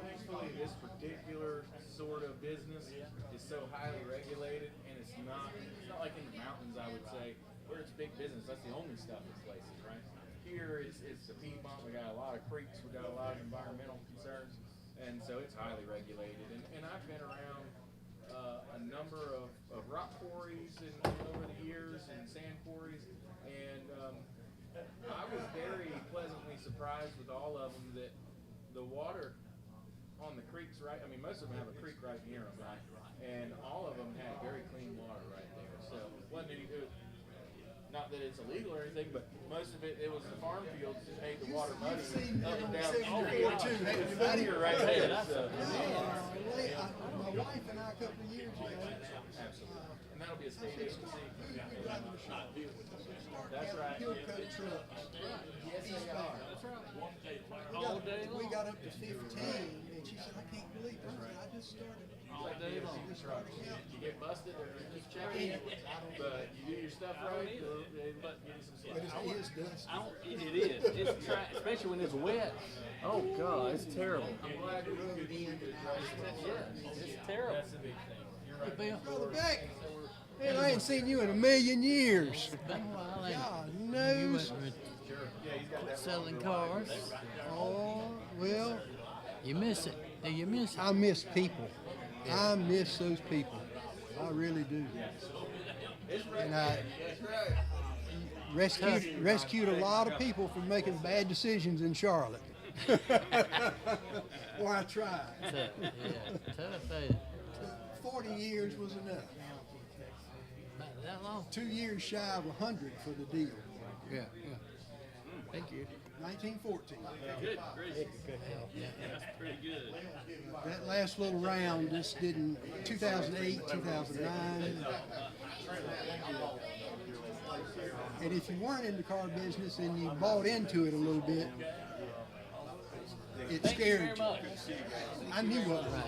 Thankfully, this particular sort of business is so highly regulated, and it's not like in the mountains, I would say, where it's big business. That's the only stuff in places, right? Here, it's the Piedmont. We got a lot of creeks. We got a lot of environmental concerns, and so it's highly regulated. And I've been around a number of rock quarries over the years and sand quarries, and I was very pleasantly surprised with all of them that the water on the creeks creeks right, I mean, most of them have a creek right near them, right? And all of them had very clean water right there, so it wasn't any, not that it's illegal or anything, but most of it was the farm fields that made the water muddy. Up and down. Oh, yeah. It's muddier right there, so. My wife and I, a couple of years ago. Absolutely. And that'll be a state agency. That's right. Hill coat trucks. Yes, they are. All day We long. got up to 15, and she said, I can't believe it. I said, I just started. All day long. You get busted, they're just checking, but you do your stuff right, they give you some slack. But it is dusty. It is. It's especially when it's wet. Oh God, it's terrible. I'm glad it was good. Yeah, it's terrible. That's the big thing. You're right. Bill. Brother Beck, man, I ain't seen you in a million years. Been a while, ain't it? God You knows. wasn't Sure. Yeah, he's got that. selling cars. Oh, well, You miss it. Do you miss it? I miss people. I miss those people. I really do. And I rescued a lot of people from making bad decisions in Charlotte. Or I tried. Tough, yeah, tough, ain't it? 40 years was enough. Not that long? 2 years shy of 100 for the deal. Yeah, yeah. Thank you. 1914. Good gracious. That's pretty good. That last little round just didn't, 2008, 2009. And if you weren't in the car business and you bought into it a little bit, it scared you. I knew what it was,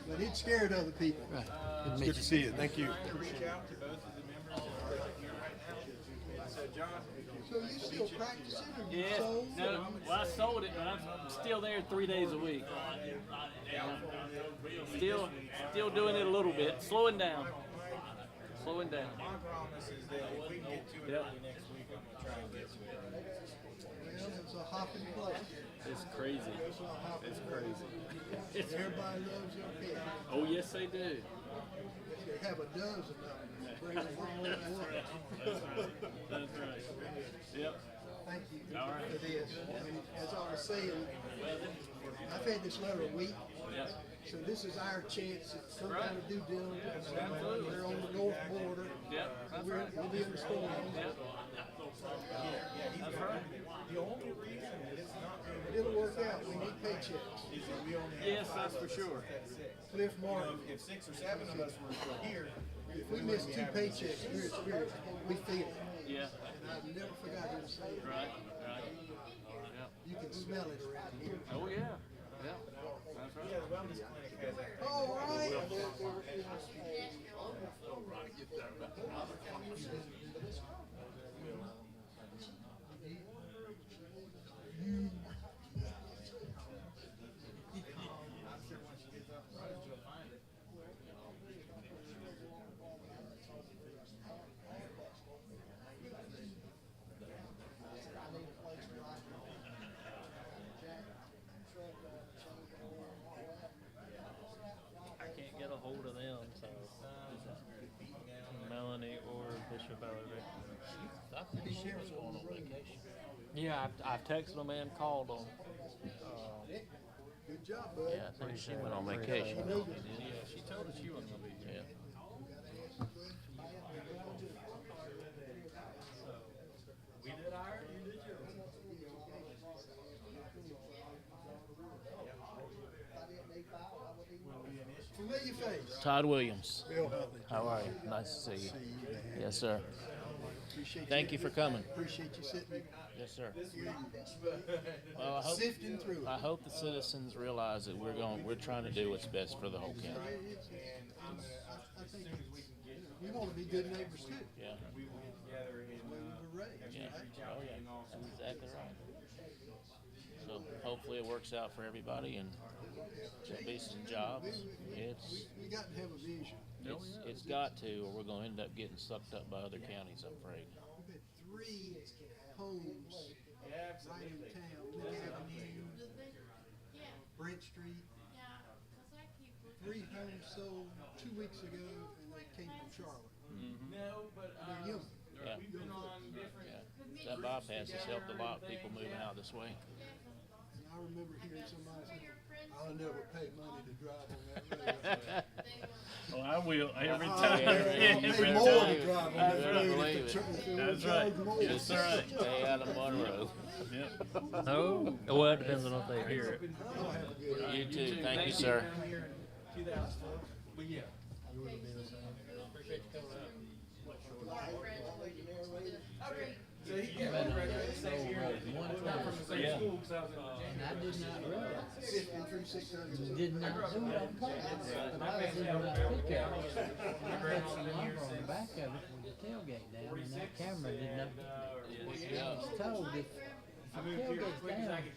but it scared other people. Right. It's good to see you. Thank you. Reach out to both of the members that are here right now. So John, So you still practicing or you Yeah. sold? No, well, I sold it, but I'm still there 3 days a week. Still doing it a little bit, slowing down. Slowing down. my promise is that if we can get to it Yep. early next week, I'm gonna try and get to it. Well, it's a hopping place. It's crazy. It's crazy. Everybody loves their pet. Oh yes, they do. They have a dozen of them. Bring them home at once. That's right. Yep. Thank you All right. for this. And as I was saying, I've had this letter a week, Yep. so this is our chance at some Right. kind of due diligence. Absolutely. We're on the north border. Yep. That's We'll right. be in the storm. Yep. That's right. The only reason that it's not doing But it'll work out. We need paychecks. is that we only have Yes, that's for sure. Cliff You know, Martin, if 6 or 7 of us were here, if we miss 2 paychecks, we're experienced. We feel it. Yeah. And I've never forgot him saying it. Right. Right. Yep. You can smell it around here. Oh yeah. Yep. That's right. yeah, the wellness clinic has that. All right. I can't get a hold of them, so Melanie or Bishop Ellery. I think the sheriff's going on vacation. Yeah, I've texted them and called them. Good job, bud. Yeah, I think She went on vacation. Yeah, she told us she wasn't gonna be here. Yeah. We did ours, you did yours. Familiar face. Todd Williams. Bill Huntley. How are you? Nice to see you. See you, man. Yes, sir. Appreciate Thank you for coming. Appreciate you sitting Yes, sir. here, Well, I hope, sifting through I it. hope the citizens realize that we're trying to do what's best for the whole county. I think we want to be good neighbors too. Yeah. We will get together and, We were raised. Yeah. reach out Oh, to yeah. you also. That's exactly right. So hopefully it works out for everybody and there'll be some jobs. It's We got to have a vision. it's got to, or we're going to end up getting sucked up by other counties, I'm afraid. We've had 3 homes Yeah, right in absolutely. town. Lee Avenue, Yeah, Brent Street. yeah, 'cause I keep looking. 3 homes sold 2 weeks ago, and they came from Charlotte. No, but, They're young. Yeah. we've been on different. Yeah. That bypass has helped a lot of people moving out this way. And I remember hearing somebody say, I'll never pay money to drive on that road. Oh, I will, every I'll time. pay more to drive on I that don't road believe if it. the church That's will right. charge more. Yes, sir. Stay out of Monroe. Yep. Oh, well, it depends on if they hear it. I'll have a good You too, thank you, sir. Yeah. And I did not realize, sifting through 600. did not do it on purpose, but I was in my pickup. And I had some lumber on the back of it with the tailgate down, and that camera did not, I was told if the tailgate's down, it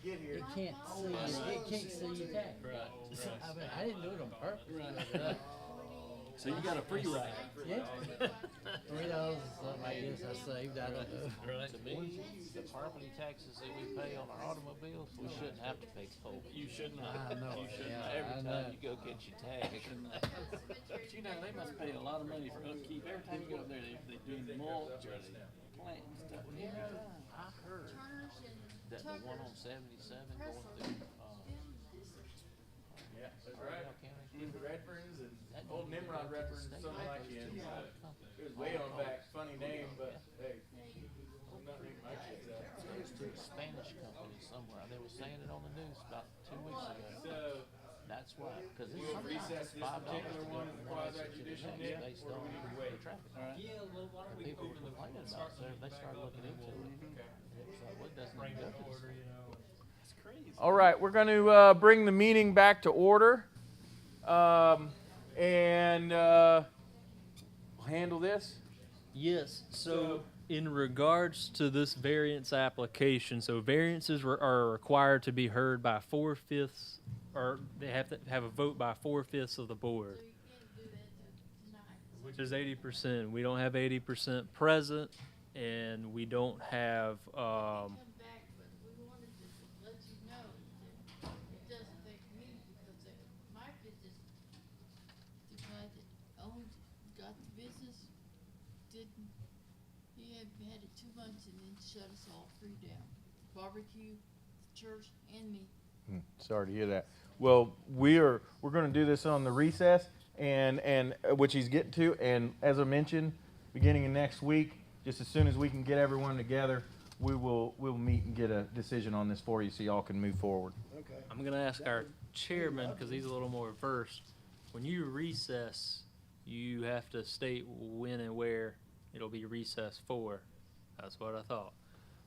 can't see your tag. So, I mean, I didn't do it on purpose. So you got a free ride. Yeah. $3 or something, I guess I saved, I don't know. Right. To me, the property taxes that we pay on our automobiles, we shouldn't have to pay toll. You should not. I know, You should yeah, not. I Every know. time You go get your tag. But you know, they must pay a lot of money for upkeep. Every time you go up there, they do mulch or they plant and stuff. You know, I heard that the one on 77 going through, Yeah, that's right. County, In Redfern's and that old don't Nimrod get Redfern's the son state like goes him. to the It was way on back, funny name, but hey, I'm not naming my kids that. Goes to a Spanish company somewhere. They were saying it on the news about 2 weeks ago. So, That's why, because it's we'll sometimes recess it's this $5 particular to go one from in one quasi exit to the judicial, next Nick, based or do on we need to the wait? traffic. Alright. The people were complaining about it, so they started looking into it. It's like, well, it doesn't Bring go to to the order, you know. It's crazy. All right, we're going to bring the meeting back to order, and we'll handle this. Yes, so in regards to this variance application, so variances are required to be heard by 4/5, or they have to have a vote by 4/5 of the board, So you can't do that tonight. which is 80%. We don't have 80% present, and we don't have, Come back, but we wanted to let you know that it does affect me because my business, the guy that owned, got the business, didn't, he had it 2 months and then shut us all three down. Barbecue, the church, and me. Sorry to hear that. Well, we're going to do this on the recess, and which he's getting to, and as I mentioned, beginning of next week, just as soon as we can get everyone together, we'll meet and get a decision on this for you, so y'all can move forward. Okay. I'm gonna ask our chairman, because he's a little more versed. When you recess, you have to state when and where it'll be recessed for. That's what I thought.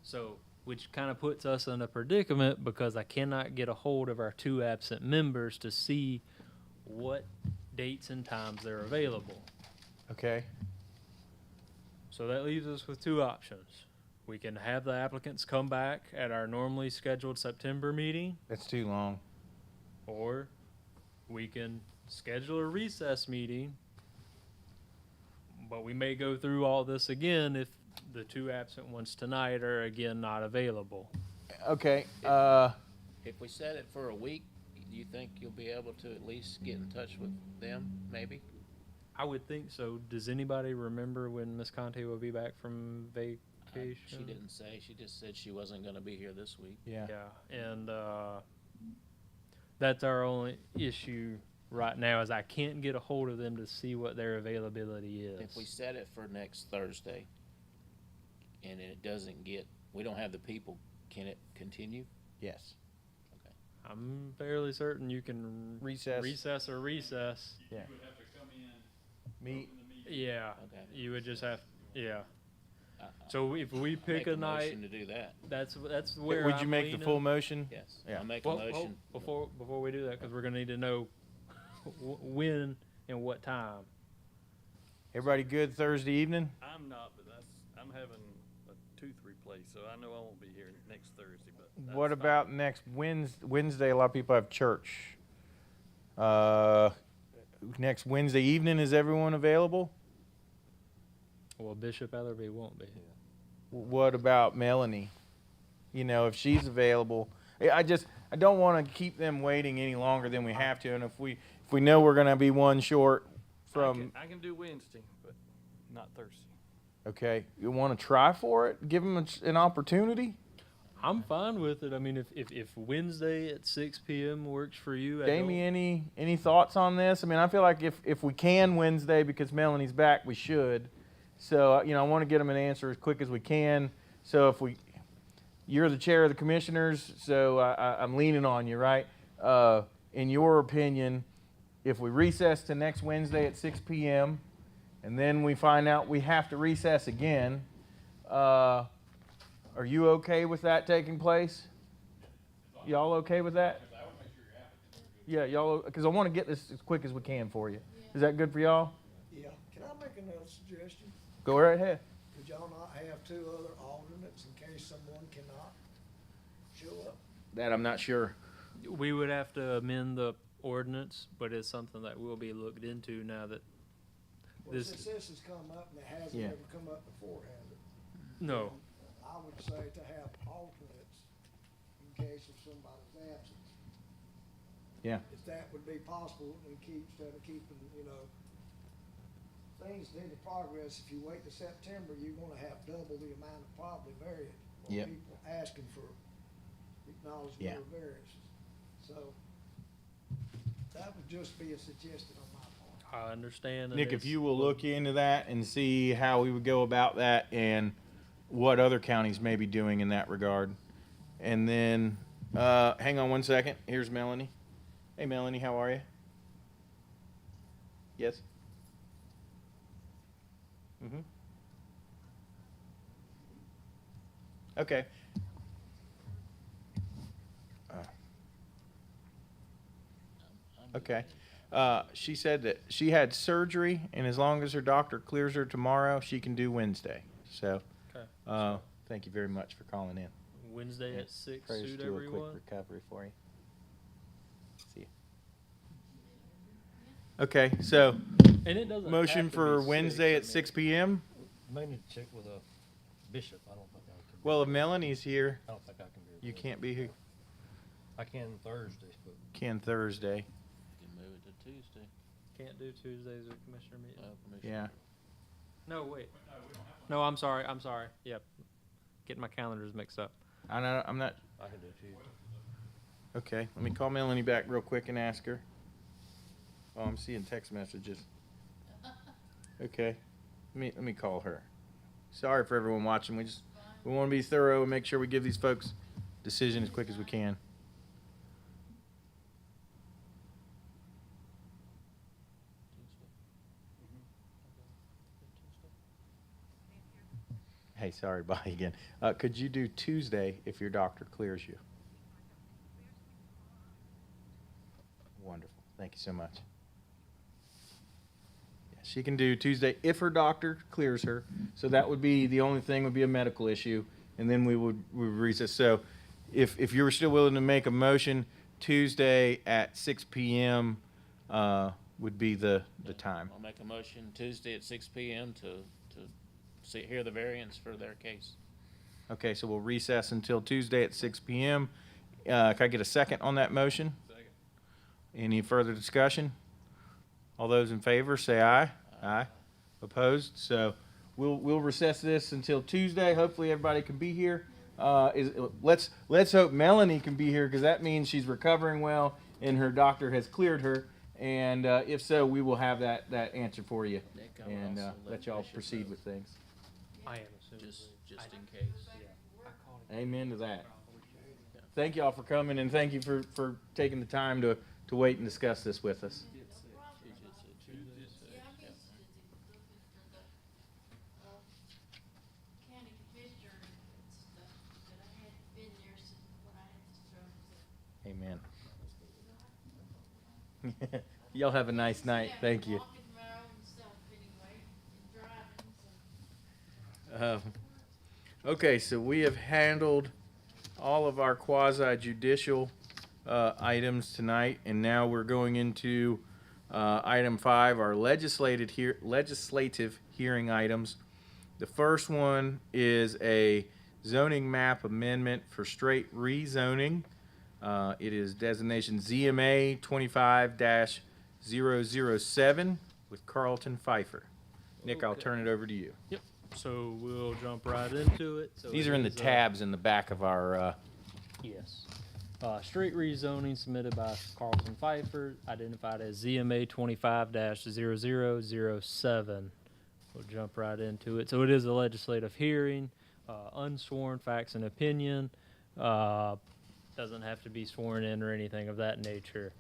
So, which kind of puts us in a predicament because I cannot get a hold of our 2 absent members to see what dates and times they're available. Okay. So that leaves us with 2 options. We can have the applicants come back at our normally scheduled September meeting, That's too long. or we can schedule a recess meeting, but we may go through all this again if the 2 absent ones tonight are again not available. Okay. If we set it for a week, do you think you'll be able to at least get in touch with them, maybe? I would think so. Does anybody remember when Miss Conte will be back from vacation? She didn't say. She just said she wasn't gonna be here this week. Yeah. Yeah, and that's our only issue right now is I can't get a hold of them to see what their availability is. If we set it for next Thursday, and it doesn't get, we don't have the people, can it continue? Yes. I'm fairly certain you can Recess. recess or recess. Yeah. You would have to come in, Meet. open the meeting. Yeah, Okay. you would just have, yeah. I- So if we pick Make a a night, motion to do that. that's where Would you I'm make the leaning. full motion? Yes. Yeah. I'll make a Well, motion. before we do that, because we're gonna need to know when and what time. Everybody good Thursday evening? I'm not, but I'm having a tooth replaced, so I know I won't be here next Thursday, but. that's What fine. about next Wednesday? A lot of people have church. Next Wednesday evening, is everyone available? Well, Bishop Ellerby won't be. What about Melanie? You know, if she's available. I don't want to keep them waiting any longer than we have to. And if we know we're going to be one short from, I can do Wednesday, but not Thursday. okay, you want to try for it? Give them an opportunity? I'm fine with it. I mean, if Wednesday at 6 p.m. works for you, Jamie, any thoughts on this? I mean, I feel like if we can Wednesday because Melanie's back, we should. So, I want to get them an answer as quick as we can. So you're the chair of the commissioners, so I'm leaning on you, right? In your opinion, if we recess to next Wednesday at 6 p.m. and then we find out we have to recess again, are you okay with that taking place? Y'all okay with that? Yeah, y'all, because I want to get this as quick as we can for you. Is that good for y'all? Yeah, can I make another suggestion? Go right ahead. Could y'all not have two other alternates in case someone cannot show up? That I'm not sure. We would have to amend the ordinance, but it's something that will be looked into now that Well, this. since this has come up and it hasn't Yeah. ever come up before, has it? No. I would say to have alternates in case of somebody's absence. Yeah. If that would be possible and instead of keeping, things need to progress. If you wait to September, you're gonna have double the amount of probably variant. Or Yep. people asking for acknowledgement Yeah. of variances. So that would just be a suggestion on my part. I understand. and Nick, if it's- you will look into that and see how we would go about that and what other counties may be doing in that regard. And then, hang on one second. Here's Melanie. Hey, Melanie, how are you? Yes? Mm-hmm. Okay. Okay. She said that she had surgery, and as long as her doctor clears her tomorrow, she can do Wednesday. So, Okay. thank you very much for calling in. Wednesday Yeah. at 6 Prayers suit to a everyone. quick recovery for you. See you. Okay, so And it doesn't motion have to for be Wednesday 6, at I mean- 6 p.m. May need to check with a bishop. I don't think I can. Well, if Melanie's here, I don't think I can be. you can't be here. I can Thursday, but Can Thursday. You can move it to Tuesday. Can't do Tuesdays with commissioner meeting. Commissioner. Yeah. No, wait. No, I'm sorry. Yep. Getting my calendars mixed up. I'm not. I can do Tuesday. Okay, let me call Melanie back real quick and ask her. Oh, I'm seeing text messages. Okay, let me call her. Sorry for everyone watching. We want to be thorough and make sure we give these folks decision as quick as we can. Hey, sorry, bye again. Could you do Tuesday if your doctor clears you? Wonderful. Thank you so much. Yeah, she can do Tuesday if her doctor clears her. So that would be the only thing would be a medical issue, and then we would recess. So if you were still willing to make a motion, Tuesday at 6 p.m. Would be the time. I'll make a motion Tuesday at 6 p.m. to hear the variance for their case. Okay, so we'll recess until Tuesday at 6 p.m. Can I get a second on that motion? Second. Any further discussion? All those in favor, say aye. Aye. Opposed? So we'll recess this until Tuesday. Hopefully everybody can be here. Let's hope Melanie can be here because that means she's recovering well and her doctor has cleared her. And if so, we will have that answer for you Nick, I will and also let let y'all Bishop proceed know. with things. I am assuming. Just in case. Amen to that. Thank y'all for coming and thank you for taking the time to wait and discuss this with us. She just said Tuesday at 6. Yeah, I'm interested in looking for the, county commissioner and stuff, but I hadn't been there since when I had the stroke, so. Amen. Y'all have a nice night. Yeah, Thank you. walking my own self anyway, and driving, so. Okay, so we have handled all of our quasi judicial items tonight, and now we're going into item 5, our legislative hearing items. The first one is a zoning map amendment for straight rezoning. It is designation ZMA 25-007 with Carlton Pfeiffer. Nick, I'll Okay. turn it over to you. Yep. So we'll jump right into it. So These it are in the is, tabs in the back of our, Yes. Street rezoning submitted by Carlson Pfeiffer, identified as ZMA 25-0007. We'll jump right into it. So it is a legislative hearing, unsworn facts and opinion. Doesn't have to be sworn in or anything of that nature.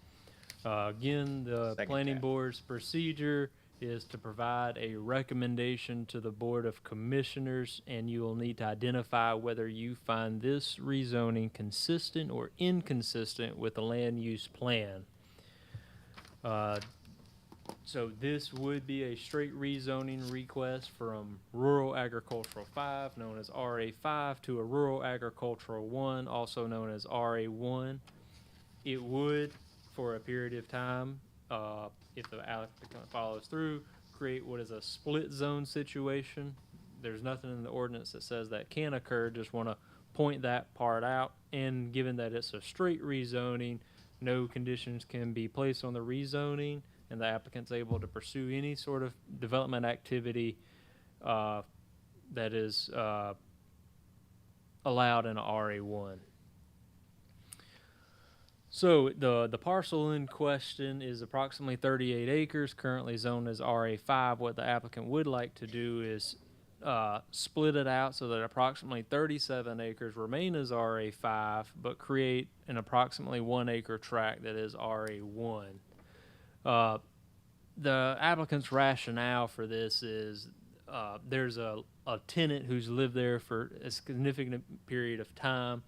Again, the Second planning tab. board's procedure is to provide a recommendation to the Board of Commissioners, and you will need to identify whether you find this rezoning consistent or inconsistent with the land use plan. So this would be a straight rezoning request from Rural Agricultural 5, known as RA5, to a Rural Agricultural 1, also known as RA1. It would, for a period of time, if the applicant follows through, create what is a split zone situation. There's nothing in the ordinance that says that can occur, just want to point that part out. And given that it's a straight rezoning, no conditions can be placed on the rezoning, and the applicant's able to pursue any sort of development activity that is allowed in a RA1. So the parcel in question is approximately 38 acres, currently zoned as RA5. What the applicant would like to do is split it out so that approximately 37 acres remain as RA5, but create an approximately 1 acre tract that is RA1. The applicant's rationale for this is there's a tenant who's lived there for a significant period of time,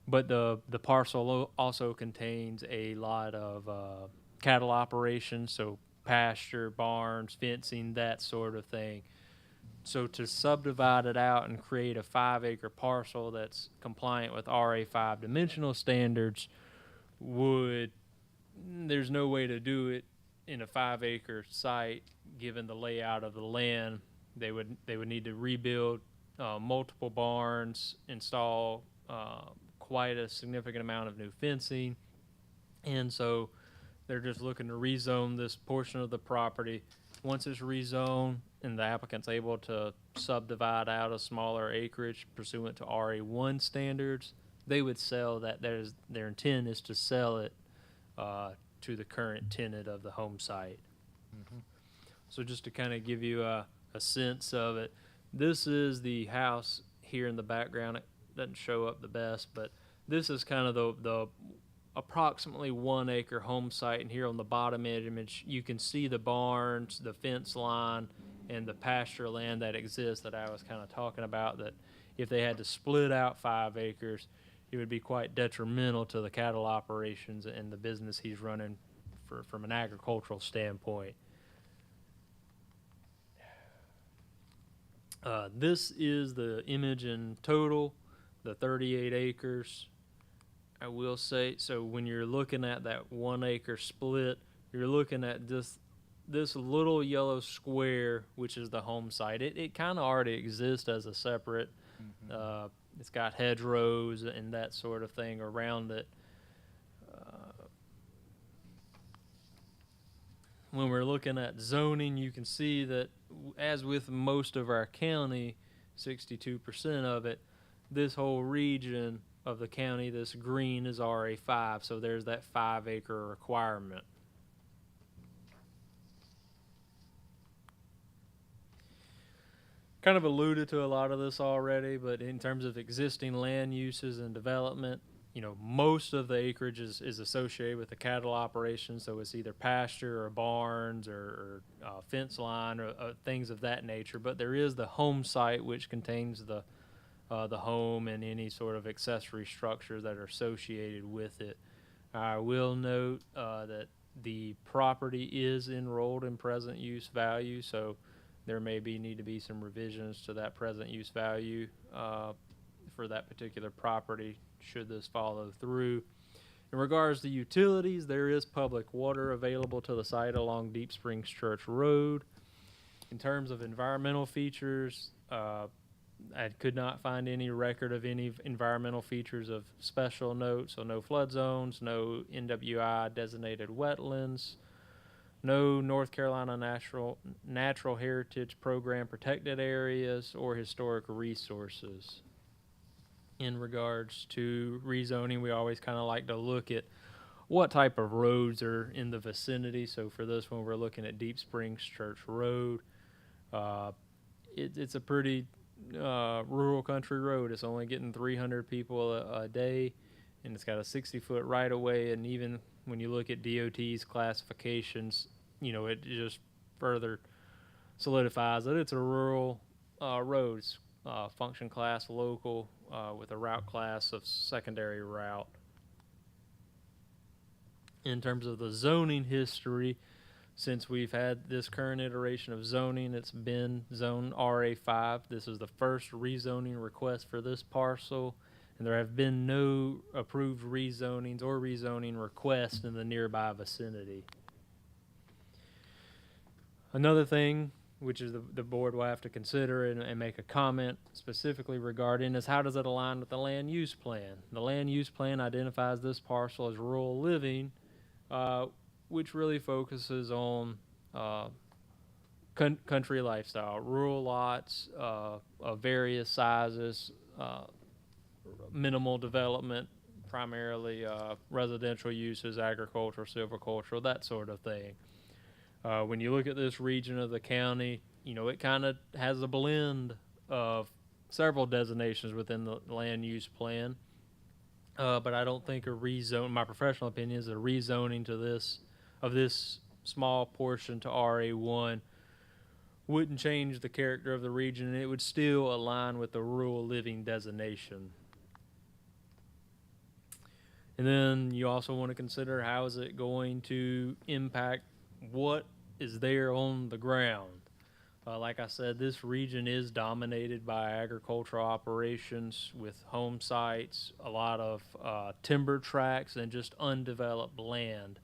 but the parcel also contains a lot of cattle operations, so pasture, barns, fencing, that sort of thing. So to subdivide it out and create a 5 acre parcel that's compliant with RA5 dimensional standards there's no way to do it in a 5 acre site given the layout of the land. They would need to rebuild multiple barns, install quite a significant amount of new fencing, and so they're just looking to rezone this portion of the property. Once it's rezoned and the applicant's able to subdivide out a smaller acreage pursuant to RA1 standards, they would sell that. Their intent is to sell it to the current tenant of the home site. So just to kind of give you a sense of it, this is the house here in the background. It doesn't show up the best, but this is kind of the approximately 1 acre home site. And here on the bottom image, you can see the barns, the fence line, and the pasture land that exists that I was kind of talking about, that if they had to split out 5 acres, it would be quite detrimental to the cattle operations and the business he's running from an agricultural standpoint. This is the image in total, the 38 acres. I will say, so when you're looking at that 1 acre split, you're looking at this little yellow square, which is the home site. It kind of already exists as a separate, it's got hedgerows and that sort of thing around it. When we're looking at zoning, you can see that as with most of our county, 62% of it, this whole region of the county, this green is RA5, so there's that 5 acre requirement. Kind of alluded to a lot of this already, but in terms of existing land uses and development, most of the acreage is associated with the cattle operation, so it's either pasture or barns or fence line or things of that nature. But there is the home site, which contains the home and any sort of accessory structures that are associated with it. I will note that the property is enrolled in present use value, so there may need to be some revisions to that present use value for that particular property should this follow through. In regards to utilities, there is public water available to the site along Deep Springs Church Road. In terms of environmental features, I could not find any record of any environmental features of special note, so no flood zones, no NWI designated wetlands. no North Carolina Natural Heritage Program protected areas or historic resources. In regards to rezoning, we always kind of like to look at what type of roads are in the vicinity. So for this one, we're looking at Deep Springs Church Road. It's a pretty rural country road. It's only getting 300 people a day, and it's got a 60-foot right-of-way. And even when you look at DOT's classifications, you know, it just further solidifies that it's a rural road. It's function class local with a route class of secondary route. In terms of the zoning history, since we've had this current iteration of zoning, it's been zone RA5. This is the first rezoning request for this parcel, and there have been no approved rezonings or rezoning requests in the nearby vicinity. Another thing, which is the board will have to consider and make a comment specifically regarding, is how does it align with the land use plan? The land use plan identifies this parcel as rural living, which really focuses on country lifestyle, rural lots of various sizes, minimal development, primarily residential uses, agricultural, silvicultural, that sort of thing. When you look at this region of the county, you know, it kind of has a blend of several designations within the land use plan. But I don't think my professional opinion is a rezoning to this small portion to RA1 wouldn't change the character of the region, and it would still align with the rural living designation. And then you also want to consider how is it going to impact what is there on the ground. Like I said, this region is dominated by agricultural operations with home sites, a lot of timber tracts, and just undeveloped land.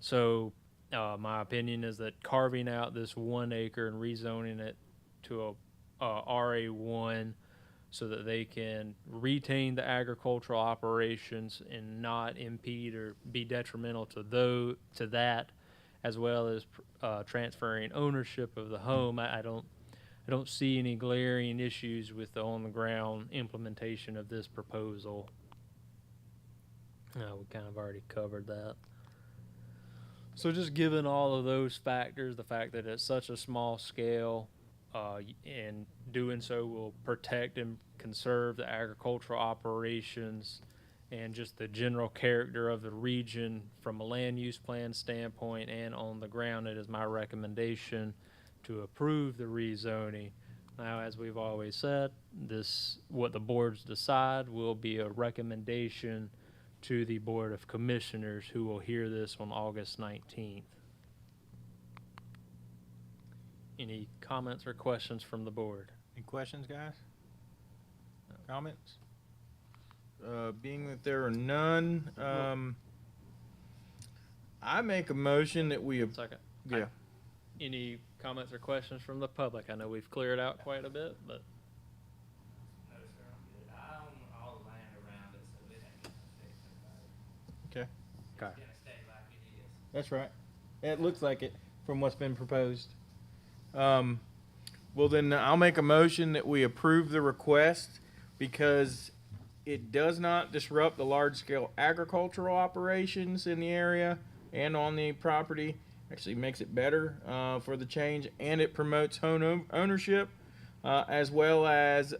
So my opinion is that carving out this 1 acre and rezoning it to a RA1 so that they can retain the agricultural operations and not impede or be detrimental to that, as well as transferring ownership of the home. I don't see any glaring issues with the on-the-ground implementation of this proposal. We kind of already covered that. So just given all of those factors, the fact that it's such a small scale, and doing so will protect and conserve the agricultural operations and just the general character of the region from a land use plan standpoint and on the ground, it is my recommendation to approve the rezoning. Now, as we've always said, what the boards decide will be a recommendation to the Board of Commissioners, who will hear this on August 19th. Any comments or questions from the board? Any questions, guys? Comments? Being that there are none, I make a motion that we. Second. Yeah. Any comments or questions from the public? I know we've cleared out quite a bit, but. No, sir, I'm good. I own all the land around it, so it ain't gonna affect nobody. Okay. It's gonna stay like it is. That's right. It looks like it from what's been proposed. Well, then I'll make a motion that we approve the request because it does not disrupt the large-scale agricultural operations in the area and on the property. Actually makes it better for the change, and it promotes home ownership as well as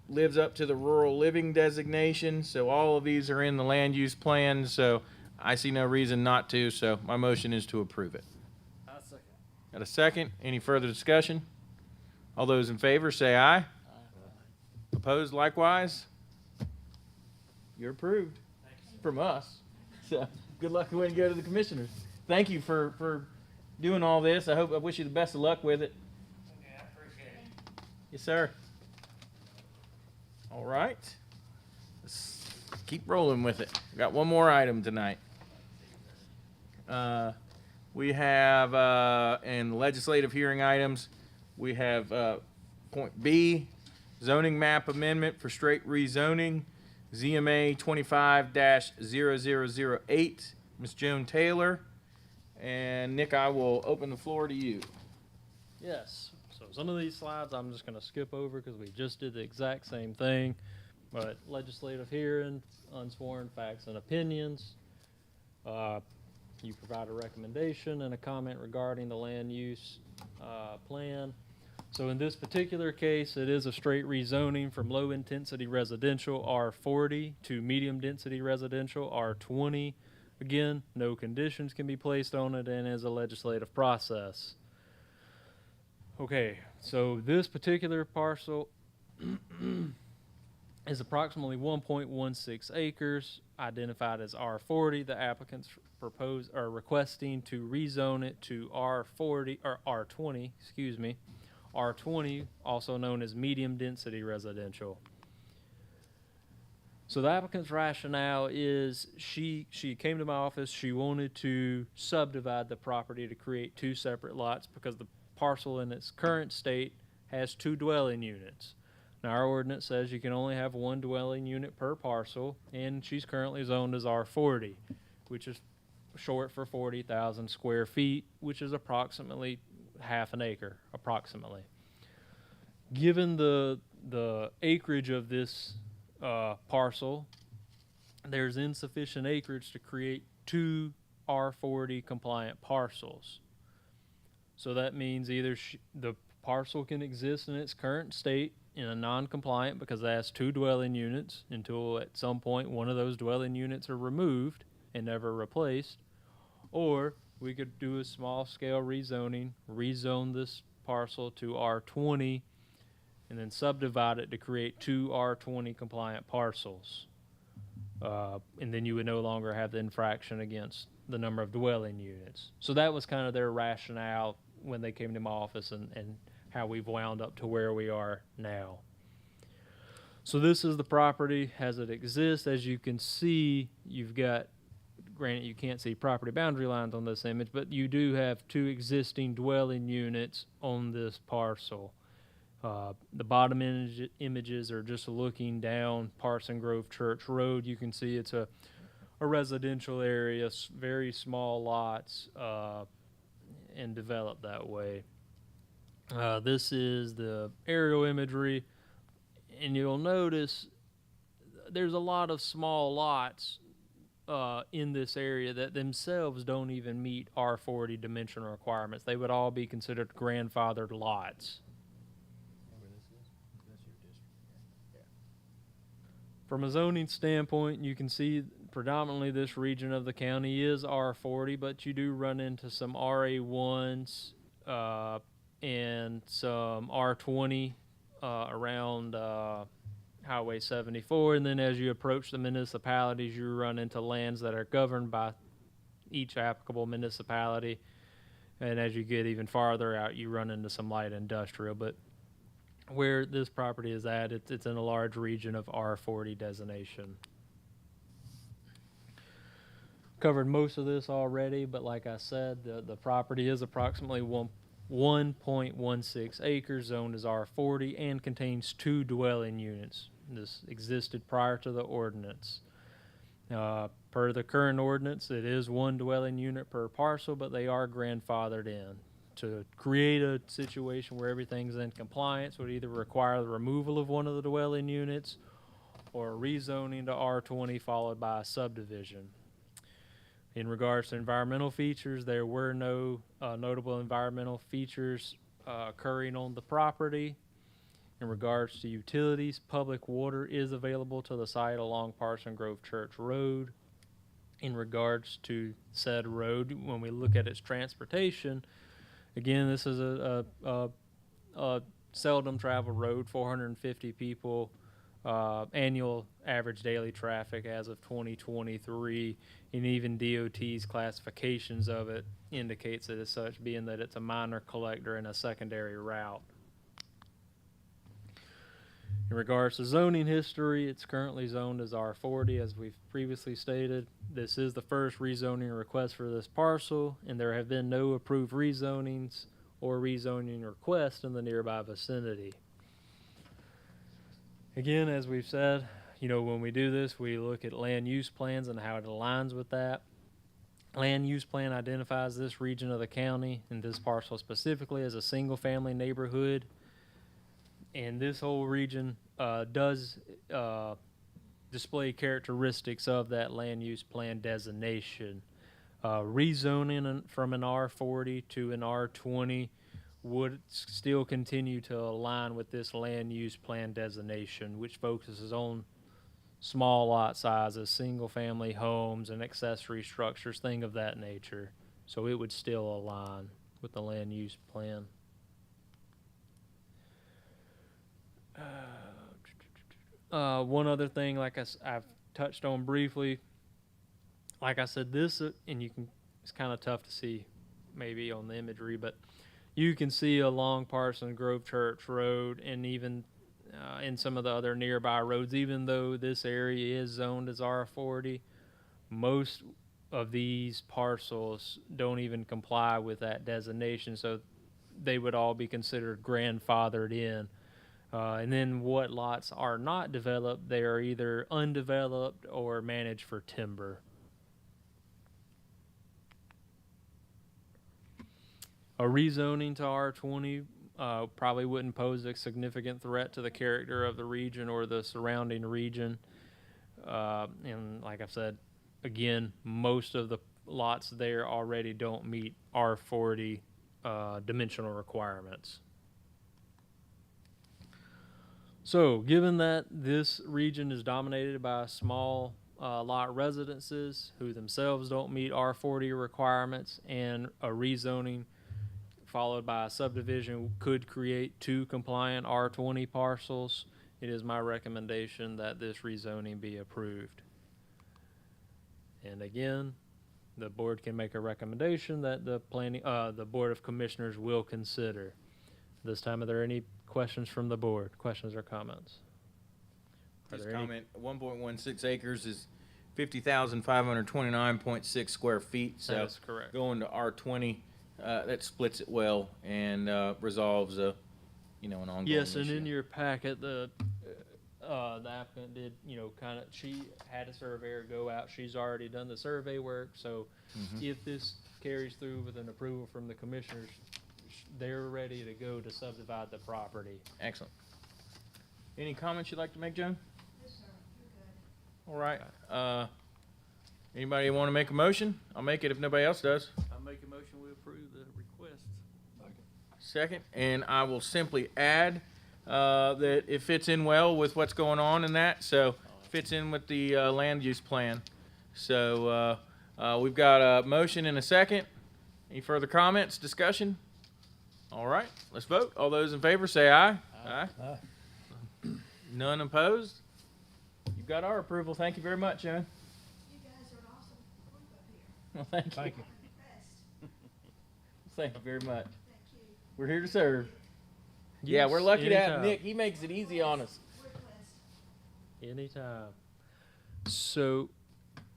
lives up to the rural living designation. So all of these are in the land use plan, so I see no reason not to. So my motion is to approve it. I'll second. Got a second? Any further discussion? All those in favor say aye. Opposed likewise? You're approved from us. So good luck when you go to the commissioners. Thank you for doing all this. I wish you the best of luck with it. Okay, I appreciate it. Yes, sir. All right. Let's keep rolling with it. We got one more item tonight. We have in legislative hearing items, we have point B, zoning map amendment for straight rezoning, ZMA 25-0008. Ms. Joan Taylor And Nick, I will open the floor to you. Yes. So some of these slides I'm just going to skip over because we just did the exact same thing. But legislative hearing, unsworn facts and opinions. You provide a recommendation and a comment regarding the land use plan. So in this particular case, it is a straight rezoning from low intensity residential R40 to medium density residential R20. Again, no conditions can be placed on it and is a legislative process. Okay, so this particular parcel is approximately 1.16 acres, identified as R40. The applicants are requesting to rezone it to R40 or R20, excuse me, R20, also known as medium density residential. So the applicant's rationale is she came to my office, she wanted to subdivide the property to create two separate lots because the parcel in its current state has two dwelling units. Now our ordinance says you can only have one dwelling unit per parcel, and she's currently zoned as R40, which is short for 40,000 square feet, which is approximately half an acre, approximately. Given the acreage of this parcel, there's insufficient acreage to create two R40 compliant parcels. So that means either the parcel can exist in its current state in a non-compliant because it has two dwelling units until at some point one of those dwelling units are removed and never replaced, or we could do a small scale rezoning, rezone this parcel to R20 and then subdivide it to create two R20 compliant parcels. And then you would no longer have the infraction against the number of dwelling units. So that was kind of their rationale when they came to my office and how we've wound up to where we are now. So this is the property as it exists. As you can see, you've got, granted you can't see property boundary lines on this image, but you do have two existing dwelling units on this parcel. The bottom images are just looking down Parson Grove Church Road. You can see it's a residential area, very small lots, and developed that way. This is the aerial imagery, and you'll notice there's a lot of small lots in this area that themselves don't even meet R40 dimensional requirements. They would all be considered grandfathered lots. From a zoning standpoint, you can see predominantly this region of the county is R40, but you do run into some RA1s and some R20 around Highway 74. And then as you approach the municipalities, you run into lands that are governed by each applicable municipality. And as you get even farther out, you run into some light industrial. But where this property is at, it's in a large region of R40 designation. Covered most of this already, but like I said, the property is approximately 1.16 acres, zoned as R40, and contains two dwelling units. This existed prior to the ordinance. Per the current ordinance, it is one dwelling unit per parcel, but they are grandfathered in. To create a situation where everything's in compliance would either require the removal of one of the dwelling units or rezoning to R20 followed by a subdivision. In regards to environmental features, there were no notable environmental features occurring on the property. In regards to utilities, public water is available to the site along Parson Grove Church Road. In regards to said road, when we look at its transportation, again, this is a seldom traveled road, 450 people, annual average daily traffic as of 2023, and even DOT's classifications of it indicates it as such, being that it's a minor collector and a secondary route. In regards to zoning history, it's currently zoned as R40, as we've previously stated. This is the first rezoning request for this parcel, and there have been no approved rezonings or rezoning requests in the nearby vicinity. Again, as we've said, when we do this, we look at land use plans and how it aligns with that. land use plan identifies this region of the county and this parcel specifically as a single-family neighborhood. And this whole region does display characteristics of that land use plan designation. Rezoning from an R40 to an R20 would still continue to align with this land use plan designation, which focuses on small lot sizes, single-family homes, and accessory structures, thing of that nature. So it would still align with the land use plan. One other thing, like I've touched on briefly, like I said, this, and you can, it's kind of tough to see maybe on the imagery, but you can see along Parson Grove Church Road and even in some of the other nearby roads, even though this area is zoned as R40, most of these parcels don't even comply with that designation, so they would all be considered grandfathered in. And then what lots are not developed, they are either undeveloped or managed for timber. A rezoning to R20 probably wouldn't pose a significant threat to the character of the region or the surrounding region. And like I've said, again, most of the lots there already don't meet R40 dimensional requirements. So, given that this region is dominated by small lot residences who themselves don't meet R40 requirements, and a rezoning followed by a subdivision could create 2 compliant R20 parcels, it is my recommendation that this rezoning be approved. And again, the board can make a recommendation that the Board of Commissioners will consider. This time, are there any questions from the board? Questions or comments? Just comment, 1.16 acres is 50,529.6 square feet. So That is correct. Going to R20, that splits it well and resolves an ongoing Yes, and issue. in your packet, the applicant did, kind of, she had a surveyor go out. She's already done the survey work, so if this carries through with an approval from the commissioners, they're ready to go to subdivide the property. Excellent. Any comments you'd like to make, Joan? Yes, sir, you're good. All right. Anybody want to make a motion? I'll make it if nobody else does. I make a motion, we approve the request. Second, and I will simply add that it fits in well with what's going on in that, so fits in with the land use plan. So we've got a motion and a second. Any further comments, discussion? All right, let's vote. All those in favor say aye. Aye. None opposed? You've got our approval. Thank you very much, Joan. You guys are an awesome group up here. Well, thank you. Thank you. I'm impressed. Thank you very much. Thank you. We're here to serve. Yeah, we're Yes, lucky to have anytime. Nick. He makes it easy on us. We're blessed. Anytime. So,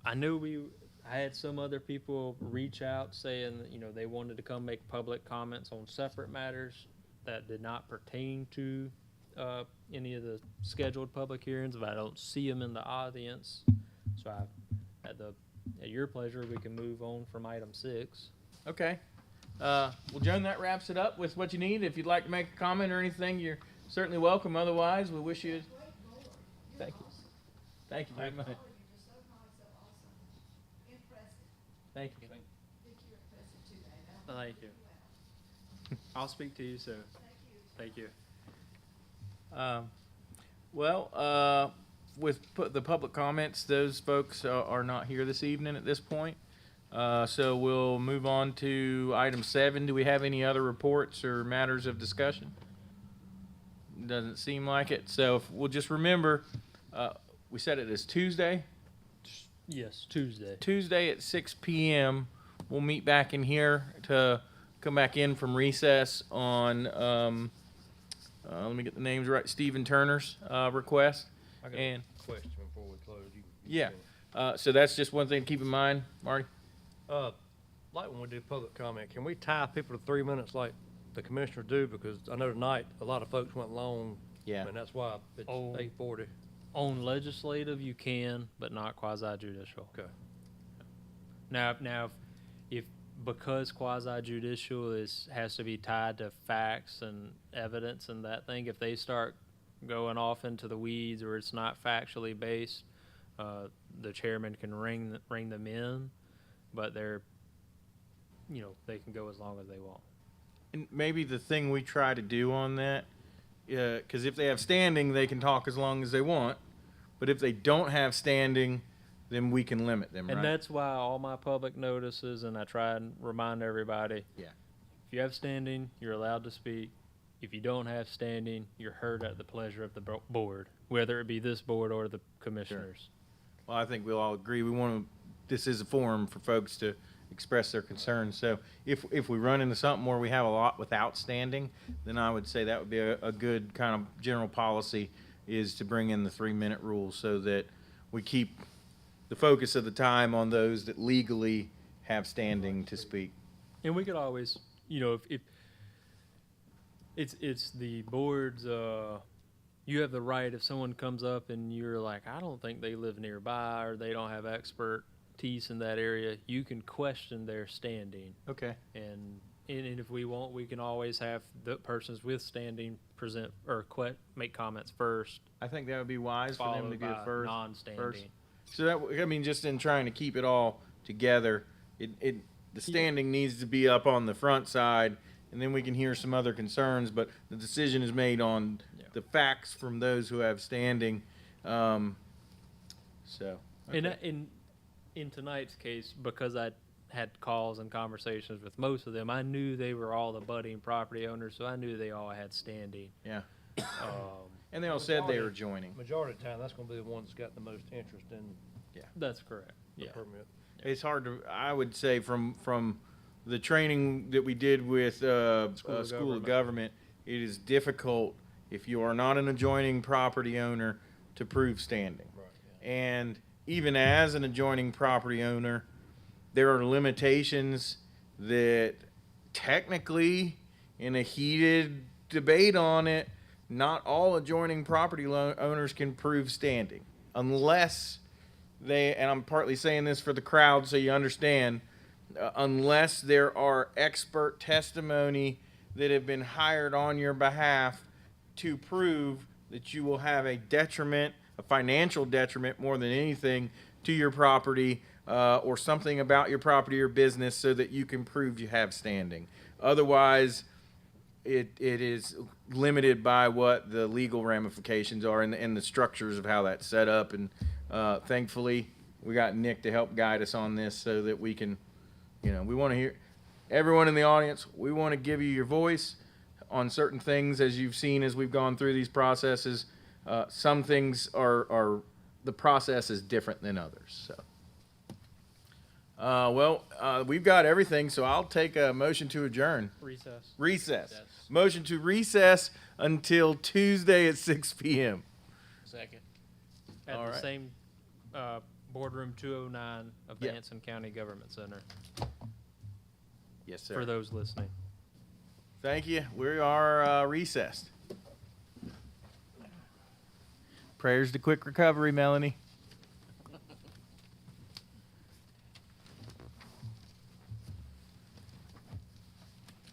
I know I had some other people reach out saying that, they wanted to come make public comments on separate matters that did not pertain to any of the scheduled public hearings, but I don't see them in the audience. So at your pleasure, we can move on from item 6. Okay. Well, Joan, that wraps it up with what you need. If you'd like to make a comment or anything, you're certainly welcome. Otherwise, we wish you. Thank you. Thank you very much. You're just so kind, so awesome. Impressive. Thank you. Think you're impressive too, Dave. Thank you. I'll speak to you soon. Thank you. With the public comments, those folks are not here this evening at this point. So we'll move on to item 7. Do we have any other reports or matters of discussion? Doesn't seem like it. So if we'll just remember, we set it as Tuesday. Yes, Tuesday. Tuesday at 6 p.m. We'll meet back in here to come back in from recess on, let me get the names right, Stephen Turner's request. I got And a question before we close. yeah, so that's just one thing to keep in mind, Marty. Like when we do public comment, can we tie people to 3 minutes like the commissioners do? Because I know tonight a lot of folks went long. Yeah. And that's why it's Oh. 8:40. On legislative, you can, but not quasi-judicial. Okay. Now, if because quasi judicial has to be tied to facts and evidence and that thing, if they start going off into the weeds or it's not factually based, the chairman can ring them in, but they can go as long as they want. And maybe the thing we try to do on that, because if they have standing, they can talk as long as they want. But if they don't have standing, then we can limit them, And right? that's why all my public notices, and I try and remind everybody, Yeah. if you have standing, you're allowed to speak. If you don't have standing, you're heard at the pleasure of the board, whether it be this board or the commissioners. Well, I think we'll all agree. This is a forum for folks to express their concerns. So if we run into something where we have a lot without standing, then I would say that would be a good kind of general policy, is to bring in the 3-minute rule so that we keep the focus of the time on those that legally have standing to speak. And we could always, if it's the board's, you have the right, if someone comes up and you're like, I don't think they live nearby or they don't have expertise in that area, you can question their standing. Okay. And if we want, we can always have the persons with standing present or make comments first. I think that would be wise for them to followed go by first. non-standing. So that, just in trying to keep it all together, the standing needs to be up on the front side, and then we can hear some other concerns, but the decision is made on the facts from those who have standing. Okay. In tonight's case, because I had calls and conversations with most of them, I knew they were all the budding property owners, so I knew they all had standing. Yeah. And they all said they were joining. Majority of the time, that's gonna be the one that's got the most interest in That's correct. the Yeah. permit. It's hard to, I would say, from the training that we did with School of Government, it is difficult if you are not an adjoining property owner to prove standing. Right. And even as an adjoining property owner, there are limitations that technically, in a heated debate on it, not all adjoining property owners can prove standing unless they, and I'm partly saying this for the crowd so you understand, unless there are expert testimony that have been hired on your behalf to prove that you will have a detriment, a financial detriment more than anything, to your property or something about your property or business so that you can prove you have standing. Otherwise, it is limited by what the legal ramifications are and the structures of how that's set up. And thankfully, we got Nick to help guide us on this so that we can, we want to hear everyone in the audience. We want to give you your voice on certain things, as you've seen as we've gone through these processes. Some things are the process is different than others. So, we've got everything. So I'll take a motion to adjourn. Recess. Recess. Motion to recess until Tuesday at 6 p.m. Second. At All the right. same boardroom 209 of the Anson County Government Center. Yes, sir. For those listening. Thank you. We are recessed. Prayers to quick recovery, Melanie.